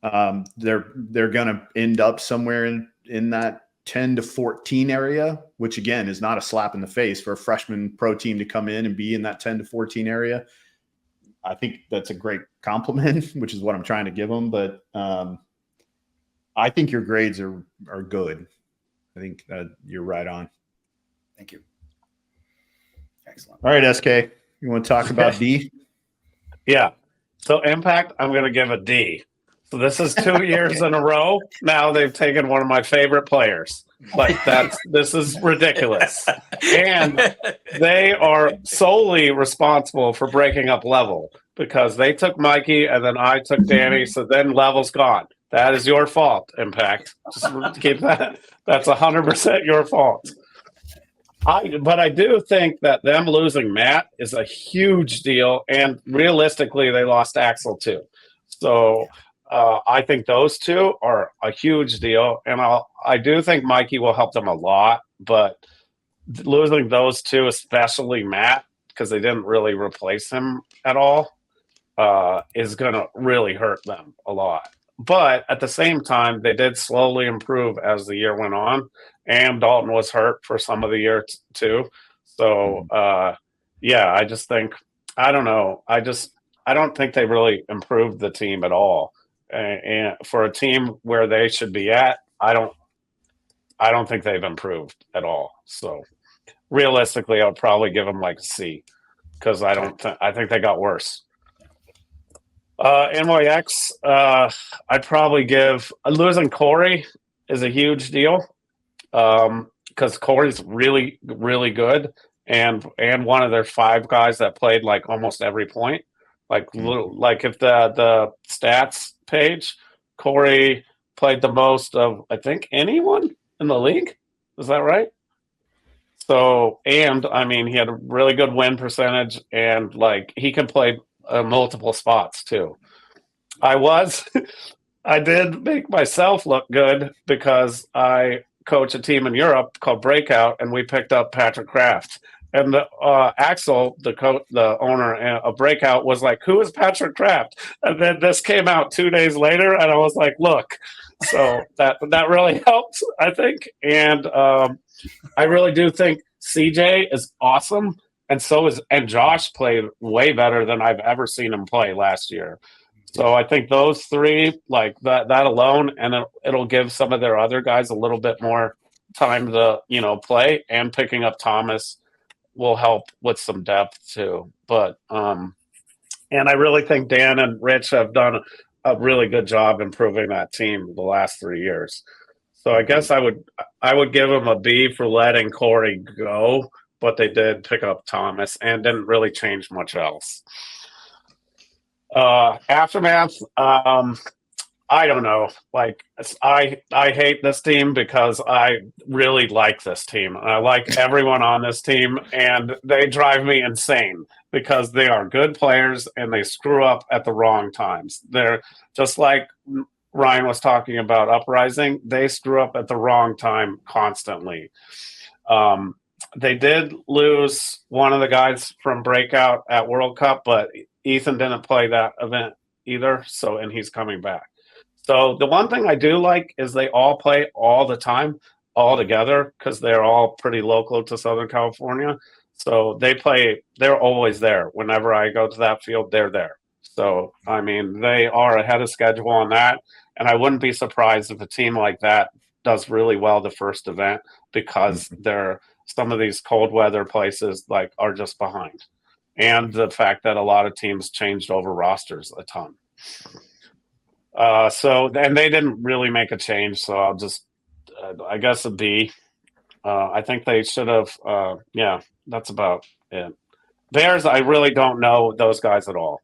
they're going to end up somewhere in that 10 to 14 area, which again is not a slap in the face for a freshman pro team to come in and be in that 10 to 14 area. I think that's a great compliment, which is what I'm trying to give them. But I think your grades are good. I think you're right on. Thank you. Excellent. All right, SK, you want to talk about D? Yeah. So Impact, I'm going to give a D. So this is 2 years in a row. Now they've taken one of my favorite players. Like this is ridiculous. And they are solely responsible for breaking up Level because they took Mikey and then I took Danny. So then Level's gone. That is your fault, Impact. Just keep that. That's 100% your fault. But I do think that them losing Matt is a huge deal. And realistically, they lost Axel too. So I think those two are a huge deal. And I do think Mikey will help them a lot. But losing those two, especially Matt, because they didn't really replace him at all, is going to really hurt them a lot. but at the same time, they did slowly improve as the year went on, and Dalton was hurt for some of the year too. So, yeah, I just think I don't know. I don't think they really improved the team at all. And for a team where they should be at, I don't think they've improved at all. So, realistically, I would probably give them like a C because I think they got worse. NYX, I'd probably give losing Corey is a huge deal because Corey's really, really good and one of their 5 guys that played like almost every point. Like if the stats page, Corey played the most of I think anyone in the league. Is that right? So, and I mean, he had a really good win percentage, and like he can play multiple spots too. I did make myself look good because I coach a team in Europe called Breakout, and we picked up Patrick Kraft. And Axel, the owner of Breakout, was like, "Who is Patrick Kraft?" And then this came out 2 days later, and I was like, "Look." So that really helped, I think. And I really do think CJ is awesome, and Josh played way better than I've ever seen him play last year. So I think those 3, like that alone, and it'll give some of their other guys a little bit more time to play, and picking up Thomas will help with some depth too. But and I really think Dan and Rich have done a really good job improving that team the last 3 years. So I guess I would give them a B for letting Corey go, but they did pick up Thomas and didn't really change much else. Aftermath, I don't know. Like I hate this team because I really like this team. I like everyone on this team, and they drive me insane because they are good players and they screw up at the wrong times. They're just like Ryan was talking about Uprising. They screw up at the wrong time constantly. They did lose one of the guys from Breakout at World Cup, but Ethan didn't play that event either. And he's coming back. So the one thing I do like is they all play all the time, all together, because they're all pretty local to Southern California. So they're always there. Whenever I go to that field, they're there. So, I mean, they are ahead of schedule on that. And I wouldn't be surprised if a team like that does really well the first event because some of these cold weather places are just behind. And the fact that a lot of teams changed over rosters a ton. And they didn't really make a change, so I'll just, I guess a B. I think they should have, that's about it. Bears, I really don't know those guys at all.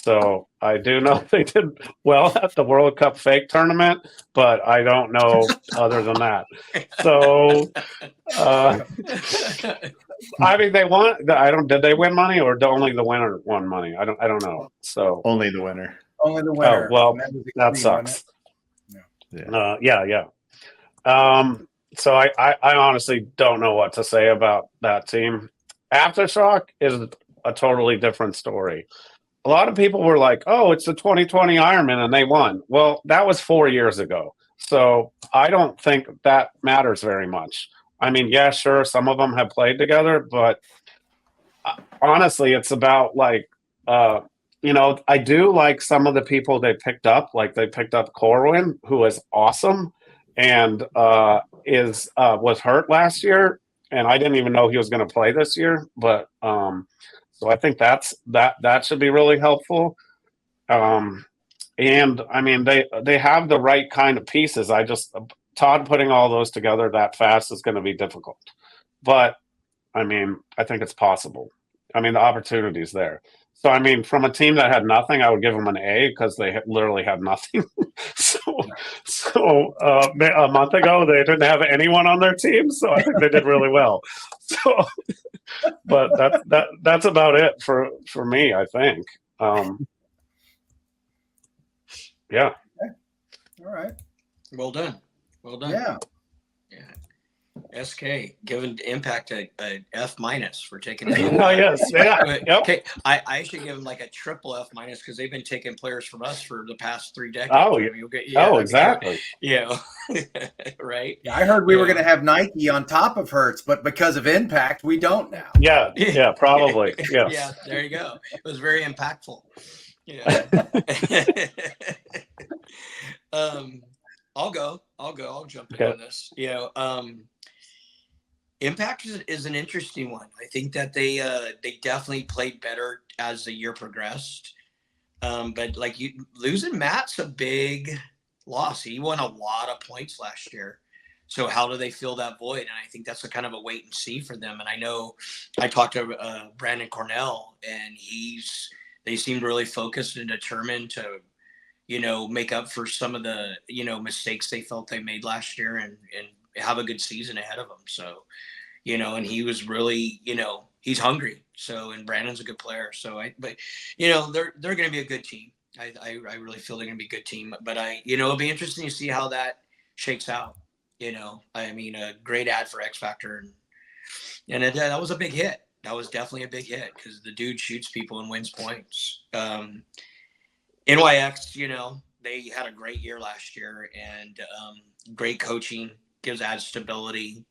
So I do know they did well at the World Cup fake tournament, but I don't know other than that. So, I mean, they won. Did they win money or only the winner won money? I don't know. So only the winner. Only the winner. Oh, well, that sucks. Yeah. So I honestly don't know what to say about that team. Aftershock is a totally different story. A lot of people were like, "Oh, it's the 2020 Ironmen and they won." Well, that was 4 years ago. So I don't think that matters very much. I mean, yeah, sure, some of them have played together, but honestly, it's about I do like some of the people they picked up. Like they picked up Corwin, who is awesome and was hurt last year, and I didn't even know he was going to play this year. But so I think that should be really helpful. And I mean, they have the right kind of pieces. Todd putting all those together that fast is going to be difficult, but I mean, I think it's possible. I mean, the opportunity is there. So, I mean, from a team that had nothing, I would give them an A because they literally had nothing. So a month ago, they didn't have anyone on their team, so I think they did really well. So, but that's about it for me, I think. Yeah. Okay. All right. Well done. Yeah. SK giving Impact a F- for taking it. Oh yes, yeah, yep. Okay, I should give them like a triple F- because they've been taking players from us for the past 3 decades. Oh, I mean, exactly. Yeah, right. Yeah, I heard we were going to have Nike on top of Hertz, but because of Impact, we don't now. Yeah, probably. Yes. Yeah, there you go. It was very impactful. Yeah. I'll go. I'll jump in on this. Impact is an interesting one. I think that they definitely played better as the year progressed. But like losing Matt's a big loss. He won a lot of points last year. So how do they fill that void? And I think that's a kind of a wait and see for them. And I know I talked to Brandon Cornell, and they seemed really focused and determined to, make up for some of the, mistakes they felt they made last year and have a good season ahead of them. So, and he was really, he's hungry. So, and Brandon's a good player. So they're going to be a good team. I really feel they're going to be a good team, but it'll be interesting to see how that shakes out. I mean, a great ad for X Factor, and that was a big hit. That was definitely a big hit because the dude shoots people and wins points. NYX, they had a great year last year, and great coaching gives added stability.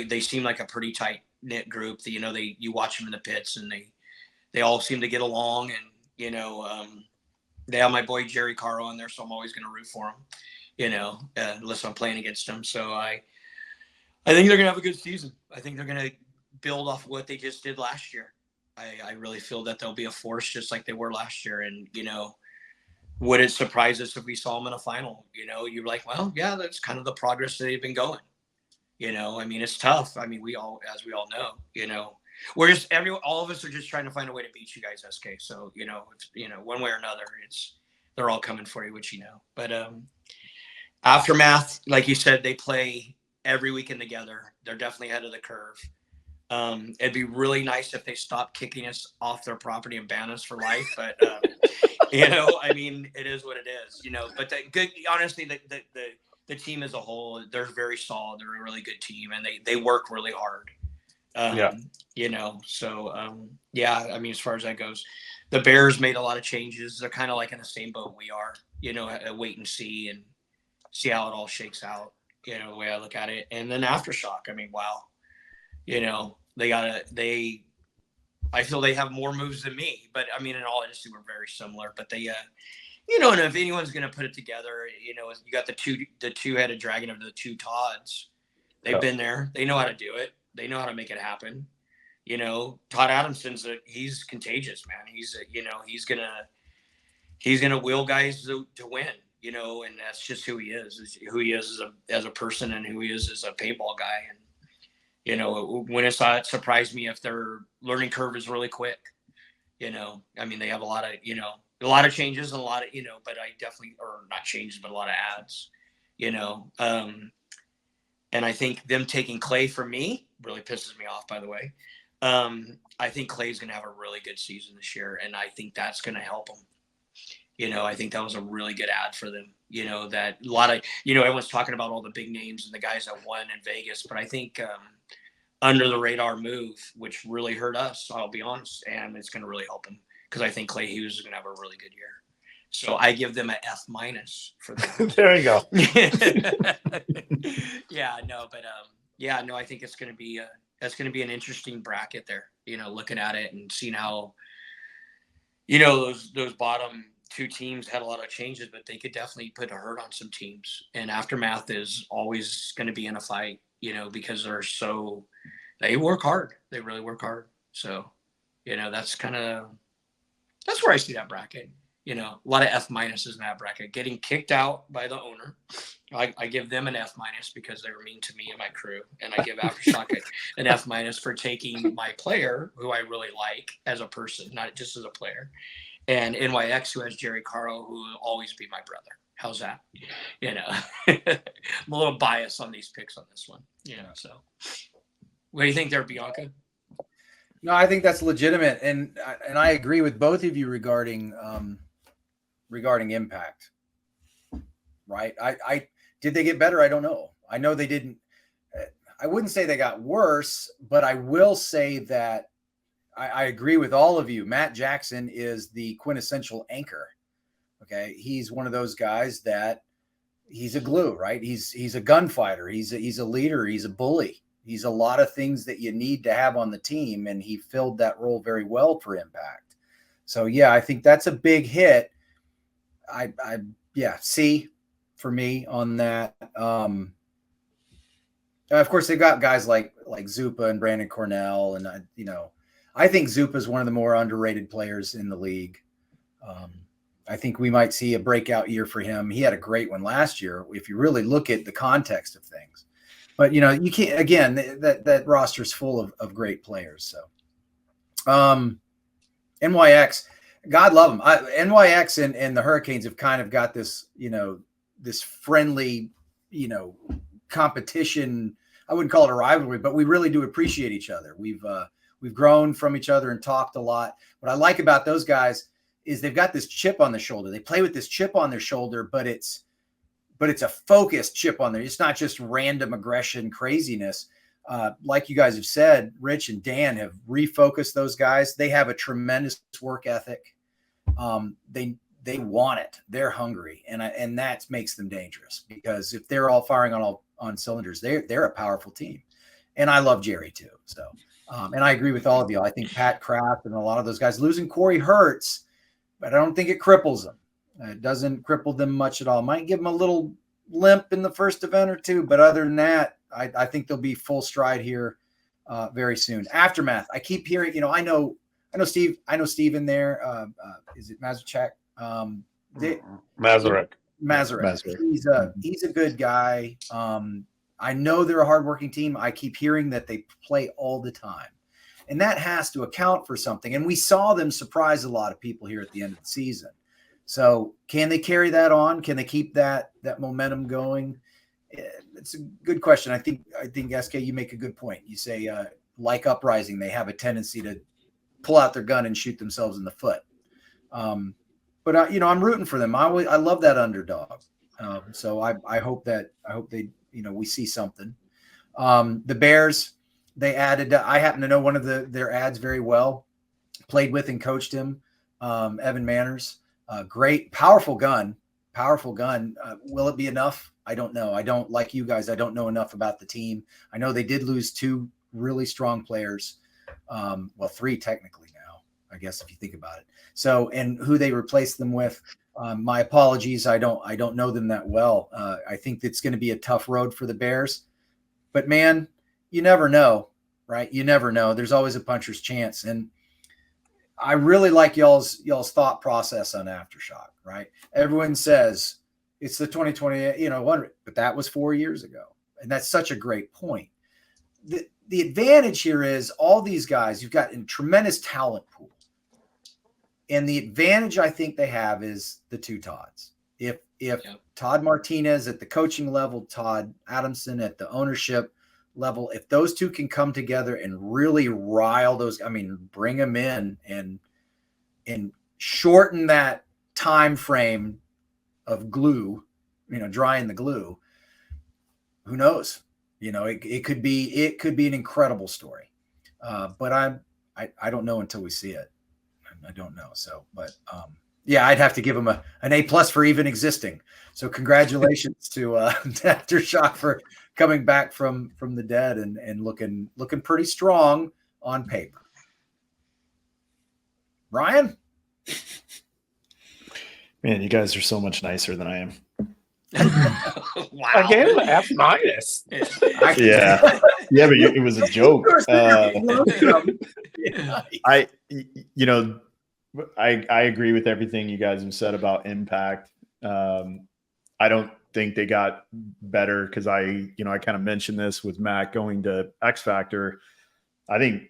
They seem like a pretty tight knit group. That you watch them in the pits, and they all seem to get along. And they have my boy Jerry Caro on there, so I'm always going to root for him. Unless I'm playing against them. So I think they're gonna have a good season. I think they're gonna build off what they just did last year. I really feel that they'll be a force just like they were last year. And would it surprise us if we saw them in a final? You're like, well, yeah, that's kind of the progress that they've been going. I mean, it's tough. I mean, as we all know, we're just all of us are just trying to find a way to beat you guys, SK. So it's, one way or another, they're all coming for you, which But Aftermath, like you said, they play every weekend together. They're definitely ahead of the curve. It'd be really nice if they stopped kicking us off their property and ban us for life. But I mean, it is what it is. But honestly, the team as a whole, they're very solid. They're a really good team, and they work really hard. So I mean, as far as that goes, the Bears made a lot of changes. They're kind of like in the same boat we are. Wait and see and see how it all shakes out, the way I look at it. And then Aftershock, I mean, wow, I feel they have more moves than me, but I mean, in all honesty, we're very similar, but they, and if anyone's going to put it together, you got the two-headed dragon of the two Todds. They've been there. They know how to do it. They know how to make it happen. Todd Adamson's he's contagious, man. He's going to will guys to win. And that's just who he is as a person and who he is as a paintball guy. And, when it surprised me if their learning curve is really quick, I mean, they have a lot of changes and a lot of, but I definitely, or not changes, but a lot of ads, and I think them taking Clay from me really pisses me off, by the way. I think Clay's going to have a really good season this year. And I think that's going to help him. I think that was a really good ad for them. That a lot of, everyone's talking about all the big names and the guys that won in Vegas, but I think under the radar move, which really hurt us, I'll be honest, and it's going to really help them because I think Clay Hughes is going to have a really good year. So I give them an F- for that. There you go. I think it's going to be that's going to be an interesting bracket there. Looking at it and seeing how, those bottom two teams had a lot of changes, but they could definitely put a hurt on some teams. And Aftermath is always going to be in a fight, because they work hard. They really work hard. So, that's where I see that bracket. A lot of F- in that bracket. Getting kicked out by the owner, I give them an F- because they were mean to me and my crew, and I give Aftershock an F- for taking my player, who I really like as a person, not just as a player, and NYX, who has Jerry Caro, who will always be my brother. How's that? I'm a little biased on these picks on this one. So what do you think there, Bianca? No, I think that's legitimate, and I agree with both of you regarding Impact. Right? I did they get better? I don't know. I know they didn't. I wouldn't say they got worse, but I will say that I agree with all of you. Matt Jackson is the quintessential anchor. Okay. He's one of those guys that he's a glue, right? He's a gunfighter. He's a leader. He's a bully. He's a lot of things that you need to have on the team. And he filled that role very well for Impact. So yeah, I think that's a big hit. C for me on that. Of course, they've got guys like Zupa and Brandon Cornell, and I think Zupa is one of the more underrated players in the league. I think we might see a breakout year for him. He had a great one last year, if you really look at the context of things. But you can't. Again, that roster is full of great players. So, NYX, God love them. NYX and the Hurricanes have kind of got this, this friendly, competition. I wouldn't call it a rivalry, but we really do appreciate each other. We've grown from each other and talked a lot. What I like about those guys is they've got this chip on their shoulder. They play with this chip on their shoulder, but it's a focused chip on there. It's not just random aggression craziness. Like you guys have said, Rich and Dan have refocused those guys. They have a tremendous work ethic. They want it. They're hungry, and that makes them dangerous, because if they're all firing on cylinders, they're a powerful team. And I love Jerry too. So, and I agree with all of you. I think Pat Kraft and a lot of those guys, losing Corey hurts, but I don't think it cripples them. It doesn't cripple them much at all. Might give them a little limp in the first event or two, but other than that, I think they'll be full stride here very soon. Aftermath. I keep hearing, I know Steve in there. Is it Mazurek? Mazurek. He's a good guy. I know they're a hardworking team. I keep hearing that they play all the time, and that has to account for something. And we saw them surprise a lot of people here at the end of the season. So can they carry that on? Can they keep that momentum going? It's a good question. I think SK, you make a good point. You say, like Uprising, they have a tendency to pull out their gun and shoot themselves in the foot. But I'm rooting for them. I love that underdog. So I hope they, we see something. The Bears, they added, I happen to know one of their ads very well, played with and coached him, Evan Manners. Great, powerful gun. Will it be enough? I don't know. I don't, like you guys, I don't know enough about the team. I know they did lose 2 really strong players. 3 technically now, I guess, if you think about it. So, and who they replaced them with, my apologies. I don't know them that well. I think it's going to be a tough road for the Bears, but man, you never know, right? You never know. There's always a puncher's chance. And I really like y'all's thought process on Aftershock, right? Everyone says it's the 2020, but that was 4 years ago. And that's such a great point. The advantage here is all these guys, you've got a tremendous talent pool. And the advantage I think they have is the 2 Todds. If Todd Martinez at the coaching level, Todd Adamson at the ownership level, if those 2 can come together and really rile those, bring them in and shorten that time frame of glue, drying the glue, who knows? It could be an incredible story. But I don't know until we see it. I don't know. So, but I'd have to give them an A+ for even existing. So congratulations to Aftershock for coming back from the dead and looking pretty strong on paper. Ryan? Man, you guys are so much nicer than I am. Wow. I gave him an F-. Yeah, but it was a joke. I agree with everything you guys have said about Impact. I don't think they got better because I kind of mentioned this with Matt going to X Factor. I think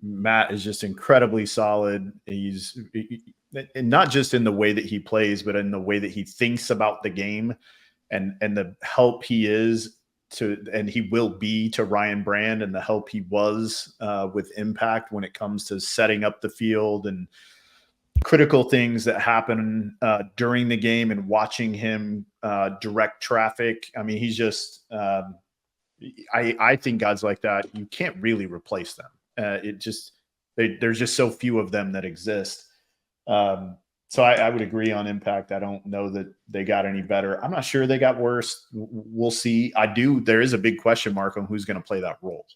Matt is just incredibly solid. He's not just in the way that he plays, but in the way that he thinks about the game and the help he is to, and he will be to Ryan Brand, and the help he was with Impact when it comes to setting up the field and critical things that happen during the game and watching him direct traffic. He's just I think guys like that, you can't really replace them. There's just so few of them that exist. So I would agree on impact. I don't know that they got any better. I'm not sure they got worse. We'll see. There is a big question mark on who's going to play that role.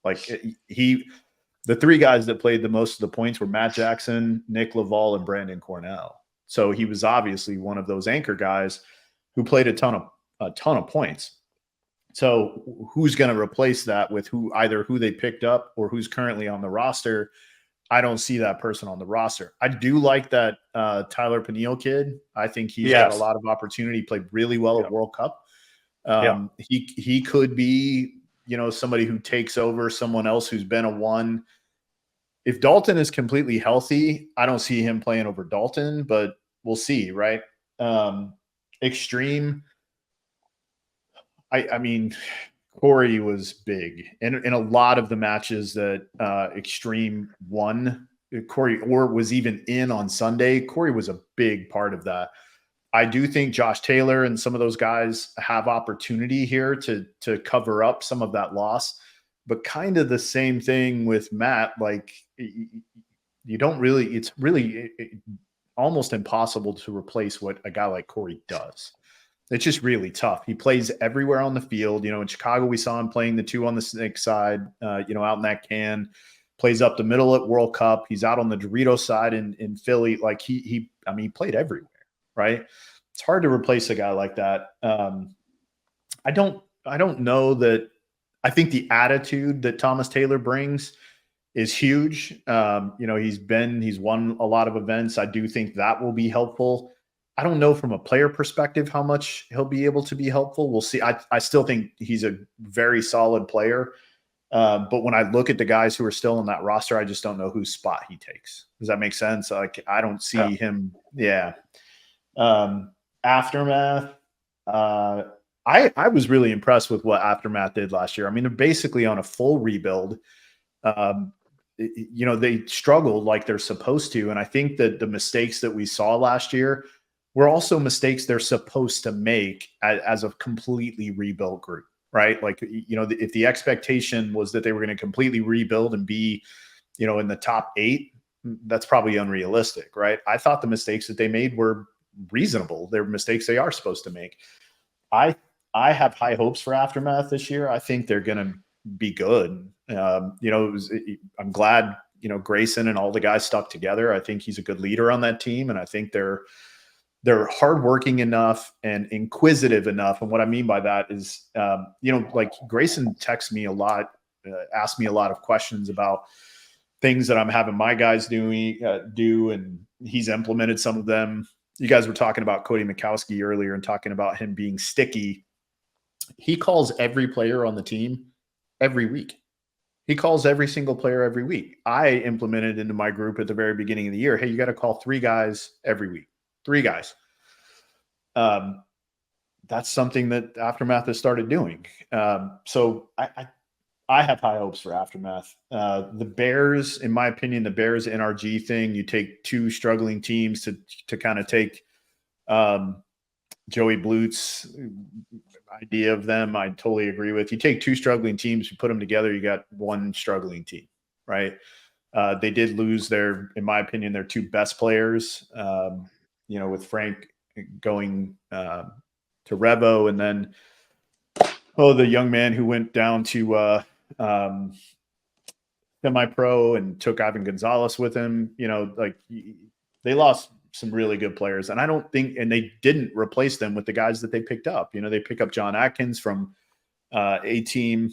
Like the three guys that played the most of the points were Matt Jackson, Nick Laval, and Brandon Cornell. So he was obviously one of those anchor guys who played a ton of points. So who's going to replace that with either who they picked up or who's currently on the roster? I don't see that person on the roster. I do like that Tyler Peniel kid. I think he's got a lot of opportunity. He played really well at World Cup. He could be, somebody who takes over someone else who's been a one. If Dalton is completely healthy, I don't see him playing over Dalton, but we'll see, right? Extreme. I mean, Corey was big in a lot of the matches that Extreme won. Corey was even in on Sunday. Corey was a big part of that. I do think Josh Taylor and some of those guys have opportunity here to cover up some of that loss, but kind of the same thing with Matt. Like it's really almost impossible to replace what a guy like Corey does. It's just really tough. He plays everywhere on the field. In Chicago, we saw him playing the two on the snake side, out in that can, plays up the middle at World Cup. He's out on the Dorito side in Philly. Like he played everywhere, right? It's hard to replace a guy like that. I don't know that. I think the attitude that Thomas Taylor brings is huge. He's won a lot of events. I do think that will be helpful. I don't know from a player perspective how much he'll be able to be helpful. We'll see. I still think he's a very solid player. But when I look at the guys who are still in that roster, I just don't know whose spot he takes. Does that make sense? Like, I don't see him. Yeah. Aftermath. I was really impressed with what Aftermath did last year. I mean, they're basically on a full rebuild. They struggled like they're supposed to. And I think that the mistakes that we saw last year were also mistakes they're supposed to make as a completely rebuilt group, right? Like, if the expectation was that they were going to completely rebuild and be, in the top 8, that's probably unrealistic, right? I thought the mistakes that they made were reasonable. They're mistakes they are supposed to make. I have high hopes for Aftermath this year. I think they're going to be good. I'm glad, Grayson and all the guys stuck together. I think he's a good leader on that team. And I think they're hardworking enough and inquisitive enough. And what I mean by that is, like Grayson texts me a lot, asks me a lot of questions about things that I'm having my guys do, and he's implemented some of them. You guys were talking about Cody Mikowski earlier and talking about him being sticky. He calls every player on the team every week. He calls every single player every week. I implemented into my group at the very beginning of the year, hey, you got to call 3 guys every week. 3 guys. That's something that Aftermath has started doing. So I have high hopes for Aftermath. The Bears, in my opinion, the Bears NRG thing, you take 2 struggling teams to kind of take Joey Blut's idea of them. I totally agree with. You take 2 struggling teams, you put them together, you got 1 struggling team, right? They did lose in my opinion, their 2 best players, with Frank going to Revo, and then, the young man who went down to semi-pro and took Ivan Gonzalez with him. They lost some really good players, and I don't think, and they didn't replace them with the guys that they picked up. They pick up John Atkins from A-Team,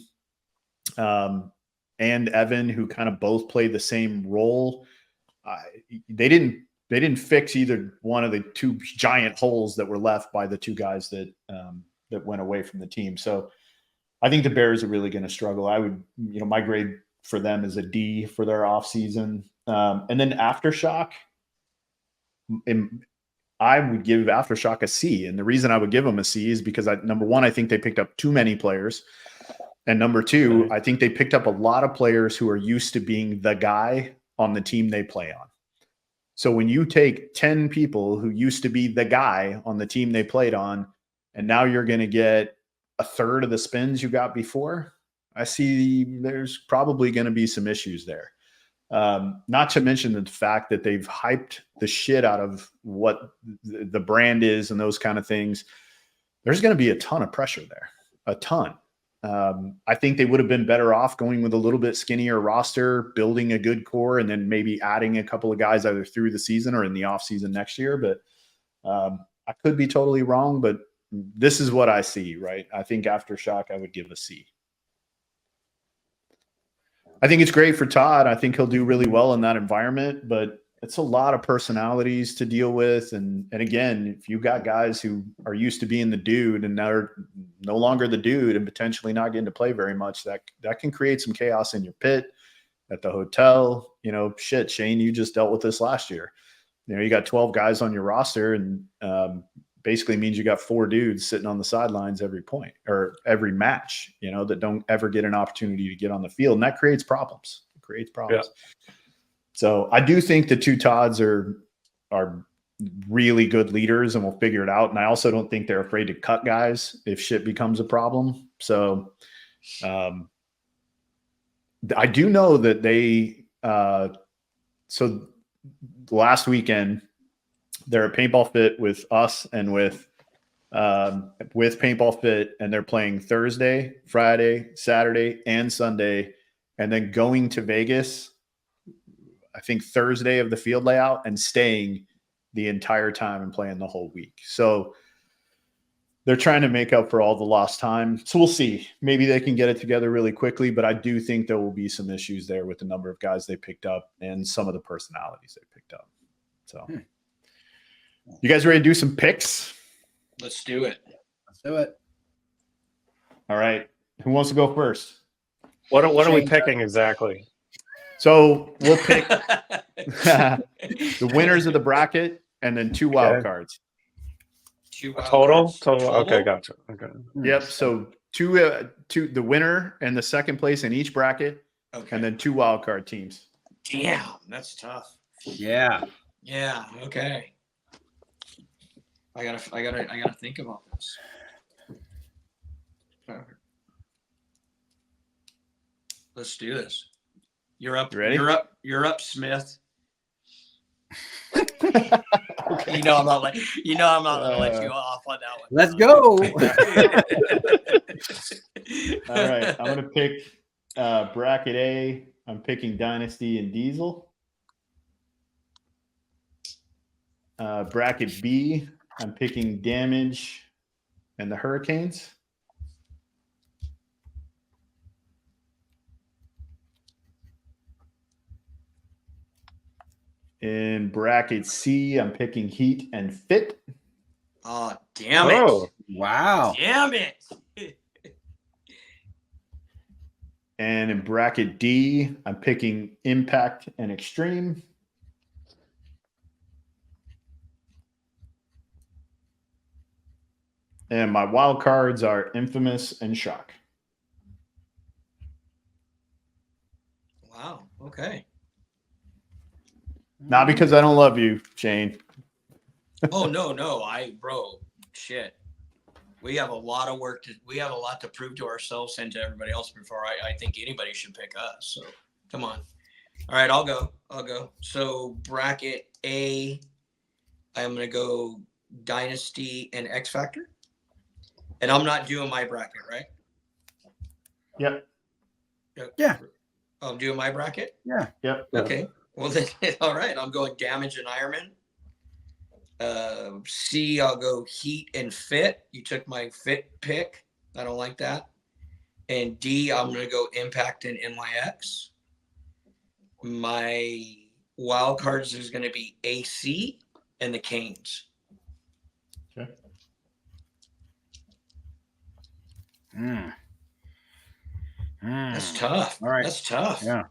and Evan, who kind of both play the same role. They didn't fix either one of the 2 giant holes that were left by the 2 guys that went away from the team. So I think the Bears are really going to struggle. I would, my grade for them is a D for their offseason. And then Aftershock, I would give Aftershock a C. And the reason I would give them a C is because number 1, I think they picked up too many players. And number 2, I think they picked up a lot of players who are used to being the guy on the team they play on. So when you take 10 people who used to be the guy on the team they played on, and now you're going to get a third of the spins you got before, I see there's probably going to be some issues there. Not to mention the fact that they've hyped the shit out of what the brand is and those kind of things. There's going to be a ton of pressure there, a ton. I think they would have been better off going with a little bit skinnier roster, building a good core, and then maybe adding a couple of guys either through the season or in the off season next year. But I could be totally wrong, but this is what I see, right? I think Aftershock, I would give a C. I think it's great for Todd. I think he'll do really well in that environment, but it's a lot of personalities to deal with. And again, if you got guys who are used to being the dude and now are no longer the dude and potentially not getting to play very much, that can create some chaos in your pit, at the hotel. You know, shit, Shane, you just dealt with this last year. You know, you got 12 guys on your roster, and basically means you got 4 dudes sitting on the sidelines every point or every match, you know, that don't ever get an opportunity to get on the field. And that creates problems. It creates problems. Yeah. So I do think the 2 Todds are really good leaders, and we'll figure it out. And I also don't think they're afraid to cut guys if shit becomes a problem. So I do know that they so last weekend they're at Paintball Fit with us and with Paintball Fit, and they're playing Thursday, Friday, Saturday, and Sunday, and then going to Vegas, I think Thursday of the field layout, and staying the entire time and playing the whole week. So they're trying to make up for all the lost time. So we'll see. Maybe they can get it together really quickly, but I do think there will be some issues there with the number of guys they picked up and some of the personalities they picked up. So you guys ready to do some picks? Let's do it. Let's do it. All right. Who wants to go first? What are we picking exactly? So we'll pick the winners of the bracket and then 2 wild cards. 2 wild Total? cards. Total. Okay, gotcha. Okay. Yep. So two the winner and the second place in each bracket, and then 2 wild card teams. Damn, that's tough. Yeah. Yeah. Okay. I gotta think about this. Let's do this. You're up. You ready? You're up, Smith. Okay. You know I'm not gonna let you off on that one. Let's go. All right. I'm gonna pick bracket A. I'm picking Dynasty and Diesel. Bracket B, I'm picking Damage and the Hurricanes. In bracket C, I'm picking Heat and Fit. Oh, damn it. Wow. Damn it. And in bracket D, I'm picking Impact and Extreme. And my wild cards are Infamous and Shock. Wow. Okay. Not because I don't love you, Shane. Oh no, bro, shit. We have a lot to prove to ourselves and to everybody else before I think anybody should pick us. So come on. All right, I'll go. So bracket A, I'm gonna go Dynasty and X Factor. And I'm not doing my bracket, right? Yep. Yeah. I'm doing my bracket? Yeah. Yep. Okay. Well, then, all right. I'm going Damage and Ironmen. C, I'll go Heat and Fit. You took my Fit pick. I don't like that. And D, I'm going to go Impact and NYX. My wild cards is going to be AC and the Canes. Okay. That's tough. All right. That's tough. Yeah.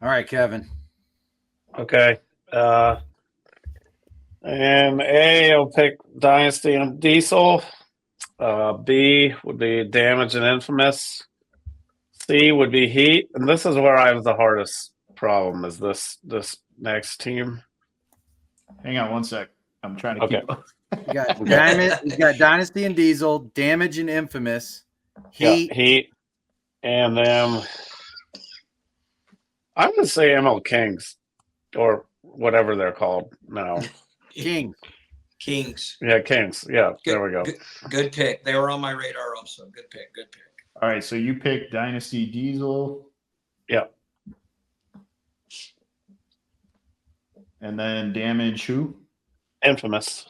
All right, Kevin. Okay. And A, I'll pick Dynasty and Diesel. B would be Damage and Infamous. C would be Heat. And this is where I have the hardest problem is this next team. Hang on one sec. I'm trying to keep up. You got Diamond, you got Dynasty and Diesel, Damage and Infamous, Heat. Yeah, Heat, and then I'm gonna say ML Kings or whatever they're called now. King. Kings. Yeah, Kings. Yeah, there we go. Good pick. They were on my radar also. Good pick. Good pick. All right, so you picked Dynasty Diesel. Yeah. And then Damage who? Infamous.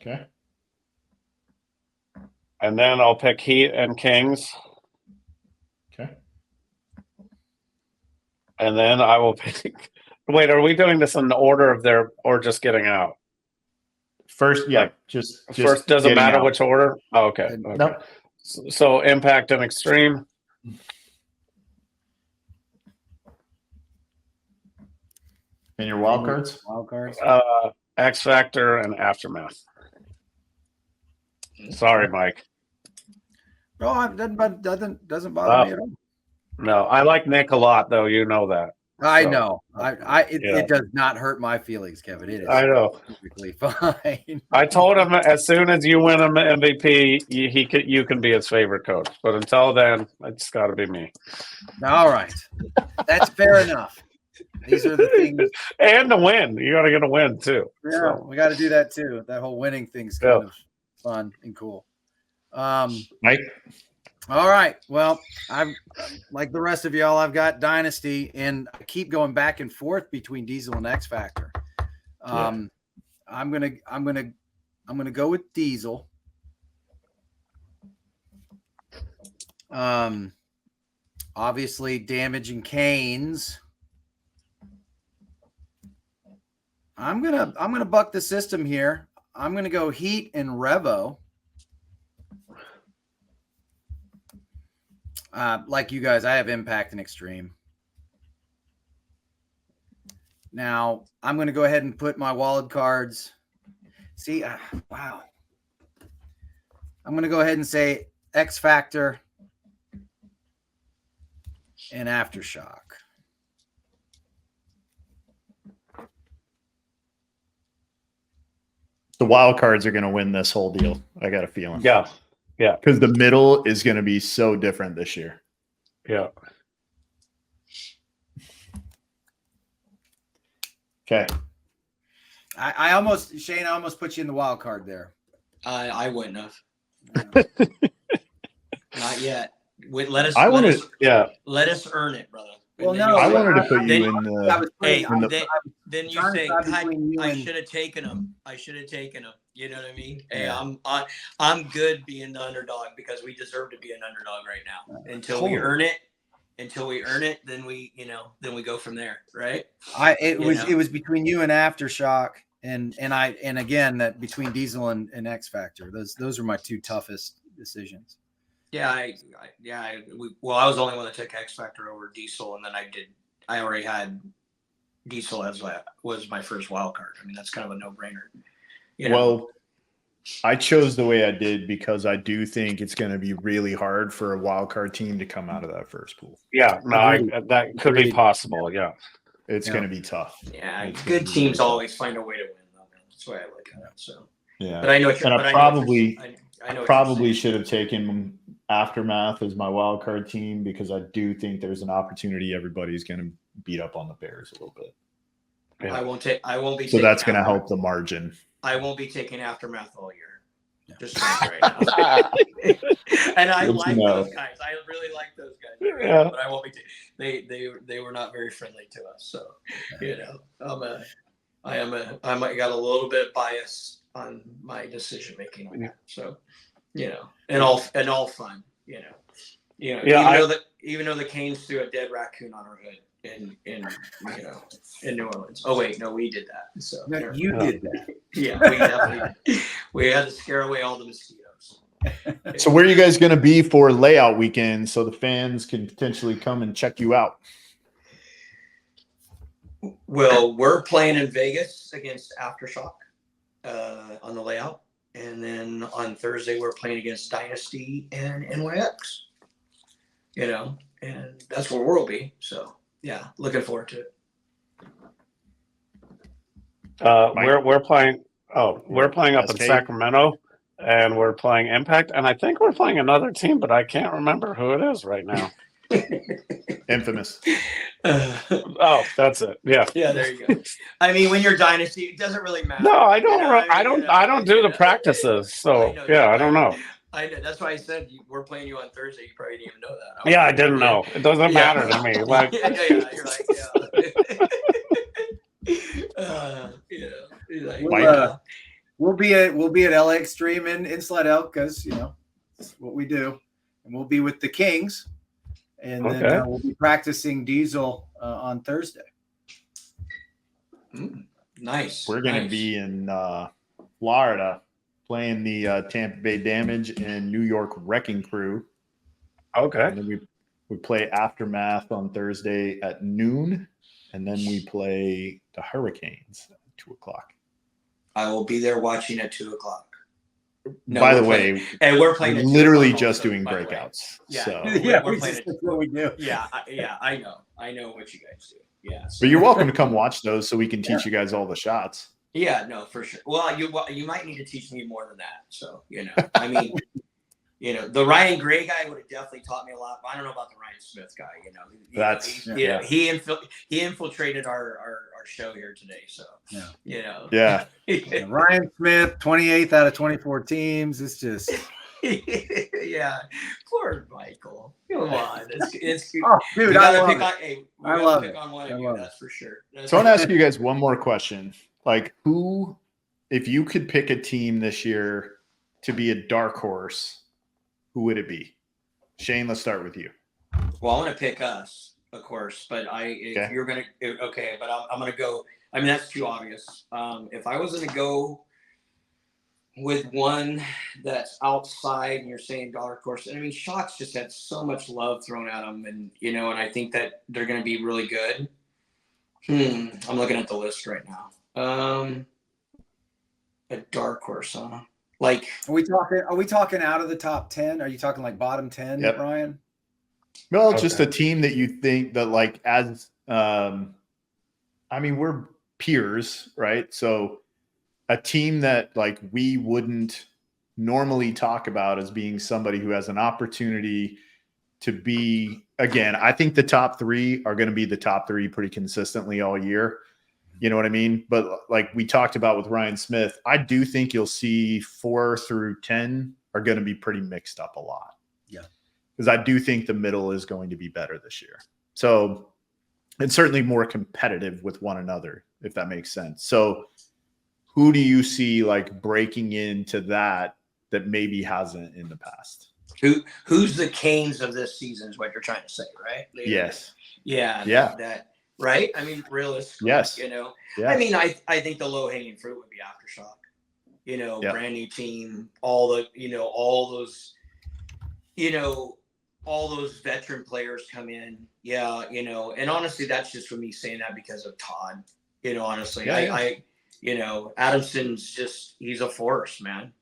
Okay. And then I'll pick Heat and Kings. Okay. And then I will pick. Wait, are we doing this in the order of their or just getting out? First, yeah, Like, just first doesn't getting matter out. which order. Oh, okay. Nope. So Impact and Extreme. And your wild cards? Wild cards. X Factor and Aftermath. Sorry, Mike. No, it doesn't bother me at all. No, I like Nick a lot, though. You know that. I So, know. It does not hurt my feelings, Kevin. It is. I know. Perfectly fine. I told him as soon as you win him MVP, you can be his favorite coach. But until then, it's got to be me. All right, that's fair enough. These are the things. And to win, you got to get a win too. Yeah, So, we got to do that too. That whole winning thing's kind of fun and cool. Mike? All right. Well, I'm like the rest of y'all. I've got Dynasty, and I keep going back and forth between Diesel and X Factor. I'm gonna go with Diesel. Obviously, Damage and Canes. I'm gonna buck the system here. I'm gonna go Heat and Revo. Like you guys, I have Impact and Extreme. Now, I'm going to go ahead and put my wild cards. See, wow. I'm going to go ahead and say X Factor and Aftershock. The wild cards are going to win this whole deal. I got a feeling. yeah. Yeah. Because the middle is going to be so different this year. Yeah. Okay. I almost put you in the wild card there. I wouldn't have. Not yet. Let us earn it, brother. Well, no, I wanted to put you in the. Hey, in the- then you say I should have taken him. I should have taken him. You know what I mean? Hey, I'm good being the underdog because we deserve to be an underdog right now. Until we earn it, then we go from there, right? It was between you and Aftershock, and again that between Diesel and X Factor. Those are my two toughest decisions. Yeah, I was the only one that took X Factor over Diesel, and then I already had Diesel as was my first wild card. I mean, that's kind of a no-brainer. Well, I chose the way I did because I do think it's going to be really hard for a wild card team to come out of that first pool. Yeah, no, that could be possible. Yeah, it's going to be tough. Yeah, good teams always find a way to win. That's the way I look at it. So yeah, but I know. I probably should have taken Aftermath as my wild card team because I do think there's an opportunity everybody's going to beat up on the Bears a little bit. Yeah. I won't be. So that's going to help the margin. I won't be taking Aftermath all year. Just right now. And I like those guys. I really like those guys. Yeah. But I won't be. They were not very friendly to us. So I got a little bit of bias on my decision making on that. So and all fun. Even though the Canes threw a dead raccoon on our hood in New Orleans. Oh wait, no, we did that. So no, you did that. Yeah, we definitely did. We had to scare away all the mosquitoes. So where are you guys going to be for layout weekend so the fans can potentially come and check you out? Well, we're playing in Vegas against Aftershock on the layout. And then on Thursday, we're playing against Dynasty and NYX. And that's where we'll be. So, looking forward to it. We're playing. Oh, we're playing up in SK? Sacramento, and we're playing Impact, and I think we're playing another team, but I can't remember who it is right now. Infamous. Oh, that's it. Yeah. Yeah, there you go. I mean, when you're Dynasty, it doesn't really matter. No, I You don't. know, I don't. I don't do the practices. So yeah, I don't know. I know. That's why I said we're playing you on Thursday. You probably didn't even know that. Yeah, I didn't know. It doesn't matter to me. Like, yeah, you're like, We'll be at LA Extreme in Slidell because it's what we do, and we'll be with the Kings, and then we'll be practicing Diesel on Thursday. Nice. We're going to be in Florida playing the Tampa Bay Damage and New York Wrecking Crew. Okay. And then we play Aftermath on Thursday at noon, and then we play the Hurricanes at 2:00. I will be there watching at 2:00. No, by the way, and we're playing literally just doing breakouts. Yeah, so. we're playing that's what we do. Yeah, I know what you guys do. Yeah, so. But you're welcome to come watch those so we can teach you guys all the shots. Yeah, no, for sure. Well, you might need to teach me more than that. So I mean, the Ryan Gray guy would have definitely taught me a lot. But I don't know about the Ryan Smith guy. He infiltrated our show here today. So Yeah. Ryan Smith, 28th out of 24 teams. It's just yeah. Poor Michael. Come on, it's oh, dude, I love it. Pick on one of you, that's for sure. So I want to ask you guys one more question. Like, who, if you could pick a team this year to be a dark horse, who would it be? Shane, let's start with you. Well, I want to pick us, of course, but you're going to, but I'm going to go. I mean, that's too obvious. If I was going to go with one that's outside and you're saying dark horse, I mean, Shots just had so much love thrown at them, and, and I think that they're going to be really good. I'm looking at the list right now. A dark horse, huh? Like, are we talking out of the top 10? Are you talking like bottom 10, yep. Ryan? Well, just a team that you think that, like, as I mean, we're peers, right? So a team that, like, we wouldn't normally talk about as being somebody who has an opportunity to be, again, I think the top three are going to be the top three pretty consistently all year. You know what I mean? But like we talked about with Ryan Smith, I do think you'll see 4 through 10 are going to be pretty mixed up a lot. Yeah. Because I do think the middle is going to be better this year. So it's certainly more competitive with one another, if that makes sense. So who do you see like breaking into that maybe hasn't in the past? Who's the Canes of this season is what you're trying to say, right? Yes. Yeah. Yeah. That right? I mean, realistically, yes. Yes. I mean, I think the low hanging fruit would be Aftershock. Yep. Brand new team, all those veteran players come in. Yeah, and honestly, that's just for me saying that because of Todd. Honestly, I Adamson's he's a force, man.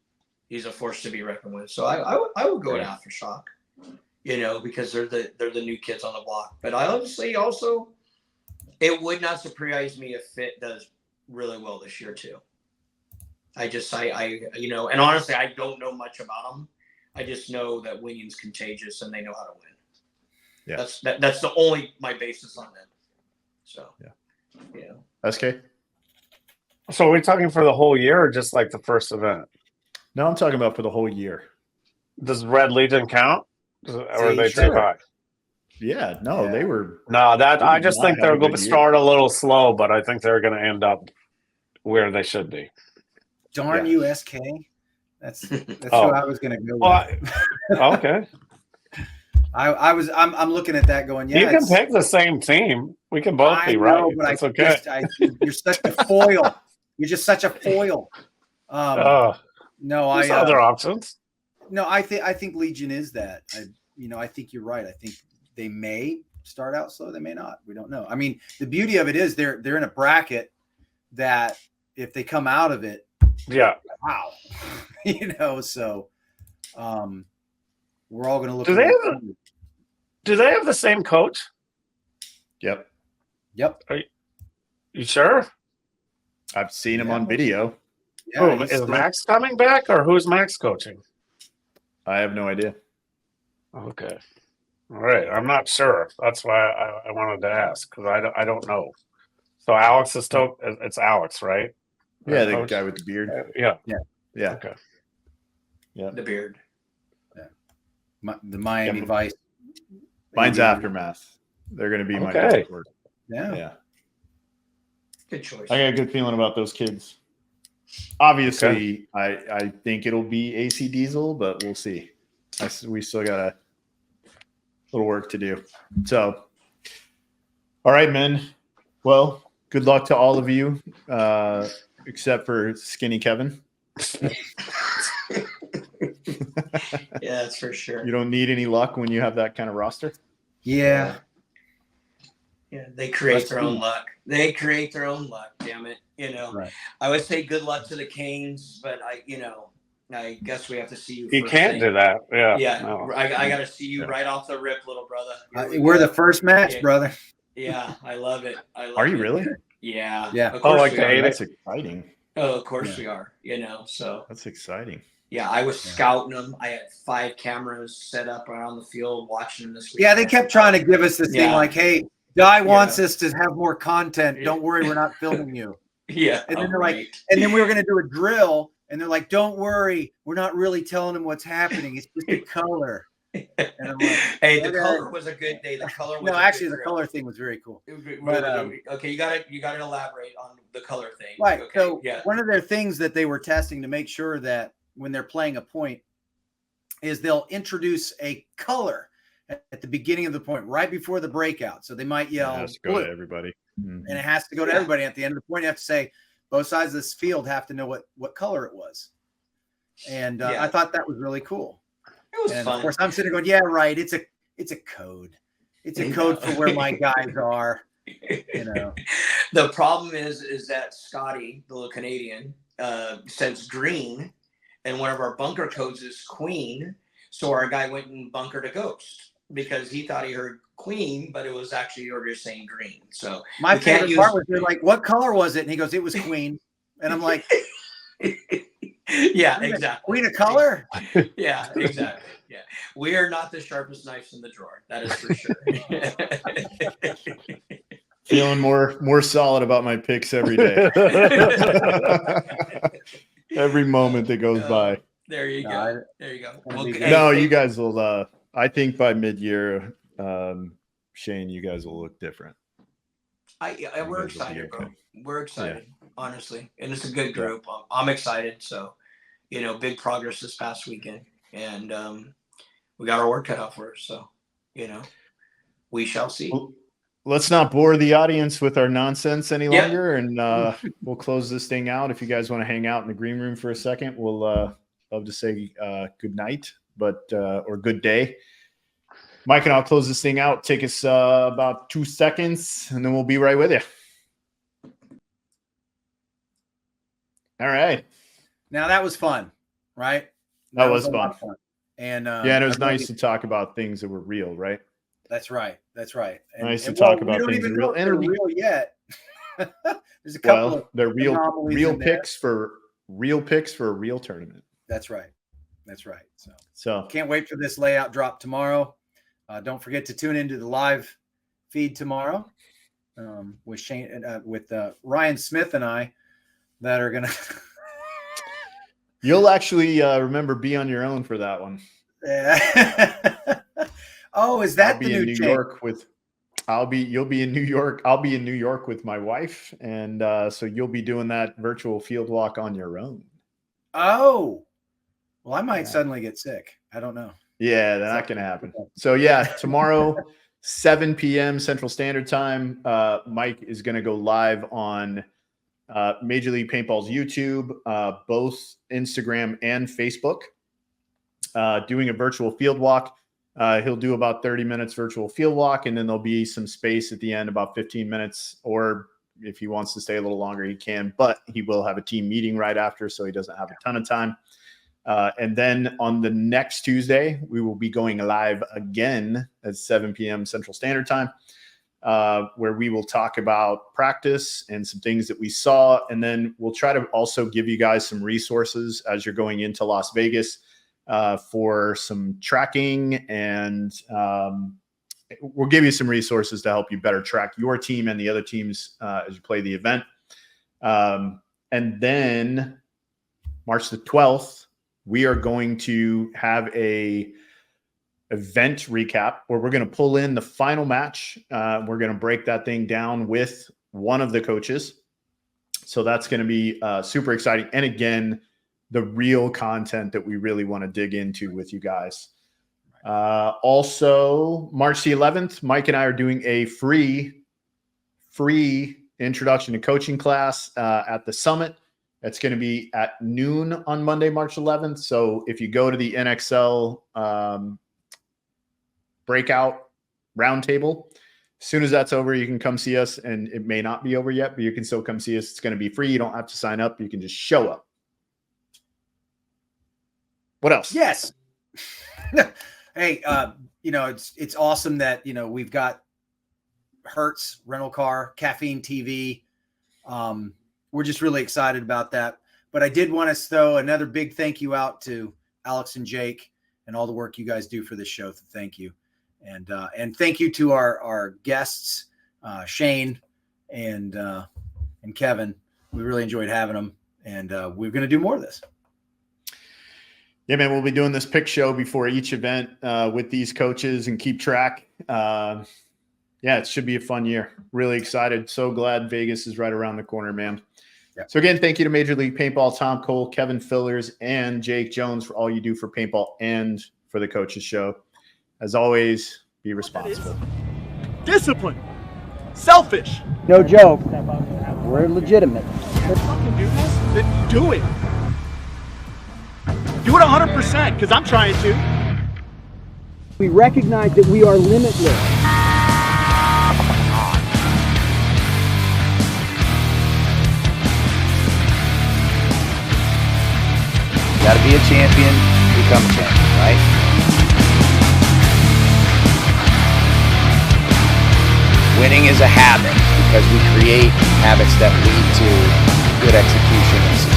He's a force to be reckoned with. So I would go with Aftershock. Because they're the new kids on the block. But I honestly also. It would not surprise me if Fit does really well this year too. And honestly, I don't know much about them. I just know that winning's contagious and they know how to win. Yeah, that's the only my basis on them. So SK. So are we talking for the whole year or just like the first event? No, I'm talking about for the whole year. Does Red Legion count? Or are they too high? Yeah, no, they were. No, I just think they're going to start a little slow, but I think they're going to end up where they should be. Darn you, SK. That's who I was going to go with. Okay. I'm looking at that going, yeah. You can pick the same team. We can both be right. But that's okay. You're such a foil. You're just such a foil. No, there's other options. No, I think Legion is that. I think you're right. I think they may start out slow. They may not. We don't know. I mean, the beauty of it is they're in a bracket that if they come out of it, wow, So, we're all going to look. Do they have the same coach? Yep. Are you sure? I've seen him on video. Oh, is Max coming back, or who's Max coaching? I have no idea. Okay. All right. I'm not sure. That's why I wanted to ask, because I don't know. So Alex is still, it's Alex, right? Yeah, the Coach? guy with the beard. Yeah. Yeah. Okay. Yeah. The beard. The Miami Yeah, Vice. Mine's AD. Aftermath. They're going to be my Okay. Discord. Yeah. Good choice. I got a good feeling about those kids. Obviously, I think it'll be AC Diesel, but we'll see. We still got a little work to do. So, all right, men. Well, good luck to all of you, except for Skinny Kevin. Yeah, that's for sure. You don't need any luck when you have that kind of roster. Yeah. Yeah, they create their own luck. They create their own luck. Damn it, Right. I would say good luck to the Canes, but I guess we have to see you. You first can't thing. do that. Yeah. Yeah, No. I got to see you right off the rip, little brother. Here we We're go. the first match, Yeah. brother. Yeah, I love it. Are you really? Yeah. Yeah. Of course like we the are. eight- That's exciting. Oh, of course we are. So That's exciting. yeah, I was scouting them. I had 5 cameras set up around the field watching them this week. Yeah, they kept trying to give us this thing like, hey, Guy wants us to have more content. Don't worry, we're not filming you. Yeah. And then they're like, and then we were going to do a drill. And they're like, don't worry. We're not really telling them what's happening. It's just a color. And I'm like, hey, the color was a good day. The color was no, actually, the color thing was very cool. But, okay, you gotta elaborate on the color thing. Right. Okay, So yeah. one of their things that they were testing to make sure that when they're playing a point is they'll introduce a color at the beginning of the point, right before the breakout. So they might yell It has to go blue, to everybody. and it has to go to everybody. At the end of the point, you have to say both sides of this field have to know what color it was. And I thought that was really cool. It was And fun. of course, I'm sitting going, yeah, right. It's a code. It's a code for where my guys are. The problem is that Scotty, the little Canadian, says green, and one of our bunker codes is queen. So our guy went and bunkered a ghost because he thought he heard queen, but it was actually you were saying green. So my favorite part was they're like, what color was it? And he goes, it was queen. And I'm like, yeah, exactly. Queen of color? Yeah, exactly. Yeah. We are not the sharpest knives in the drawer. That is for sure. Feeling more solid about my picks every day. Every moment that goes by. There you go. There you go. Okay. No, you guys will I think by mid-year, Shane, you guys will look different. We're excited, bro. We're excited, honestly. And it's a good group. I'm excited. So, big progress this past weekend. And we got our work cut out for us. So, we shall see. Well, let's not bore the audience with our nonsense any longer. And we'll close this thing out. If you guys want to hang out in the green room for a second, we'll love to say good night, or good day. Mike and I'll close this thing out. Take us about 2 seconds, and then we'll be right with you. All right. Now that was fun, right? That was a lot fun. of fun. And and it was nice to talk about things that were real, right? That's right. That's right. Nice to talk about things that are real. And real yet. There's a couple of they're real picks for real a real tournament. That's right. That's right. So can't wait for this layout drop tomorrow. Don't forget to tune into the live feed tomorrow with Shane, with Ryan Smith and I, that are gonna. You'll actually remember Be On Your Own for that one. Yeah. Oh, is that the new New York with? You'll be in New York. I'll be in New York with my wife, and so you'll be doing that virtual field walk on your own. Oh, well, I might suddenly get sick. I don't know. Yeah, that's not going to happen. So yeah, tomorrow, 7 p.m. Central Standard Time, Mike is going to go live on Major League Paintball's YouTube, both Instagram and Facebook, doing a virtual field walk. He'll do about 30 minutes virtual field walk, and then there'll be some space at the end, about 15 minutes, or if he wants to stay a little longer, he can, but he will have a team meeting right after, so he doesn't have a ton of time. And then on the next Tuesday, we will be going live again at 7 p.m. Central Standard Time. where we will talk about practice and some things that we saw. And then we'll try to also give you guys some resources as you're going into Las Vegas for some tracking. And we'll give you some resources to help you better track your team and the other teams as you play the event. And then March the 12th, we are going to have a event recap where we're going to pull in the final match. We're going to break that thing down with one of the coaches. So that's going to be super exciting. And again, the real content that we really want to dig into with you guys. Also, March the 11th, Mike and I are doing a free introduction to coaching class at the summit. That's going to be at noon on Monday, March 11th. So if you go to the NXL breakout roundtable, as soon as that's over, you can come see us. And it may not be over yet, but you can still come see us. It's going to be free. You don't have to sign up. You can just show up. What else? Yes. Hey, it's awesome that, we've got Hertz rental car, Caffeine TV. We're just really excited about that. But I did want to throw another big thank you out to Alex and Jake and all the work you guys do for this show. Thank you. And thank you to our guests, Shane and Kevin. We really enjoyed having them, and we're going to do more of this. Yeah, man, we'll be doing this pick show before each event with these coaches and keep track. Yeah, it should be a fun year. Really excited. So glad Vegas is right around the corner, man. Yeah. So again, thank you to Major League Paintball, Tom Cole, Kevin Fillers, and Jake Jones for all you do for paintball and for the Coaches Show. As always, be responsible. Discipline. Selfish. No joke. We're legitimate. Fucking do this? Then do it. Do it 100% because I'm trying to. We recognize that we are limitless. You got to be a champion, become a champion, right? Winning is a habit because we create habits that lead to good execution and success.